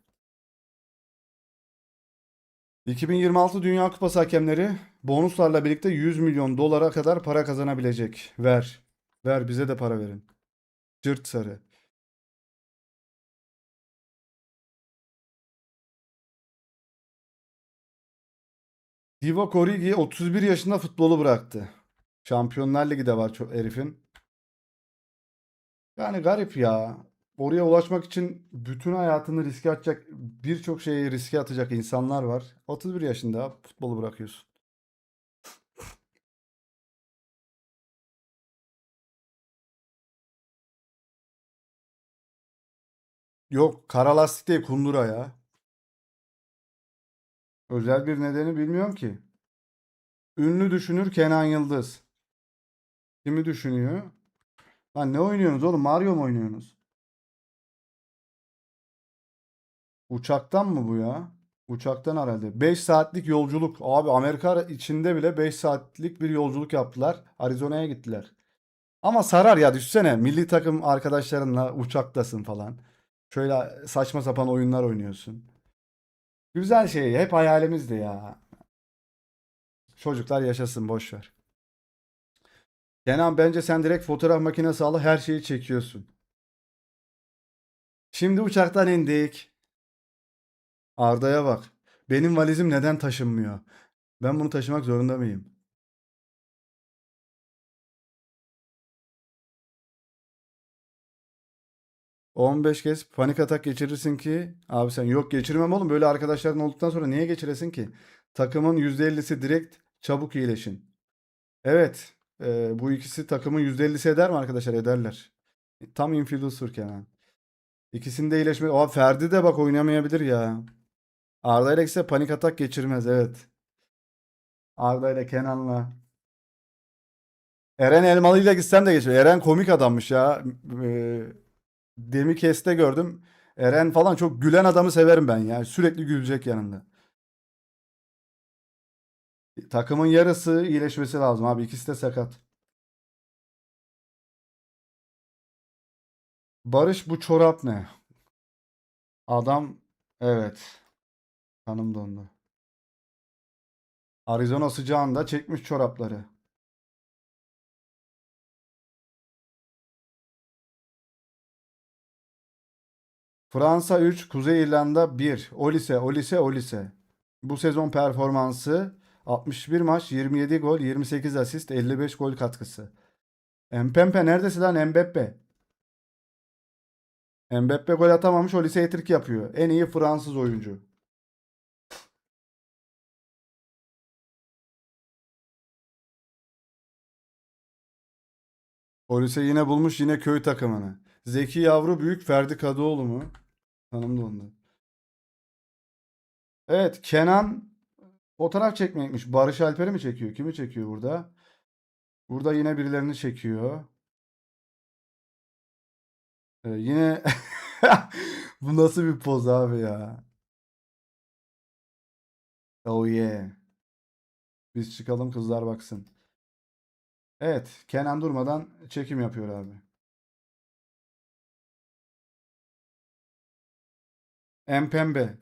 2026 Dünya Kupası hakemleri bonuslarla birlikte 100 milyon dolara kadar para kazanabilecek. Ver. Ver bize de para verin. Cırt sarı. Divock Origi 31 yaşında futbolu bıraktı. Şampiyonlar Ligi de var çok herifin. Yani garip ya. Oraya ulaşmak için bütün hayatını riske atacak, birçok şeyi riske atacak insanlar var. 31 yaşında futbolu bırakıyorsun. Yok, kara lastik değil, kundura ya. Özel bir nedeni bilmiyorum ki. Ünlü düşünür Kenan Yıldız. Kimi düşünüyor? Lan ne oynuyorsunuz oğlum? Mario mu oynuyorsunuz? Uçaktan mı bu ya? Uçaktan herhalde. 5 saatlik yolculuk. Abi Amerika içinde bile 5 saatlik bir yolculuk yaptılar. Arizona'ya gittiler. Ama sarar ya düşsene. Milli takım arkadaşlarınla uçaktasın falan. Şöyle saçma sapan oyunlar oynuyorsun. Güzel şey. Hep hayalimizdi ya. Çocuklar yaşasın boş ver. Kenan bence sen direkt fotoğraf makinesi al her şeyi çekiyorsun. Şimdi uçaktan indik. Arda'ya bak. Benim valizim neden taşınmıyor? Ben bunu taşımak zorunda mıyım? 15 kez panik atak geçirirsin ki abi sen yok geçirmem oğlum böyle arkadaşların olduktan sonra niye geçiresin ki? Takımın %50'si direkt çabuk iyileşin. Evet bu ikisi takımın %50'si eder mi arkadaşlar? Ederler. Tam influencer Kenan. İkisinde iyileşme. Aa, Ferdi de bak oynamayabilir ya. Arda ile ise panik atak geçirmez evet. Arda ile Kenan'la. Eren Elmalı ile gitsem de geçiyor. Eren komik adammış ya. Demi Keste gördüm. Eren falan çok gülen adamı severim ben ya. Sürekli gülecek yanında. Takımın yarısı iyileşmesi lazım abi. İkisi de sakat. Barış bu çorap ne? Adam evet. Kanım dondu. Arizona sıcağında çekmiş çorapları. Fransa 3, Kuzey İrlanda 1. Olise, Olise, Olise. Bu sezon performansı 61 maç, 27 gol, 28 asist, 55 gol katkısı. Empempe neredesin lan Mbappe? Mbappe gol atamamış, Olise hat-trick yapıyor. En iyi Fransız oyuncu. Polise yine bulmuş yine köy takımını. Zeki Yavru Büyük Ferdi Kadıoğlu mu? Tanımdı onu. Evet, Kenan fotoğraf çekmekmiş. Barış Alper'i mi çekiyor? Kimi çekiyor burada? Burada yine birilerini çekiyor. Yine bu nasıl bir poz abi ya? Oh yeah. Biz çıkalım kızlar baksın. Evet, Kenan durmadan çekim yapıyor abi. Empembe.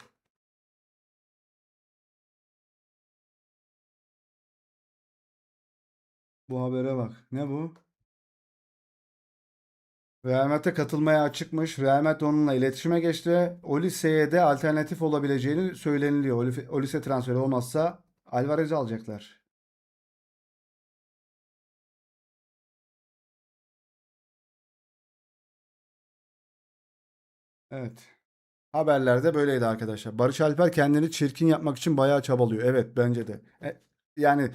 Bu habere bak. Ne bu? Real Madrid'e katılmaya açıkmış. Real Madrid onunla iletişime geçti. Olise'ye de alternatif olabileceğini söyleniliyor. Olise transferi olmazsa Alvarez'i alacaklar. Evet. Haberlerde böyleydi arkadaşlar. Barış Alper kendini çirkin yapmak için bayağı çabalıyor. Evet bence de. Yani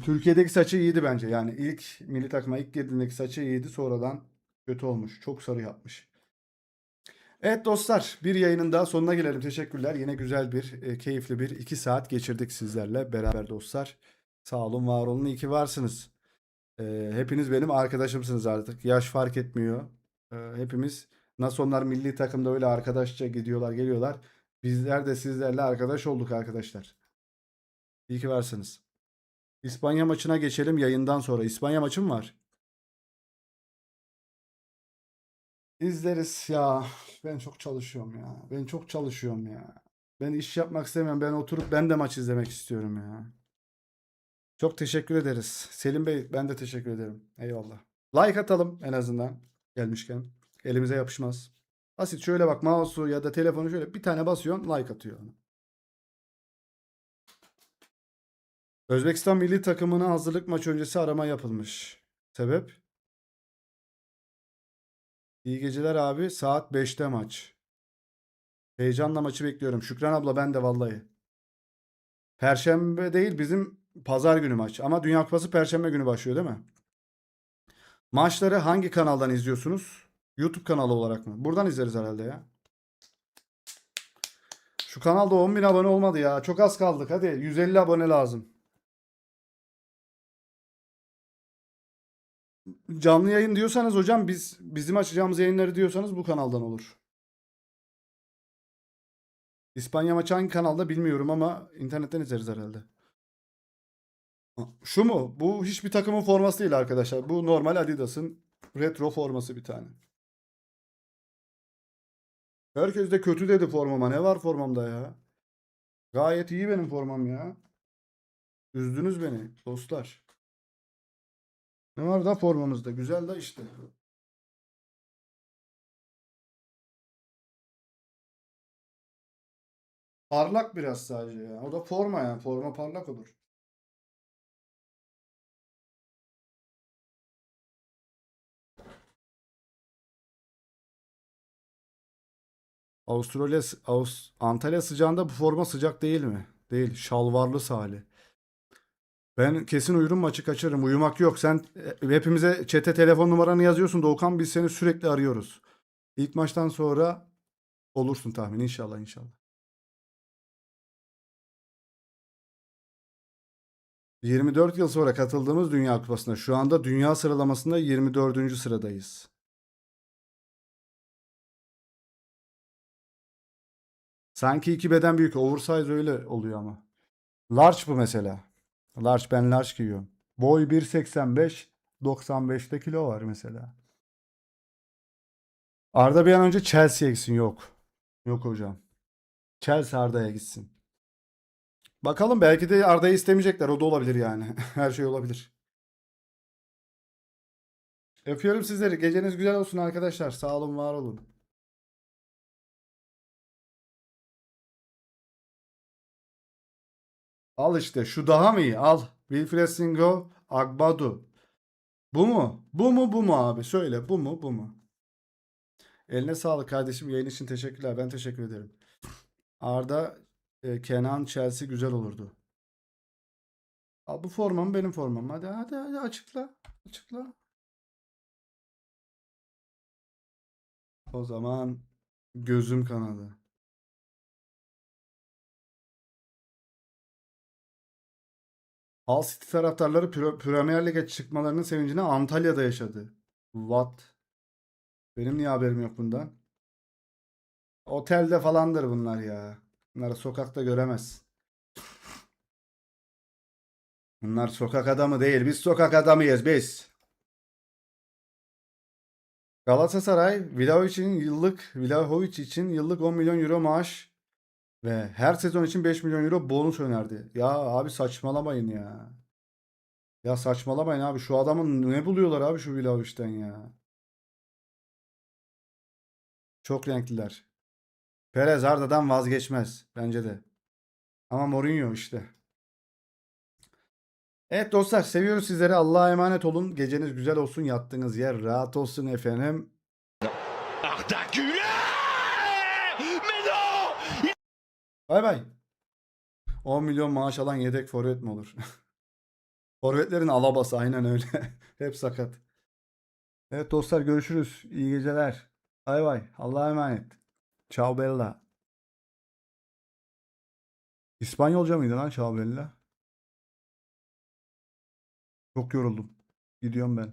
Türkiye'deki saçı iyiydi bence. Yani ilk milli takıma ilk girdiğindeki saçı iyiydi. Sonradan kötü olmuş. Çok sarı yapmış. Evet dostlar, bir yayının daha sonuna gelelim. Teşekkürler. Yine güzel bir, keyifli bir 2 saat geçirdik sizlerle beraber dostlar. Sağ olun, var olun, iyi ki varsınız. Hepiniz benim arkadaşımsınız artık. Yaş fark etmiyor. Hepimiz nasıl onlar milli takımda öyle arkadaşça gidiyorlar, geliyorlar. Bizler de sizlerle arkadaş olduk arkadaşlar. İyi ki varsınız. İspanya maçına geçelim yayından sonra. İspanya maçı mı var? İzleriz ya. Ben çok çalışıyorum ya. Ben çok çalışıyorum ya. Ben iş yapmak istemiyorum. Ben oturup ben de maç izlemek istiyorum ya. Çok teşekkür ederiz. Selim Bey ben de teşekkür ederim. Eyvallah. Like atalım en azından gelmişken. Elimize yapışmaz. Basit şöyle bak mouse'u ya da telefonu şöyle bir tane basıyorsun like atıyor. Özbekistan milli takımına hazırlık maç öncesi arama yapılmış. Sebep? İyi geceler abi. Saat 5'te maç. Heyecanla maçı bekliyorum. Şükran abla ben de vallahi. Perşembe değil bizim pazar günü maç. Ama Dünya Kupası Perşembe günü başlıyor değil mi? Maçları hangi kanaldan izliyorsunuz? YouTube kanalı olarak mı? Buradan izleriz herhalde ya. Şu kanalda 10.000 abone olmadı ya. Çok az kaldık. Hadi 150 abone lazım. Canlı yayın diyorsanız hocam bizim açacağımız yayınları diyorsanız bu kanaldan olur. İspanya maçı hangi kanalda bilmiyorum ama internetten izleriz herhalde. Şu mu? Bu hiçbir takımın forması değil arkadaşlar. Bu normal Adidas'ın retro forması bir tane. Herkes de kötü dedi formama. Ne var formamda ya? Gayet iyi benim formam ya. Üzdünüz beni dostlar. Ne var da formamızda? Güzel de işte. Parlak biraz sadece ya. O da forma yani. Forma parlak olur. Antalya sıcağında bu forma sıcak değil mi? Değil. Şalvarlı hali. Ben kesin uyurum maçı kaçırırım. Uyumak yok. Sen hepimize çete telefon numaranı yazıyorsun Doğukan. Biz seni sürekli arıyoruz. İlk maçtan sonra olursun tahmin inşallah inşallah. 24 yıl sonra katıldığımız Dünya Kupası'na şu anda dünya sıralamasında 24. sıradayız. Sanki iki beden büyük. Oversize öyle oluyor ama. Large bu mesela. Large ben large giyiyorum. Boy 1.85, 95'te kilo var mesela. Arda bir an önce Chelsea'ye gitsin. Yok. Yok hocam. Chelsea Arda'ya gitsin. Bakalım belki de Arda'yı istemeyecekler. O da olabilir yani. Her şey olabilir. Öpüyorum sizleri. Geceniz güzel olsun arkadaşlar. Sağ olun, var olun. Al işte. Şu daha mı iyi? Al. Wilfred Singo, Agbadu. Bu mu? Bu mu bu mu abi? Söyle. Bu mu bu mu? Eline sağlık kardeşim. Yayın için teşekkürler. Ben teşekkür ederim. Arda, Kenan, Chelsea güzel olurdu. Al bu formam benim formam. Hadi hadi hadi açıkla. Açıkla. O zaman gözüm kanadı. Hull City taraftarları Premier Lig'e çıkmalarının sevincini Antalya'da yaşadı. What? Benim niye haberim yok bundan? Otelde falandır bunlar ya. Bunları sokakta göremez. Bunlar sokak adamı değil. Biz sokak adamıyız biz. Galatasaray, Vlahovic için yıllık 10 milyon euro maaş ve her sezon için 5 milyon euro bonus önerdi. Ya abi saçmalamayın ya. Ya saçmalamayın abi. Şu adamın ne buluyorlar abi şu Vlahovic'ten ya. Çok renkliler. Perez Arda'dan vazgeçmez bence de. Ama Mourinho işte. Evet dostlar seviyoruz sizleri. Allah'a emanet olun. Geceniz güzel olsun. Yattığınız yer rahat olsun efendim. Arda Güler! Mais non! Bay bay. 10 milyon maaş alan yedek forvet mi olur? Forvetlerin alabası aynen öyle. Hep sakat. Evet dostlar görüşürüz. İyi geceler. Bay bay. Allah'a emanet. Ciao bella. İspanyolca mıydı lan Ciao bella? Çok yoruldum. Gidiyorum ben.